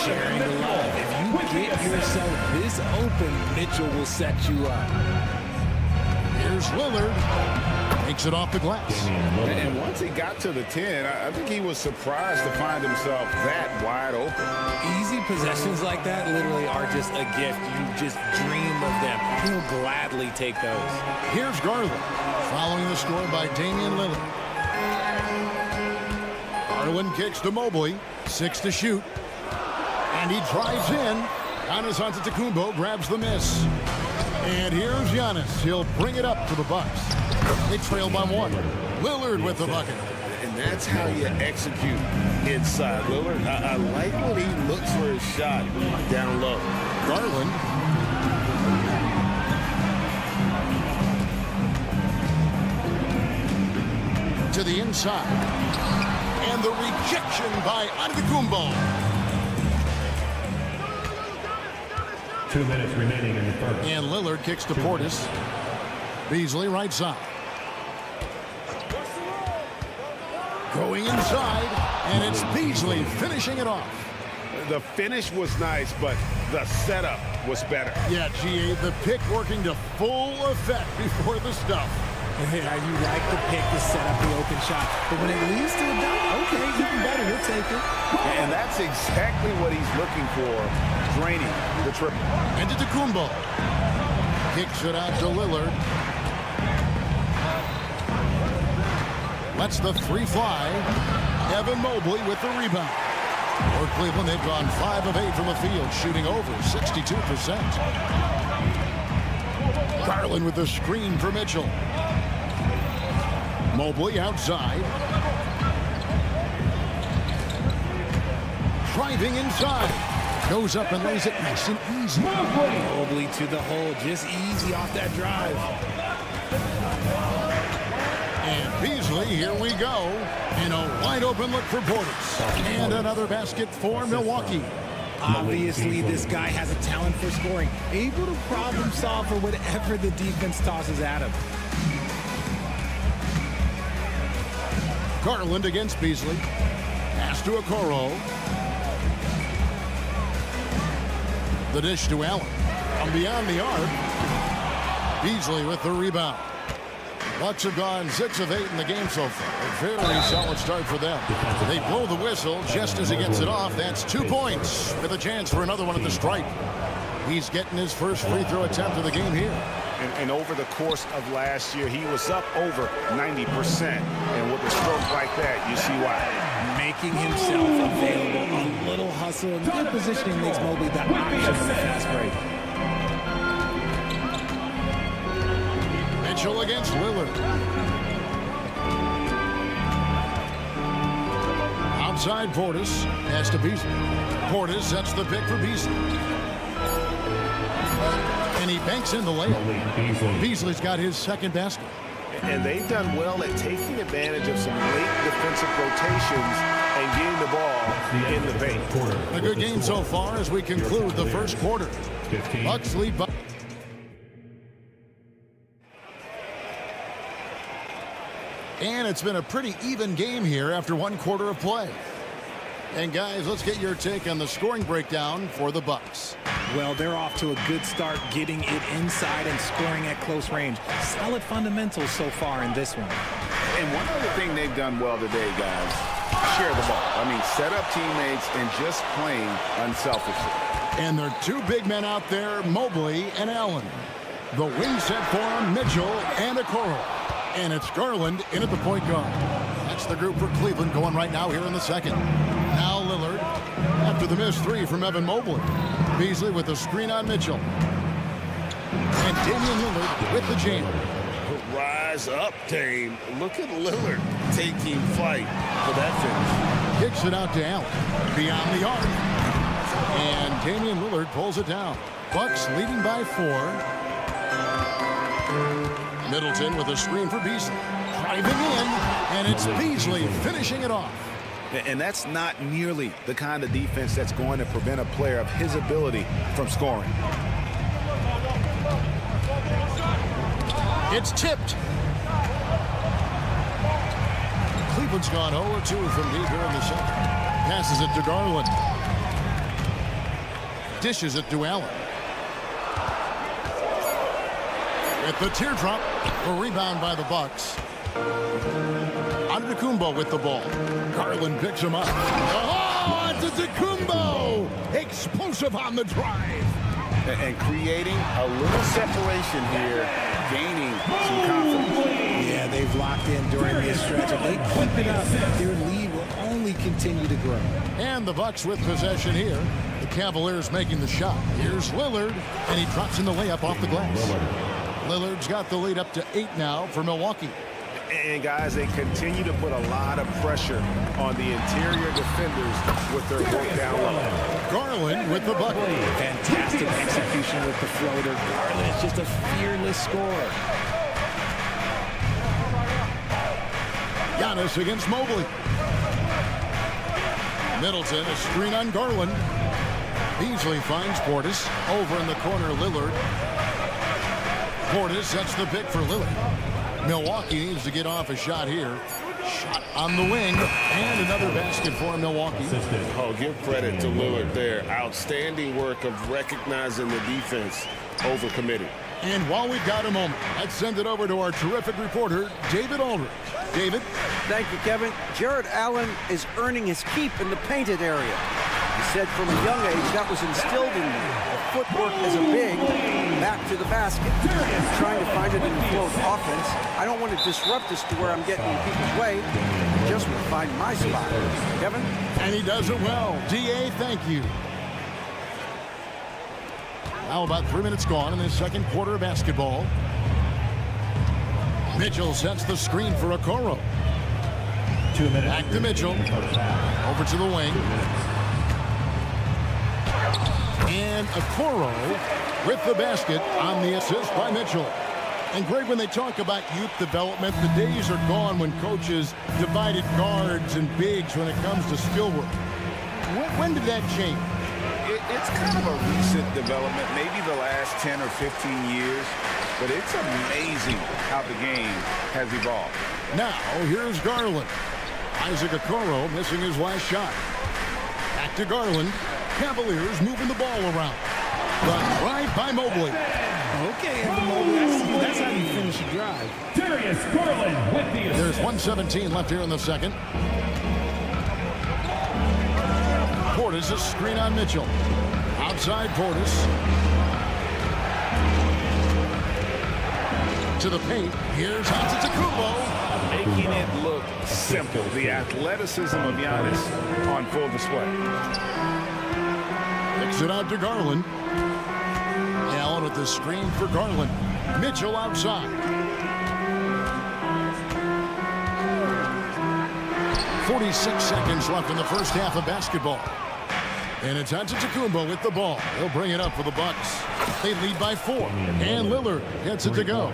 Sharing the love. If you get yourself this open, Mitchell will set you up. Here's Lillard. Takes it off the glass. And once he got to the 10, I think he was surprised to find himself that wide open. Easy possessions like that literally are just a gift. You just dream of them. He'll gladly take those. Here's Garland. Following the score by Damian Lillard. Garland kicks to Mobley. 6 to shoot. And he drives in. Giannis Antetokounmpo grabs the miss. And here's Giannis. He'll bring it up for the Bucks. They trail by 1. Lillard with the bucket. And that's how you execute inside. Lillard, I like when he looks for his shot down low. Garland. To the inside. And the rejection by Antetokounmpo. 2 minutes remaining in the first. And Lillard kicks to Portis. Beasley right side. Going inside, and it's Beasley finishing it off. The finish was nice, but the setup was better. Yeah, GA, the pick working to full effect before the stuff. Yeah, you like the pick to set up the open shot, but when it leads to a dunk, okay, even better, we'll take it. And that's exactly what he's looking for, draining the triple. Antetokounmpo kicks it out to Lillard. Lets the 3 fly. Evan Mobley with the rebound. For Cleveland, they've gone 5 of 8 from the field, shooting over 62%. Garland with the screen for Mitchell. Mobley outside. Driving inside. Goes up and lays it nice and easy. Mobley to the hole, just easy off that drive. And Beasley, here we go. In a wide open look for Portis. And another basket for Milwaukee. Obviously, this guy has a talent for scoring. Able to problem solve for whatever the defense tosses at him. Garland against Beasley. Pass to Okoro. The dish to Allen. From beyond the arc. Beasley with the rebound. Bucks have gone 6 of 8 in the game so far. A very solid start for them. They blow the whistle just as he gets it off. That's 2 points with a chance for another one at the stripe. He's getting his first free throw attempt of the game here. And over the course of last year, he was up over 90%. And with a stroke like that, you see why. Making himself available. A little hustle and good positioning makes Mobley the option on the fast break. Mitchell against Lillard. Outside Portis. Pass to Beasley. Portis sets the pick for Beasley. And he banks in the layup. Beasley's got his second basket. And they've done well at taking advantage of some late defensive rotations and getting the ball in the paint. A good game so far as we conclude the first quarter. Bucks lead by. And it's been a pretty even game here after one quarter of play. And guys, let's get your take on the scoring breakdown for the Bucks. Well, they're off to a good start getting it inside and scoring at close range. Solid fundamentals so far in this one. And one other thing they've done well today, guys, share the ball. I mean, set up teammates and just playing unselfishly. And there are two big men out there, Mobley and Allen. The wing set for them, Mitchell and Okoro. And it's Garland in at the point guard. That's the group for Cleveland going right now here in the second. Now Lillard after the missed three from Evan Mobley. Beasley with the screen on Mitchell. And Damian Lillard with the jam. Rise up, Dame. Look at Lillard taking flight for that finish. Kicks it out to Allen. Beyond the arc. And Damian Lillard pulls it down. Bucks leading by 4. Middleton with a screen for Beasley. Driving in, and it's Beasley finishing it off. And that's not nearly the kind of defense that's going to prevent a player of his ability from scoring. It's tipped. Cleveland's gone 0-2 from deep here in the second. Passes it to Garland. Dishes it to Allen. With the teardrop, a rebound by the Bucks. Antetokounmpo with the ball. Garland picks him up. Oh, it's Antetokounmpo! Explosive on the drive. And creating a little separation here, gaining some confidence. Yeah, they've locked in during this stretch. If they keep it up, their lead will only continue to grow. And the Bucks with possession here. The Cavaliers making the shot. Here's Lillard, and he drops in the layup off the glass. Lillard's got the lead up to 8 now for Milwaukee. And guys, they continue to put a lot of pressure on the interior defenders with their work down low. Garland with the bucket. Fantastic execution with the floater. Garland is just a fearless scorer. Giannis against Mobley. Middleton, a screen on Garland. Beasley finds Portis. Over in the corner, Lillard. Portis sets the pick for Lillard. Milwaukee needs to get off a shot here. Shot on the wing, and another basket for Milwaukee. Oh, give credit to Lillard there. Outstanding work of recognizing the defense over committing. And while we've got a moment, let's send it over to our terrific reporter, David Aldridge. David? Thank you, Kevin. Jared Allen is earning his keep in the painted area. He said from a young age that was instilled in me. The footwork as a big, back to the basket. I'm trying to find it in the flow of offense. I don't want to disrupt this to where I'm getting in people's way. I just want to find my spot. Kevin? And he does it well. D.A., thank you. Now about 3 minutes gone in the second quarter of basketball. Mitchell sets the screen for Okoro. 2 minutes. Back to Mitchell. Over to the wing. And Okoro with the basket on the assist by Mitchell. And Greg, when they talk about youth development, the days are gone when coaches divided guards and bigs when it comes to skill work. When did that change? It's kind of a recent development, maybe the last 10 or 15 years, but it's amazing how the game has evolved. Now, here's Garland. Isaac Okoro missing his last shot. Back to Garland. Cavaliers moving the ball around. The drive by Mobley. Okay, Evan Mobley, that's how you finish a drive. Darius Garland with the There's 1:17 left here in the second. Portis, a screen on Mitchell. Outside Portis. To the paint. Here's Antetokounmpo. Making it look simple. The athleticism of Giannis on full display. Kicks it out to Garland. Allen with the screen for Garland. Mitchell outside. 46 seconds left in the first half of basketball. And it's Antetokounmpo with the ball. He'll bring it up for the Bucks. They lead by 4. And Lillard gets it to go.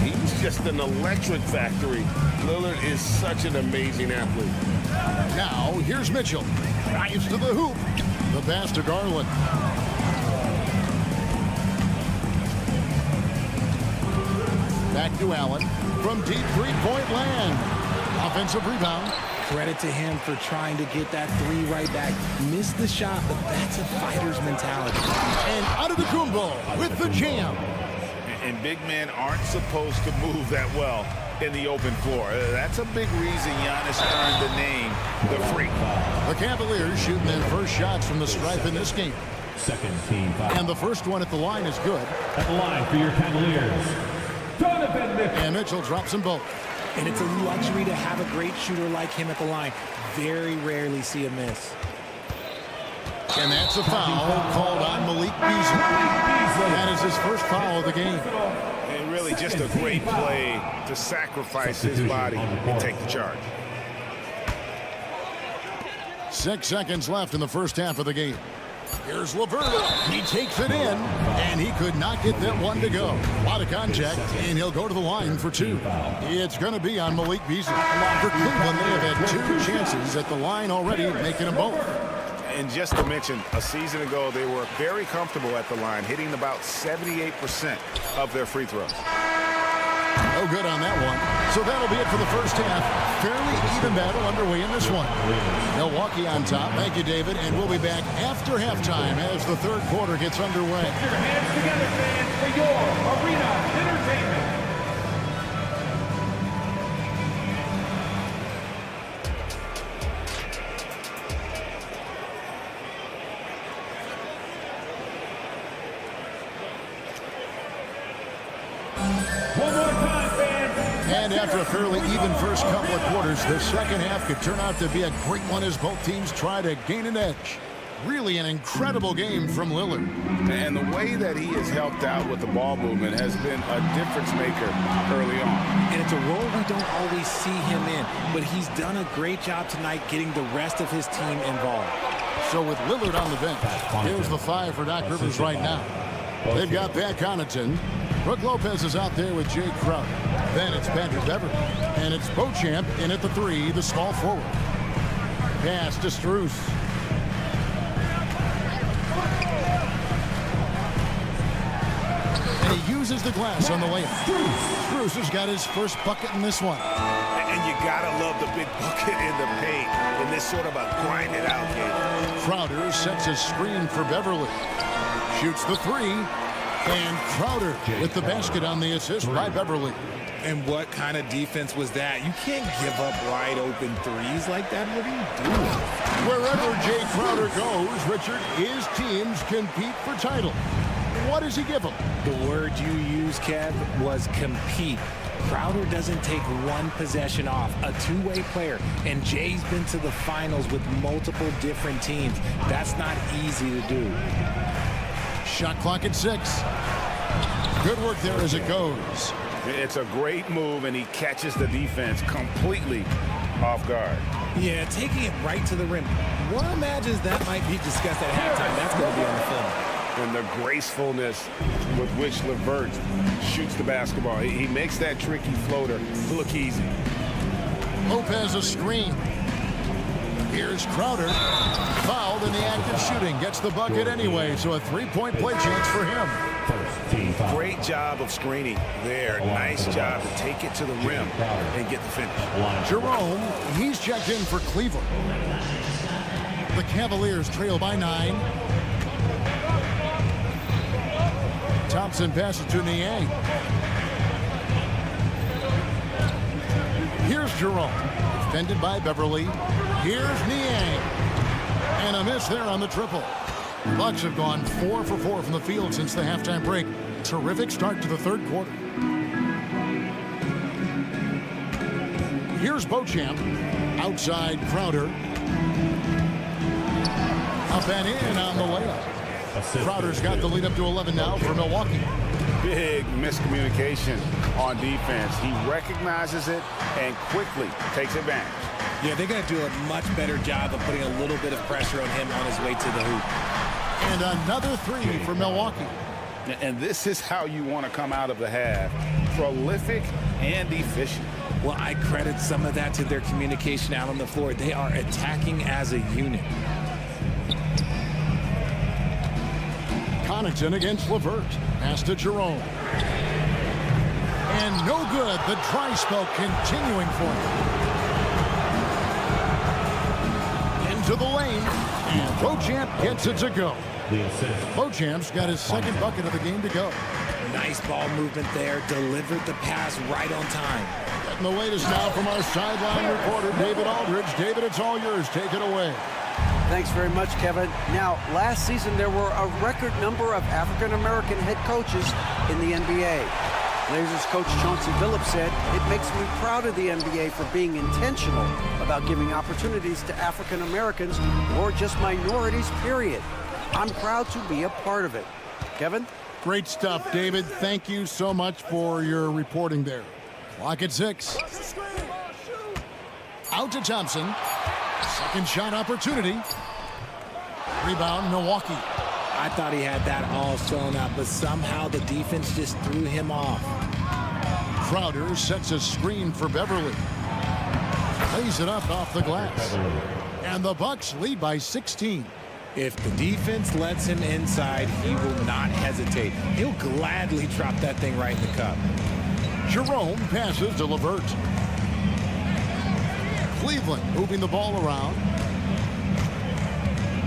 He's just an electric factory. Lillard is such an amazing athlete. Now, here's Mitchell. Drives to the hoop. The pass to Garland. Back to Allen from deep three-point land. Offensive rebound. Credit to him for trying to get that 3 right back. Missed the shot, but that's a fighter's mentality. And Antetokounmpo with the jam. And big men aren't supposed to move that well in the open floor. That's a big reason Giannis earned the name, the Freak. The Cavaliers shooting their first shots from the stripe in this game. Second team foul. And the first one at the line is good. At the line for your Cavaliers, Donovan Mitchell. And Mitchell drops them both. And it's a luxury to have a great shooter like him at the line. Very rarely see a miss. And that's a foul called on Malik Beasley. That is his first foul of the game. And really just a great play to sacrifice his body and take the charge. 6 seconds left in the first half of the game. Here's LeVert. He takes it in, and he could not get that one to go. A lot of contact, and he'll go to the line for 2. It's going to be on Malik Beasley. For Cleveland, they have had 2 chances at the line already, making them both. And just to mention, a season ago, they were very comfortable at the line, hitting about 78% of their free throws. No good on that one. So that'll be it for the first half. Fairly even battle underway in this one. Milwaukee on top. Thank you, David. And we'll be back after halftime as the third quarter gets underway. Put your hands together, fans, for your arena entertainment. One more time, fans. And after a fairly even first couple of quarters, the second half could turn out to be a great one as both teams try to gain an edge. Really an incredible game from Lillard. And the way that he has helped out with the ball movement has been a difference maker early on. And it's a role we don't always see him in, but he's done a great job tonight getting the rest of his team involved. So with Lillard on the bench, here's the 5 for Doc Rivers right now. They've got Pat Connaughton. Brook Lopez is out there with Jay Crowder. Then it's Patrick Beverley. And it's Beauchamp in at the 3, the small forward. Pass to Strus. And he uses the glass on the layup. Strus has got his first bucket in this one. And you gotta love the big bucket in the paint in this sort of a grind-it-out game. Crowder sets a screen for Beverley. Shoots the 3. And Crowder with the basket on the assist by Beverley. And what kind of defense was that? You can't give up wide open threes like that. What are you doing? Wherever Jay Crowder goes, Richard, his teams compete for title. What does he give them? The word you used, Kev, was compete. Crowder doesn't take one possession off, a two-way player, and Jay's been to the finals with multiple different teams. That's not easy to do. Shot clock at 6. Good work there as it goes. It's a great move, and he catches the defense completely off guard. Yeah, taking it right to the rim. One imagines that might be discussed at halftime. That's going to be on the film. And the gracefulness with which LeVert shoots the basketball. He makes that tricky floater look easy. Lopez a screen. Here's Crowder. Fouled in the act of shooting. Gets the bucket anyway, so a three-point play chance for him. Great job of screening there. Nice job to take it to the rim and get the finish. Jerome, he's checked in for Cleveland. The Cavaliers trail by 9. Thompson passes to Niang. Here's Jerome. Defended by Beverley. Here's Niang. And a miss there on the triple. The Bucks have gone 4 for 4 from the field since the halftime break. Terrific start to the third quarter. here's Beauchamp. Outside Crowder. Up and in on the layup. Crowder's got the lead up to 11 now for Milwaukee. Big miscommunication on defense. He recognizes it and quickly takes advantage. Yeah, they're going to do a much better job of putting a little bit of pressure on him on his way to the hoop. And another three for Milwaukee. And this is how you want to come out of the half. Prolific and efficient. Well, I credit some of that to their communication out on the floor. They are attacking as a unit. Connaughton against LeVert. Pass to Jerome. And no good. The dry spell continuing for him. Into the lane. And Beauchamp gets it to go. Beauchamp's got his second bucket of the game to go. Nice ball movement there. Delivered the pass right on time. Getting the latest now from our sideline reporter, David Aldridge. David, it's all yours. Take it away. Thanks very much, Kevin. Now, last season there were a record number of African-American head coaches in the NBA. Blazers coach Chauncey Billups said, "It makes me proud of the NBA for being intentional about giving opportunities to African-Americans or just minorities, period. I'm proud to be a part of it." Kevin? Great stuff, David. Thank you so much for your reporting there. Clock at 6. Out to Thompson. Second shot opportunity. Rebound, Milwaukee. I thought he had that all sewn up, but somehow the defense just threw him off. Crowder sets a screen for Beverly. Lays it up off the glass. And the Bucks lead by 16. If the defense lets him inside, he will not hesitate. He'll gladly drop that thing right in the cup. Jerome passes to LeVert. Cleveland moving the ball around.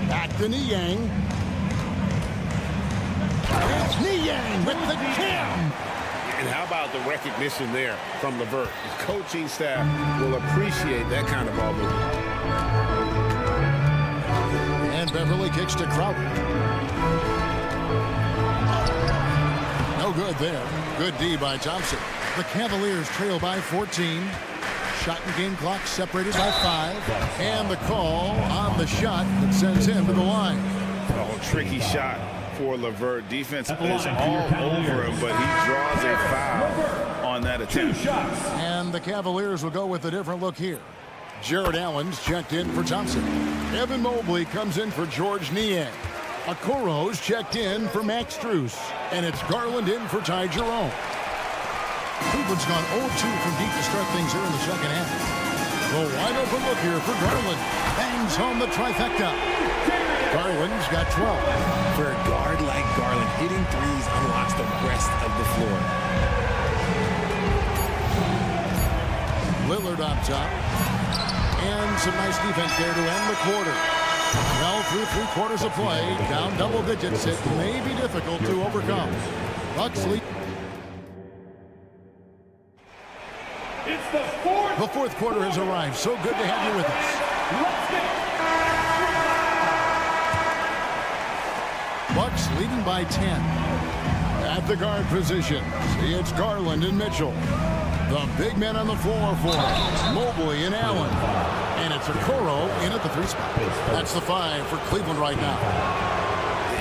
Back to Niang. It's Niang with the jam. And how about the recognition there from LeVert? The coaching staff will appreciate that kind of ball movement. And Beverly kicks to Crowder. No good there. Good D by Thompson. The Cavaliers trail by 14. Shot and game clock separated by 5. And the call on the shot that sends him to the line. Oh, tricky shot for LeVert. Defense is all over him, but he draws a foul on that attempt. And the Cavaliers will go with a different look here. Jared Allen's checked in for Thompson. Evan Mobley comes in for George Niang. Okoro's checked in for Max Strus. And it's Garland in for Ty Jerome. Cleveland's gone 0-2 from deep to start things here in the second half. The wide open look here for Garland. Bangs home the trifecta. Garland's got 12. For a guard like Garland, hitting threes unlocks the rest of the floor. Lillard on top. And some nice defense there to end the quarter. Well, through 3 quarters of play, down double digits, it may be difficult to overcome. Bucks lead. The fourth quarter has arrived. So good to have you with us. Bucks leading by 10. At the guard position, see, it's Garland and Mitchell. The big men on the floor for Mobley and Allen. And it's Okoro in at the 3 spot. That's the 5 for Cleveland right now.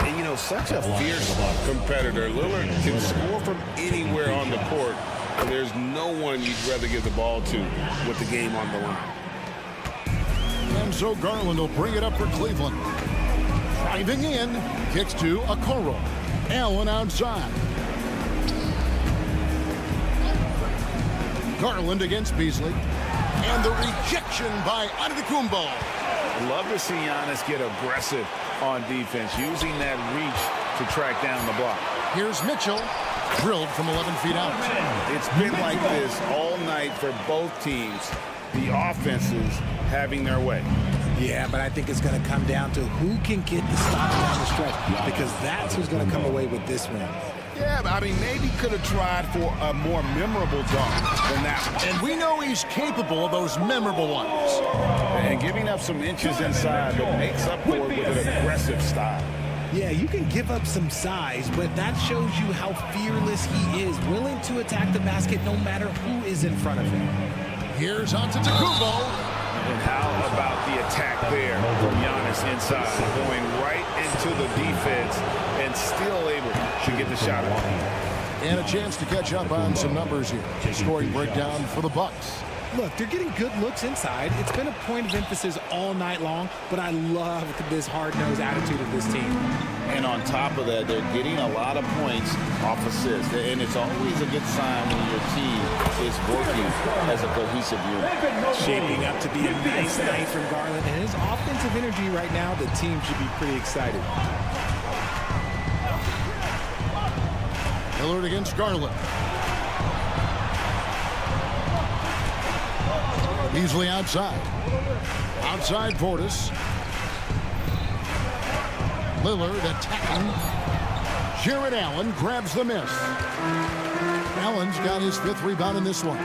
And, you know, such a fierce competitor. Lillard can score from anywhere on the court. And there's no one you'd rather give the ball to with the game on the line. And so Garland will bring it up for Cleveland. Driving in, kicks to Okoro. Allen outside. Garland against Beasley. And the rejection by Antetokounmpo. Love to see Giannis get aggressive on defense, using that reach to track down the block. Here's Mitchell. Drilled from 11 feet out. It's been like this all night for both teams. The offenses having their way. Yeah, but I think it's going to come down to who can get the stop down the stretch, because that's who's going to come away with this win. Yeah, but I mean, maybe could have tried for a more memorable dunk than that one. And we know he's capable of those memorable ones. And giving up some inches inside, but makes up for it with an aggressive style. Yeah, you can give up some size, but that shows you how fearless he is, willing to attack the basket no matter who is in front of him. Here's on to Tacumbo. And how about the attack there from Giannis inside, going right into the defense and still able to get the shot off. And a chance to catch up on some numbers here. Scoring breakdown for the Bucks. Look, they're getting good looks inside. It's been a point of emphasis all night long, but I love this hard-nosed attitude of this team. And on top of that, they're getting a lot of points off assists. And it's always a good sign when your team is working as a cohesive unit. Shaping up to be a nice night from Garland. And his offensive energy right now, the team should be pretty excited. Lillard against Garland. Beasley outside. Outside Portis. Lillard attacking. Jared Allen grabs the miss. Allen's got his 5th rebound in this one.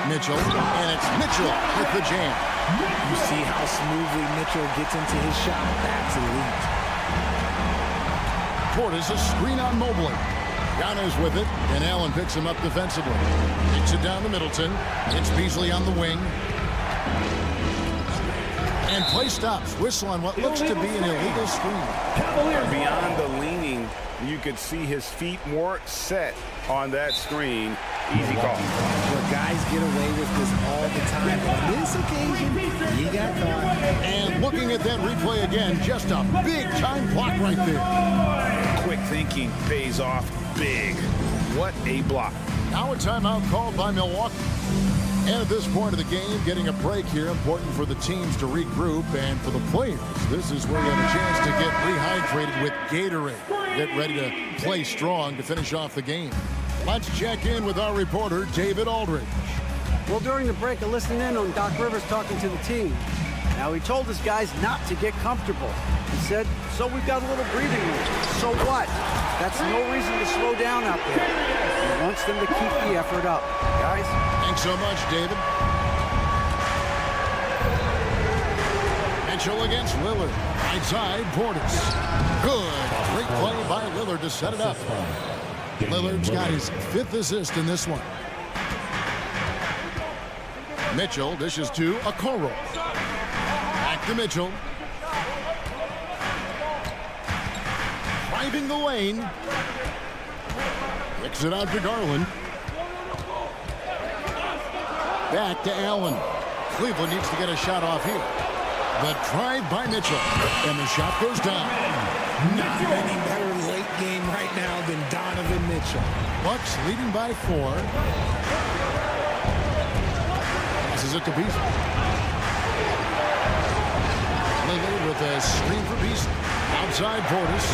Mitchell, and it's Mitchell with the jam. You see how smoothly Mitchell gets into his shot. That's elite. Portis a screen on Mobley. Giannis with it, and Allen picks him up defensively. Kicks it down to Middleton. It's Beasley on the wing. And play stops. Whistle on what looks to be an illegal screen. Beyond the leaning, you could see his feet more set on that screen. Easy call. Well, guys get away with this all the time. On this occasion, he got caught. And looking at that replay again, just a big-time block right there. Quick thinking pays off big. What a block. Now a timeout called by Milwaukee. And at this point of the game, getting a break here, important for the teams to regroup, and for the players, this is where you have a chance to get rehydrated with Gatorade. Get ready to play strong to finish off the game. Let's check in with our reporter, David Aldridge. Well, during the break, I listened in on Doc Rivers talking to the team. Now, he told his guys not to get comfortable. He said, so we've got a little breathing room. So what? That's no reason to slow down out there. He wants them to keep the effort up. Guys? Thanks so much, David. Mitchell against Lillard. Right side, Portis. Good. Great play by Lillard to set it up. Lillard's got his 5th assist in this one. Mitchell dishes to Okoro. Back to Mitchell. Driving the lane. Kicks it out to Garland. Back to Allen. Cleveland needs to get a shot off here. The drive by Mitchell. And the shot goes down. Not any better late game right now than Donovan Mitchell. Bucks leading by 4. Passes it to Beasley. Lillard with a screen for Beasley. Outside Portis.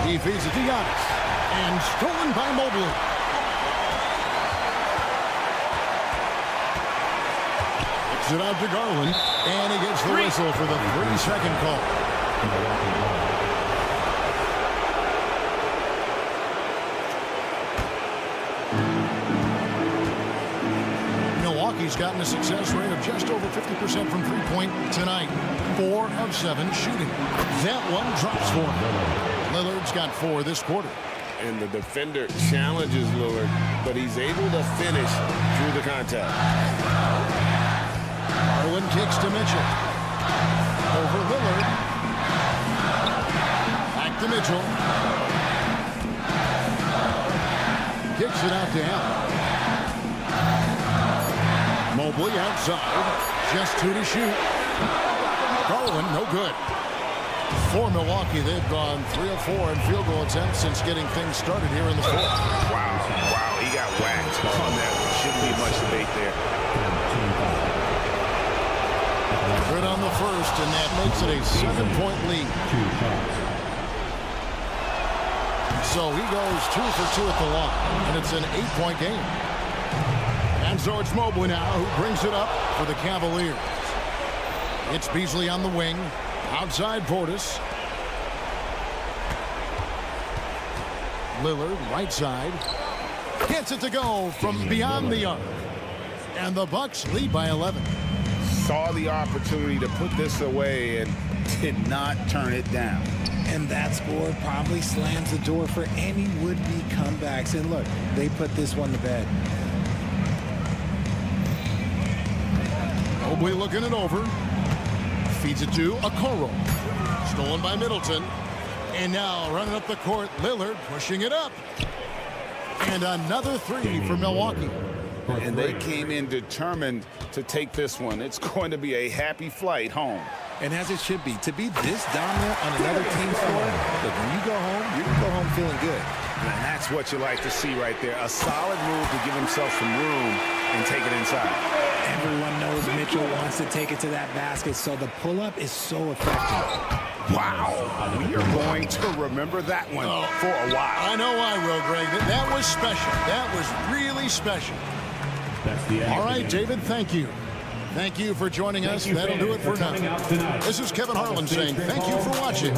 He feeds it to Giannis. And stolen by Mobley. Kicks it out to Garland. And he gets the whistle for the 3-second call. Milwaukee's gotten a success rate of just over 50% from three-point tonight. 4 of 7 shooting. That one drops for him. Lillard's got 4 this quarter. And the defender challenges Lillard, but he's able to finish through the contact. Garland kicks to Mitchell. Over Lillard. Back to Mitchell. Kicks it out to Allen. Mobley outside. Just 2 to shoot. Garland, no good. For Milwaukee, they've gone 3 of 4 in field goal attempts since getting things started here in the 4th. Wow, he got whacked on that one. Shouldn't be much debate there. Good on the first, and that makes it a 7-point lead. So he goes 2 for 2 at the line, and it's an 8-point game. And so it's Mobley now who brings it up for the Cavaliers. It's Beasley on the wing. Outside Portis. Lillard, right side. Gets it to go from beyond the arc. And the Bucks lead by 11. Saw the opportunity to put this away and did not turn it down. And that score probably slams the door for any would-be comebacks. And look, they put this one to bed. Mobley looking it over. Feeds it to Okoro. Stolen by Middleton. And now running up the court, Lillard pushing it up. And another three for Milwaukee. And they came in determined to take this one. It's going to be a happy flight home. And as it should be, to be this dominant on another team's floor, look, when you go home, you're going to go home feeling good. And that's what you like to see right there. A solid move to give himself some room and take it inside. Everyone knows Mitchell wants to take it to that basket, so the pull-up is so effective. Wow. We are going to remember that one for a while. I know I will, Greg. That was special. That was really special. All right, David, thank you. Thank you for joining us. That'll do it for now. This is Kevin Harlan saying thank you for watching.